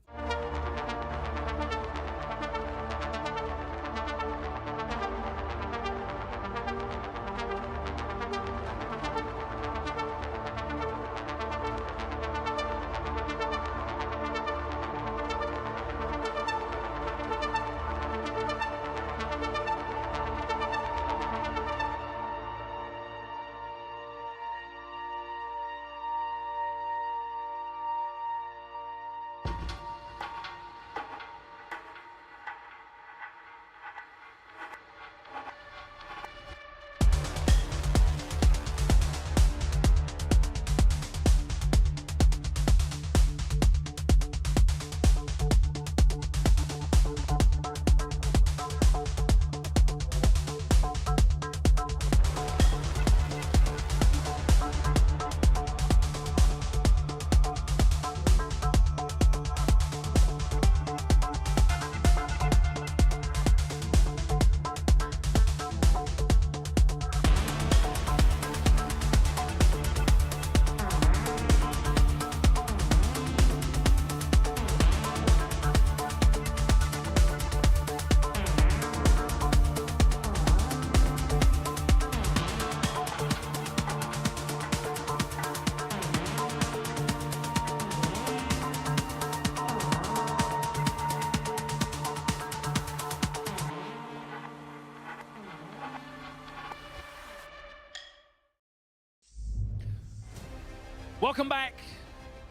Welcome back.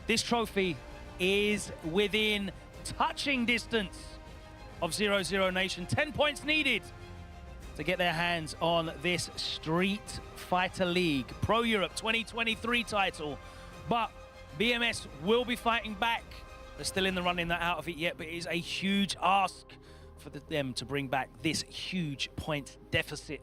This trophy is within touching distance of 0-0 Nation. 10 points needed to get their hands on this Street Fighter League Pro Europe 2023 title. But BMS will be fighting back. They're still in the running, not out of it yet, but it is a huge ask for them to bring back this huge point deficit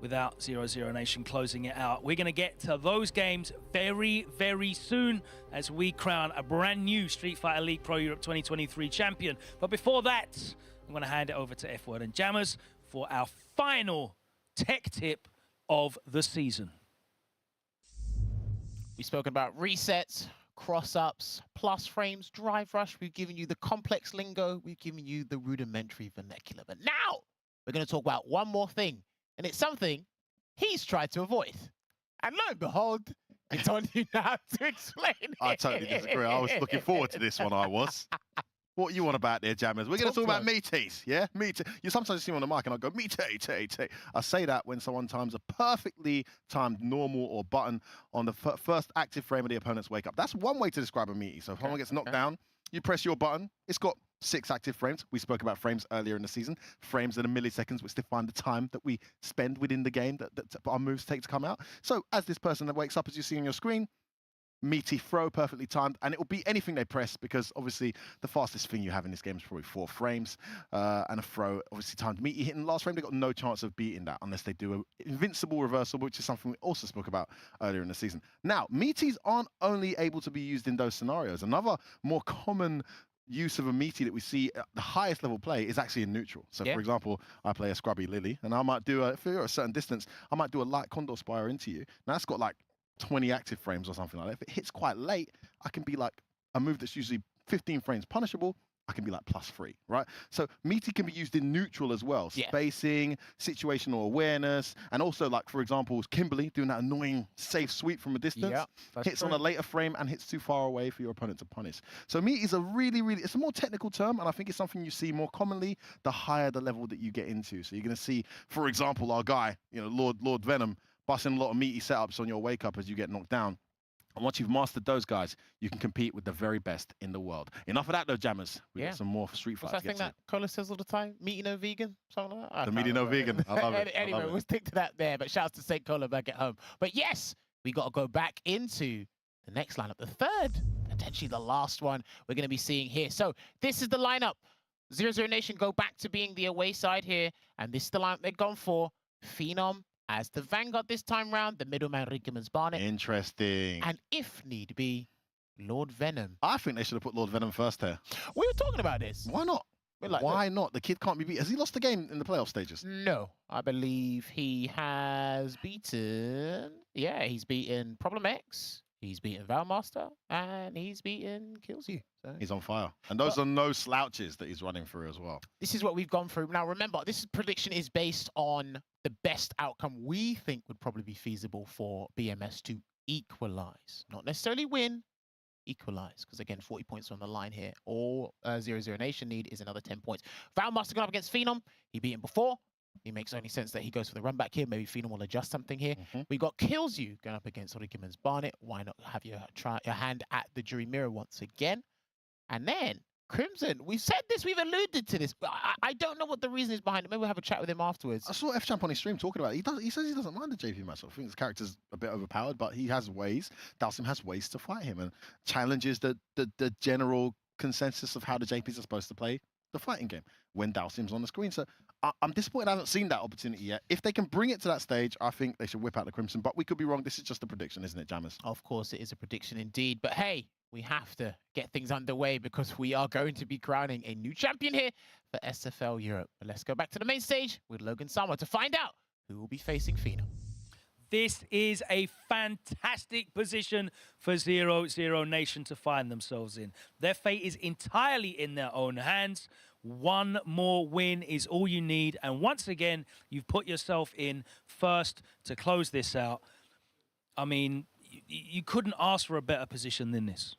without 0-0 Nation closing it out. We're going to get to those games very, very soon as we crown a brand new Street Fighter League Pro Europe 2023 champion. But before that, I'm going to hand it over to F-Word and Jammers for our final tech tip of the season. We've spoken about resets, cross-ups, plus frames, drive rush. We've given you the complex lingo. We've given you the rudimentary vernacular. But now we're going to talk about one more thing. And it's something he's tried to avoid. And lo and behold, it's on you now to explain it. I totally disagree. I was looking forward to this one, I was. What you want about there, Jammers? We're going to talk about meaties, yeah? You sometimes see me on the mic and I go, meaty. I say that when someone times a perfectly timed normal or button on the first active frame of the opponent's wake up. That's one way to describe a meaty. So if someone gets knocked down, you press your button, it's got 6 active frames. We spoke about frames earlier in the season. Frames are the milliseconds which define the time that we spend within the game that our moves take to come out. So as this person that wakes up, as you see on your screen, meaty throw, perfectly timed, and it will beat anything they press because obviously the fastest thing you have in this game is probably 4 frames, and a throw obviously timed. Meaty hitting the last frame, they got no chance of beating that unless they do an invincible reversal, which is something we also spoke about earlier in the season. Now, meaties aren't only able to be used in those scenarios. Another more common use of a meaty that we see at the highest level play is actually in neutral. So for example, I play a scrubby Lily and I might do if you're at a certain distance, I might do a light condor spire into you. Now that's got like 20 active frames or something like that. If it hits quite late, I can be like a move that's usually 15 frames punishable. I can be like +3, right? So meaty can be used in neutral as well. Spacing, situational awareness, and also like, for example, Kimberly doing that annoying safe sweep from a distance. Hits on a later frame and hits too far away for your opponent to punish. So meaty is a really, it's a more technical term, and I think it's something you see more commonly the higher the level that you get into. So you're gonna see, for example, our guy, you know, Lord Venom, busting a lot of meaty setups on your wake up as you get knocked down. And once you've mastered those guys, you can compete with the very best in the world. Enough of that, though, Jammers. We got some more Street Fighter. What's that thing that Cola says all the time? Meaty no vegan? Something like that? The meaty no vegan. I love it. Anyway, we'll stick to that there. But shouts to St. Cola back at home. But yes, we got to go back into the next lineup, the third, potentially the last one we're going to be seeing here. So this is the lineup. 0-0 Nation go back to being the away side here. And this is the lineup they've gone for. Phenom as the Vanguard this time round, the middleman Rickemans Barnet. Interesting. And if need be, Lord Venom. I think they should have put Lord Venom first here. We were talking about this. Why not? Like, why not? The kid can't be beat. Has he lost the game in the playoff stages? No, I believe he has beaten. Yeah, he's beaten Problem X. He's beaten Valmaster, and he's beaten Kills You. So. He's on fire. And those are no slouches that he's running through as well. This is what we've gone through. Now, remember, this prediction is based on the best outcome we think would probably be feasible for BMS to equalize. Not necessarily win, equalize. Because, again, 40 points on the line here. All 0-0 Nation need is another 10 points. Valmaster going up against Phenom. He beat him before. It makes only sense that he goes for the run back here. Maybe Phenom will adjust something here. We got Kills You going up against Rickemans Barnet. Why not have your hand at the jury mirror once again? And then Crimson. We've said this. We've alluded to this. But I don't know what the reason is behind it. Maybe we'll have a chat with him afterwards. I saw F-Champ on his stream talking about it. He says he doesn't mind the JP match. I think his character's a bit overpowered, but he has ways. Dhalsim has ways to fight him and challenges the general consensus of how the JPs are supposed to play the fighting game when Dhalsim's on the screen. So I'm disappointed I haven't seen that opportunity yet. If they can bring it to that stage, I think they should whip out the Crimson. But we could be wrong. This is just a prediction, isn't it, Jammers? Of course, it is a prediction indeed. But hey, we have to get things underway because we are going to be crowning a new champion here for SFL Europe. But let's go back to the main stage with Logan Sama to find out who will be facing Phenom. This is a fantastic position for 0-0 Nation to find themselves in. Their fate is entirely in their own hands. One more win is all you need. And once again, you've put yourself in first to close this out. I mean, you couldn't ask for a better position than this.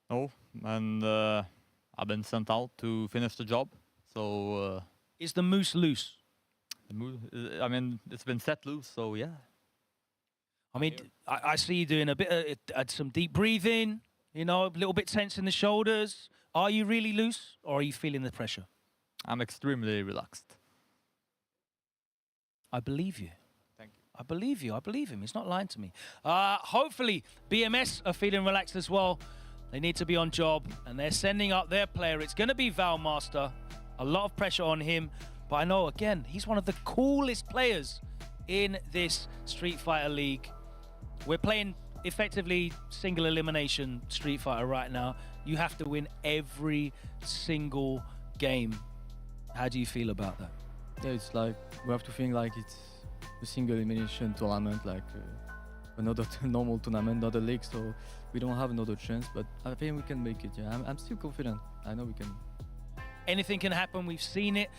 No, and I've been sent out to finish the job. So is the moose loose? The moose, I mean, it's been set loose, so yeah. I mean, I see you doing a bit of some deep breathing, you know, a little bit tense in the shoulders. Are you really loose, or are you feeling the pressure? I'm extremely relaxed. I believe you. Thank you. I believe you. I believe him. He's not lying to me. Hopefully, BMS are feeling relaxed as well. They need to be on job, and they're sending up their player. It's going to be Valmaster. A lot of pressure on him. But I know, again, he's one of the coolest players in this Street Fighter League. We're playing effectively single elimination Street Fighter right now. You have to win every single game. How do you feel about that? Yeah, it's like we have to think like it's a single elimination tournament, like another normal tournament, not a league. So we don't have another chance, but I think we can make it. Yeah, I'm still confident. I know we can. Anything can happen. We've seen it.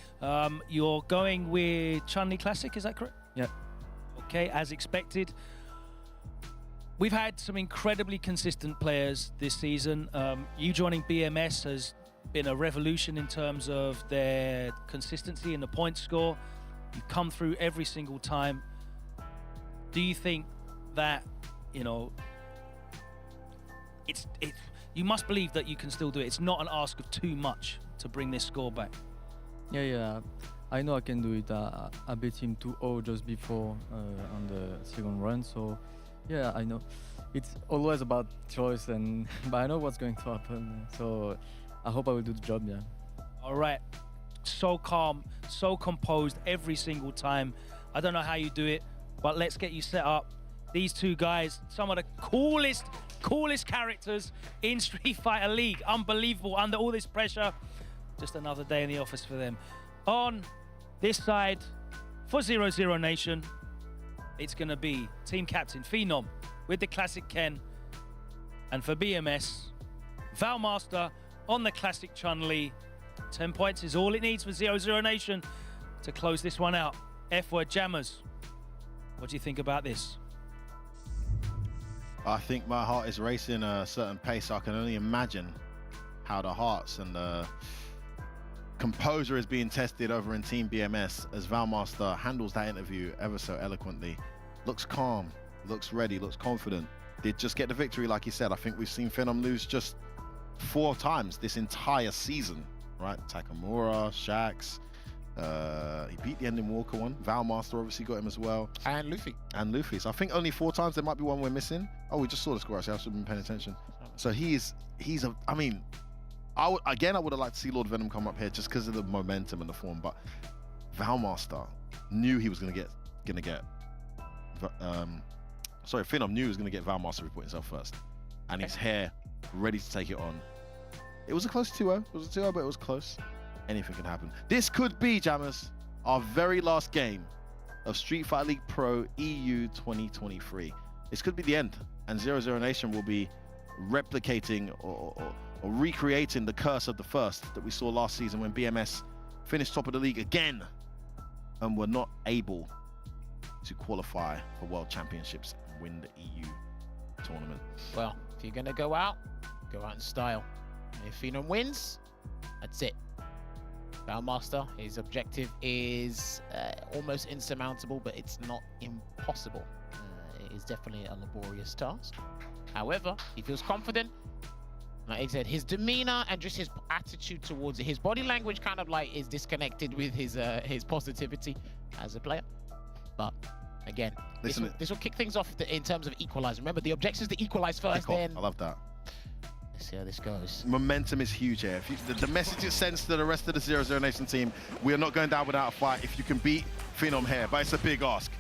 You're going with Chun-Li Classic, is that correct? Yeah. Okay, as expected. We've had some incredibly consistent players this season. You joining BMS has been a revolution in terms of their consistency in the point score. You come through every single time. Do you think that, you know, you must believe that you can still do it. It's not an ask of too much to bring this score back. Yeah. I know I can do it. I beat him 2-0 just before on the second run, so Yeah, I know. It's always about choice, but I know what's going to happen. So I hope I will do the job. Yeah. All right. So calm, so composed every single time. I don't know how you do it, but let's get you set up. These two guys, some of the coolest characters in Street Fighter League. Unbelievable under all this pressure. Just another day in the office for them. On this side, for 00 Nation, it's going to be team captain Phenom with the classic Ken. And for BMS, Valmaster on the classic Chun-Li. 10 points is all it needs for 00 Nation to close this one out. F-word Jammers, what do you think about this? I think my heart is racing a certain pace. I can only imagine how the hearts and the composure is being tested over in Team BMS as Valmaster handles that interview ever so eloquently. Looks calm, looks ready, looks confident. Did just get the victory, like he said. I think we've seen Phenom lose just 4 times this entire season, right? Takamura, Shax, he beat the Ending Walker one. Valmaster obviously got him as well. And Luffy. And Luffy. So I think only 4 times. There might be one we're missing. Oh, we just saw the score actually. I should have been paying attention. So he's a, I mean, I would have liked to see Lord Venom come up here just because of the momentum and the form, but Valmaster knew he was gonna get Phenom knew he was gonna get Valmaster to put himself first. And he's here, ready to take it on. It was a close 2-0. It was a 2-0, but it was close. Anything can happen. This could be, Jammers, our very last game of Street Fighter League Pro EU 2023. This could be the end, and 00 Nation will be replicating or recreating the curse of the first that we saw last season when BMS finished top of the league again and were not able to qualify for World Championships and win the EU tournament. Well, if you're going to go out in style. If Phenom wins, that's it. Valmaster, his objective is almost insurmountable, but it's not impossible. It is definitely a laborious task. However, he feels confident. Like I said, his demeanor and just his attitude towards it, his body language kind of like is disconnected with his positivity as a player. But again, this will kick things off in terms of equalize. Remember, the objective is to equalize first. Then I love that. Let's see how this goes. Momentum is huge here. If the message it sends to the rest of the 00 Nation team, we are not going down without a fight if you can beat Phenom here, but it's a big ask.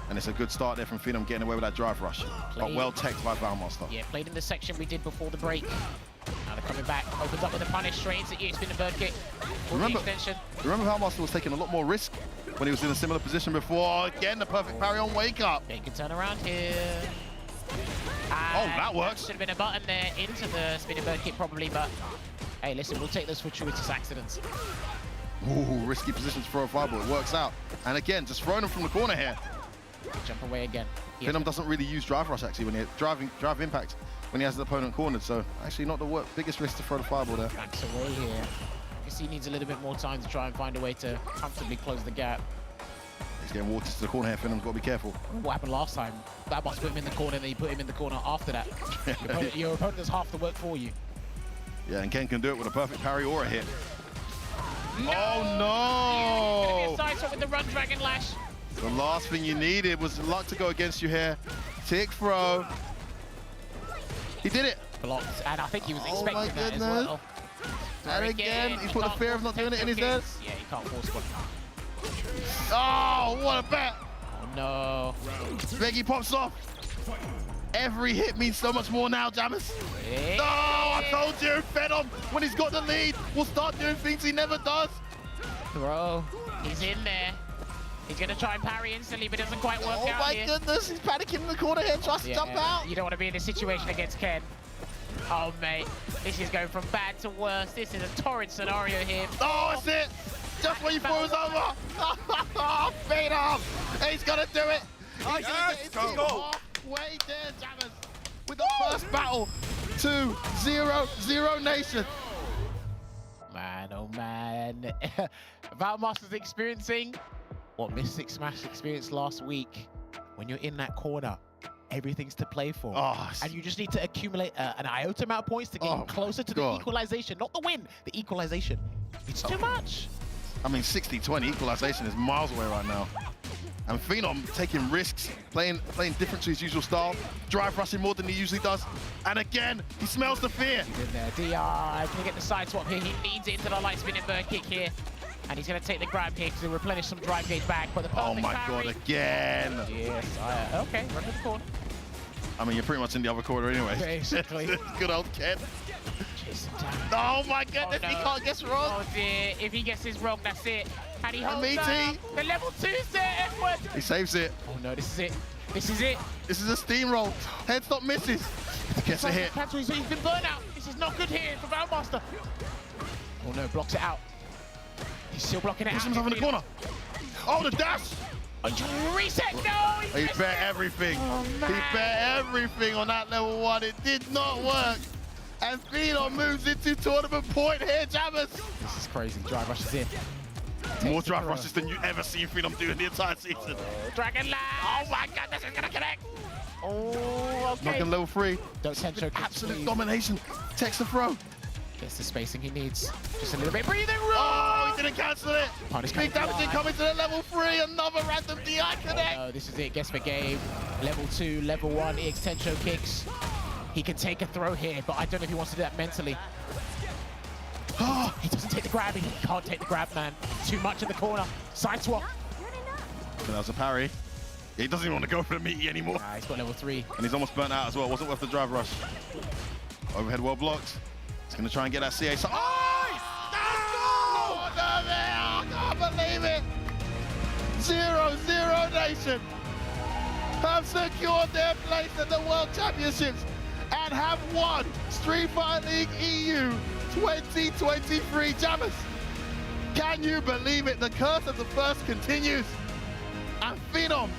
And it's a good start there from Phenom getting away with that drive rush. But well teched by Valmaster. Yeah, played in the section we did before the break. Now they're coming back, opens up with a punish straight into EX spin the bird kick. Remember Valmaster was taking a lot more risk when he was in a similar position before. Again, the perfect parry on wake up. They can turn around here. Oh, that works. Should have been a button there into the spinning bird kick probably, but hey, listen, we'll take those fortuitous accidents. Ooh, risky position to throw a fireball. It works out. And again, just throwing him from the corner here. Jump away again. Phenom doesn't really use drive rush actually when he drive impact when he has the opponent cornered. So actually not the biggest risk to throw the fireball there. Backs away here. Guess he needs a little bit more time to try and find a way to comfortably close the gap. He's getting watered to the corner here. Phenom's got to be careful. What happened last time? That must put him in the corner, and then you put him in the corner after that. Your opponent does half the work for you. Yeah, and Ken can do it with a perfect parry or a hit. No! Oh no! no! Gonna be a side shot with the run dragon lash. The last thing you needed was luck to go against you here. Tick throw. He did it. Blocked, and I think he was expecting that as well. And again, he's put the fear of not doing it in his head. Yeah, he can't force one. Oh, what a bet! Oh no. Veggie pops off. Every hit means so much more now, Jammers. Yeah. No, I told you, Phenom, when he's got the lead, will start doing things he never does. Bro, he's in there. He's going to try and parry instantly, but it doesn't quite work out Oh my here. goodness, he's panicking in the corner here, tries to jump out. You don't want to be in this situation against Ken. Oh, mate, this is going from bad to worse. This is a torrid scenario here. Oh, that's it. Just when you thought it was over. Phenom, he's going to do it. He's Yes, go. Halfway there, Jammers, with the first battle to 0-0 Nation. Man, oh man. Valmaster's experiencing what Mystic Smash experienced last week. When you're in that corner, everything's to play for. Oh, and you just need to accumulate an iota amount of points to get closer to the equalization. Not the win, the equalization. It's too much. I mean, 60-20 equalization is miles away right now. And Phenom taking risks, playing different to his usual style, drive rushing more than he usually does. And again, he smells the fear. He's in there. DR, can he get the side swap here? He leads into the light spinning bird kick here. And he's going to take the grab here because he'll replenish some drive gauge back. But the Oh perfect my parry. God, again. Yes, okay, run to the corner. I mean, you're pretty much in the other corner anyway. Basically. Good old Ken. Oh my goodness, he can't guess wrong. Oh dear, if he guesses wrong, that's it. And he holds meaty. down. The level 2's there, Edward. He saves it. Oh no, this is it. This is it. This is a steamroll. Head stop misses. Gets a hit. He's been burnt out. This is not good here for Valmaster. Oh no, blocks it out. He's still blocking it out. Puts himself in the corner. Oh, the dash. Reset, no! He bet everything. He bet everything on that level 1. It did not work. And Phenom moves into tournament point here, Jammers. This is crazy. Drive rushes in. More drive rushes than you ever seen Phenom do in the entire season. Dragon Lance! Oh my God, this is gonna connect! Oh, okay. Knocking level 3. Don't Tencho Absolute domination. Takes the throw. Gets the spacing he needs. Just a little bit breathing room! Oh, he didn't cancel it. Punish Big damage coming to the level 3. Another random DI connect. Oh, this is it. Guess the game. Level 2, level 1. EX Tencho kicks. He can take a throw here, but I don't know if he wants to do that mentally. Oh, he doesn't take the grab. He can't take the grab, man. Too much in the corner. Side swap. So that was a parry. He doesn't even want to go for the meaty anymore. Nah, he's got level 3. And he's almost burnt out as well. Wasn't worth the drive rush. Overhead well blocked. He's going to try and get that CA. Oh! Oh, no, I can't believe it. 0-0 Nation have secured their place in the World Championships and have won Street Fighter League EU 2023. Jammers, can you believe it? The curse of the first continues. And Phenom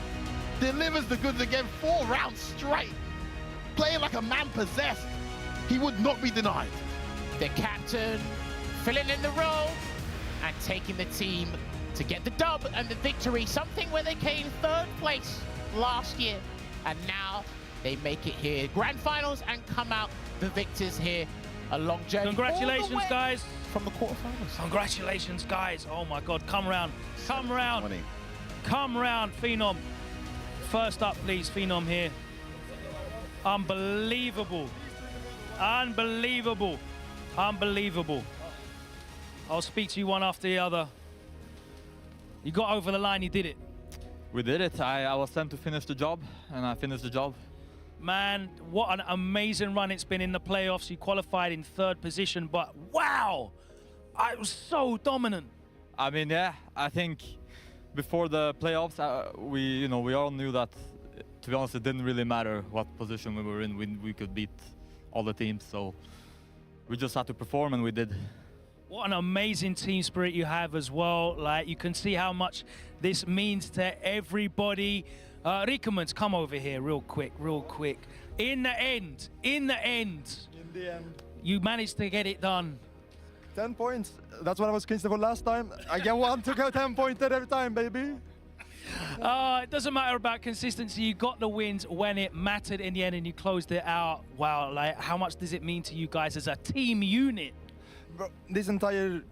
delivers the goods again 4 rounds straight. Playing like a man possessed. He would not be denied. The captain filling in the role and taking the team to get the dub and the victory. Something where they came 3rd place last year. And now they make it here. Grand finals and come out the victors here. A long journey. Congratulations, guys. From the quarterfinals. Congratulations, guys. Oh my God, come round. Come round. Come round, Phenom. First up, please, Phenom here. Unbelievable. Unbelievable. Unbelievable. I'll speak to you one after the other. You got over the line, you did it. We did it. I was sent to finish the job, and I finished the job. Man, what an amazing run it's been in the playoffs. You qualified in 3rd position, but wow, I was so dominant. I mean, yeah, I think before the playoffs, we all knew that, to be honest, it didn't really matter what position we were in. We could beat all the teams, so we just had to perform, and we did. What an amazing team spirit you have as well. Like, you can see how much this means to everybody. Rickermans, come over here real quick. In the end, you managed to get it done. 10 points. That's what I was concerned for last time. I get one to go 10-pointer every time, baby. It doesn't matter about consistency. You got the wins when it mattered in the end, and you closed it out. Wow, like, how much does it mean to you guys as a team unit? Bro, this entire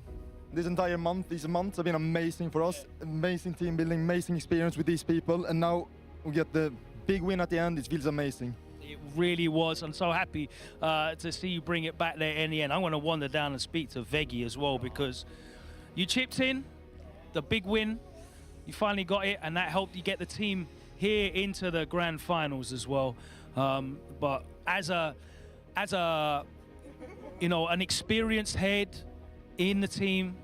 month, these months have been amazing for us. Amazing team building, amazing experience with these people, and now we get the big win at the end. It feels amazing. It really was. I'm so happy to see you bring it back there in the end. I'm going to wander down and speak to Veggie as well, because you chipped in the big win. You finally got it, and that helped you get the team here into the grand finals as well. But as a an experienced head in the team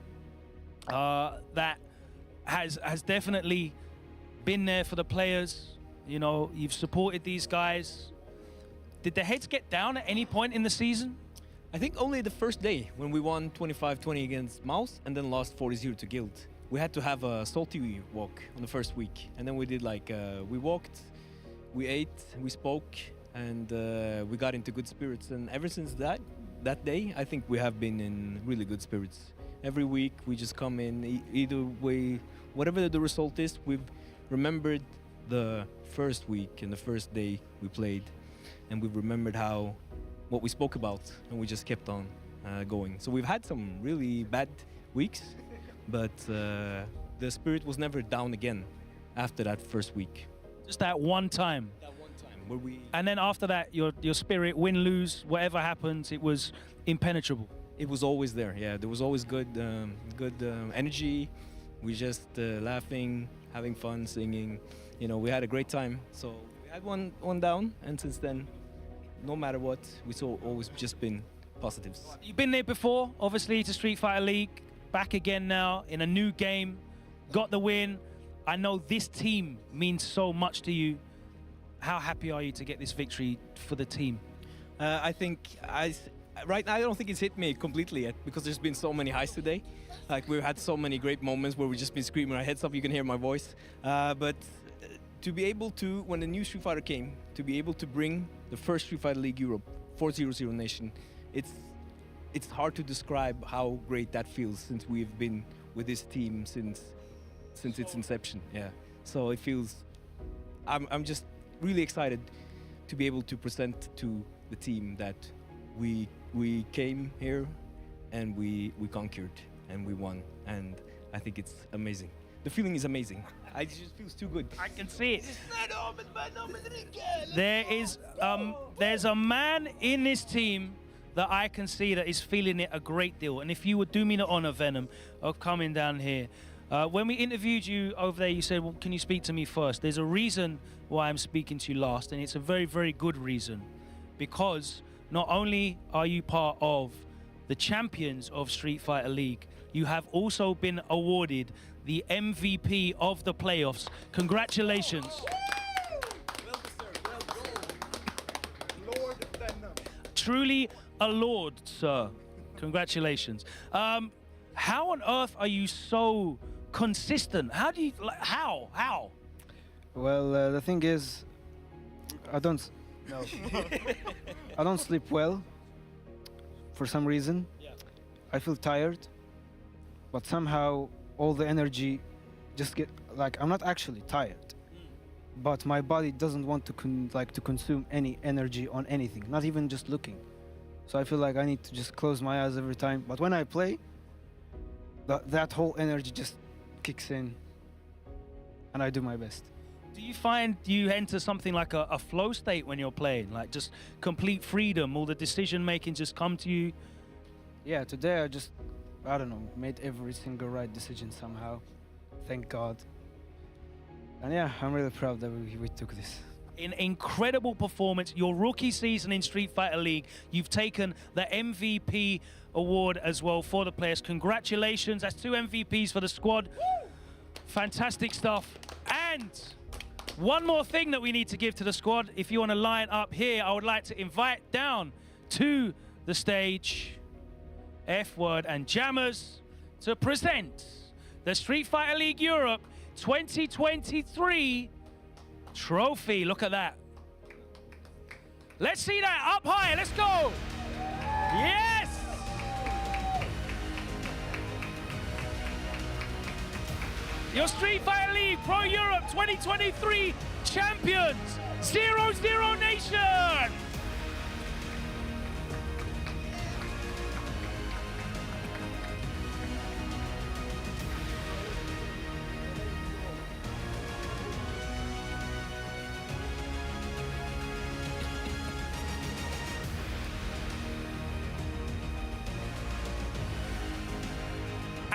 that has definitely been there for the players. You know, you've supported these guys. Did the heads get down at any point in the season? I think only the first day when we won 25-20 against Mouse and then lost 40-0 to Guild. We had to have a salty walk on the first week, and then we did we walked, we ate, we spoke, and we got into good spirits. And ever since that day, I think we have been in really good spirits. Every week we just come in, either way, whatever the result is, we've remembered the first week and the first day we played, and we've remembered what we spoke about, and we just kept on going. So we've had some really bad weeks, but the spirit was never down again. after that first week. Just that one time. That one time where we. And then after that, your spirit, win, lose, whatever happens, it was impenetrable. It was always there. Yeah, there was always good energy. We just laughing, having fun, singing. You know, we had a great time. So we had one down, and since then, no matter what, we always just been positives. You've been there before, obviously, to Street Fighter League. Back again now in a new game. Got the win. I know this team means so much to you. How happy are you to get this victory for the team? I think right now I don't think it's hit me completely yet because there's been so many highs today. Like we've had so many great moments where we've just been screaming our heads off. You can hear my voice. But to be able to, when the new Street Fighter came, to be able to bring the first Street Fighter League Europe for 00 Nation, it's hard to describe how great that feels since we've been with this team since its inception. Yeah. So it feels, I'm just really excited to be able to present to the team that we came here and we conquered and we won, and I think it's amazing. The feeling is amazing. It just feels too good. I can see it. There's a man in this team that I can see that is feeling it a great deal. And if you would do me the honor, Venom, of coming down here. When we interviewed you over there, you said, well, can you speak to me first? There's a reason why I'm speaking to you last, and it's a very, very good reason. Because not only are you part of the champions of Street Fighter League, you have also been awarded the MVP of the playoffs. Congratulations. Truly a lord, sir. Congratulations. How on earth are you so consistent? How do you, how? Well, the thing is, I don't sleep well for some reason. I feel tired, but somehow all the energy just I'm not actually tired, but my body doesn't want to consume any energy on anything, not even just looking. So I feel like I need to just close my eyes every time. But when I play, that whole energy just kicks in, and I do my best. Do you find you enter something like a flow state when you're playing, like just complete freedom, all the decision making just come to you? Yeah, today I don't know, made every single right decision somehow. Thank God. And yeah, I'm really proud that we took this. An incredible performance. Your rookie season in Street Fighter League, you've taken the MVP award as well for the players. Congratulations, that's 2 MVPs for the squad. Woo! Fantastic stuff. And one more thing that we need to give to the squad. If you want to line up here, I would like to invite down to the stage F-Word and Jammers to present the Street Fighter League Europe 2023 trophy. Look at that. Let's see that up high. Let's go. Yes. Your Street Fighter League Pro Europe 2023 champions, 00 Nation.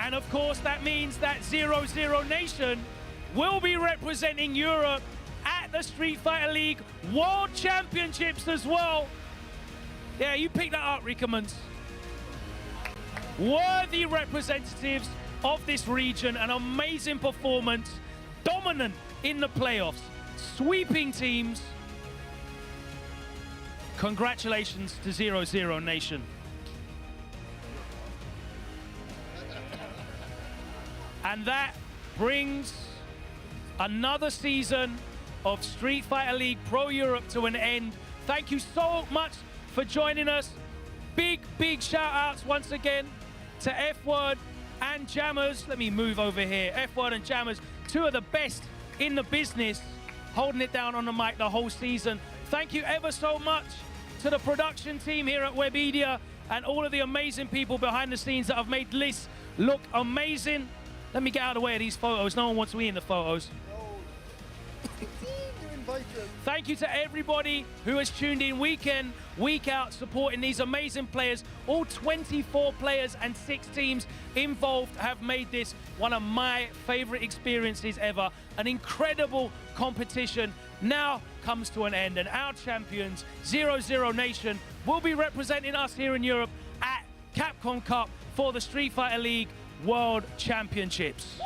And of course, that means that 00 Nation will be representing Europe at the Street Fighter League World Championships as well. Yeah, you picked that up, Rickermans. Worthy representatives of this region, an amazing performance, dominant in the playoffs, sweeping teams. Congratulations to 00 Nation. And that brings another season of Street Fighter League Pro Europe to an end. Thank you so much for joining us. Big, big shout outs once again to F-Word and Jammers. Let me move over here. F-Word and Jammers, 2 of the best in the business, holding it down on the mic the whole season. Thank you ever so much to the production team here at Webedia and all of the amazing people behind the scenes that have made this look amazing. Let me get out of the way of these photos. No one wants me in the photos. Thank you to everybody who has tuned in week in, week out, supporting these amazing players. All 24 players and 6 teams involved have made this one of my favorite experiences ever. An incredible competition now comes to an end, and our champions, 00 Nation, will be representing us here in Europe at Capcom Cup for the Street Fighter League World Championships.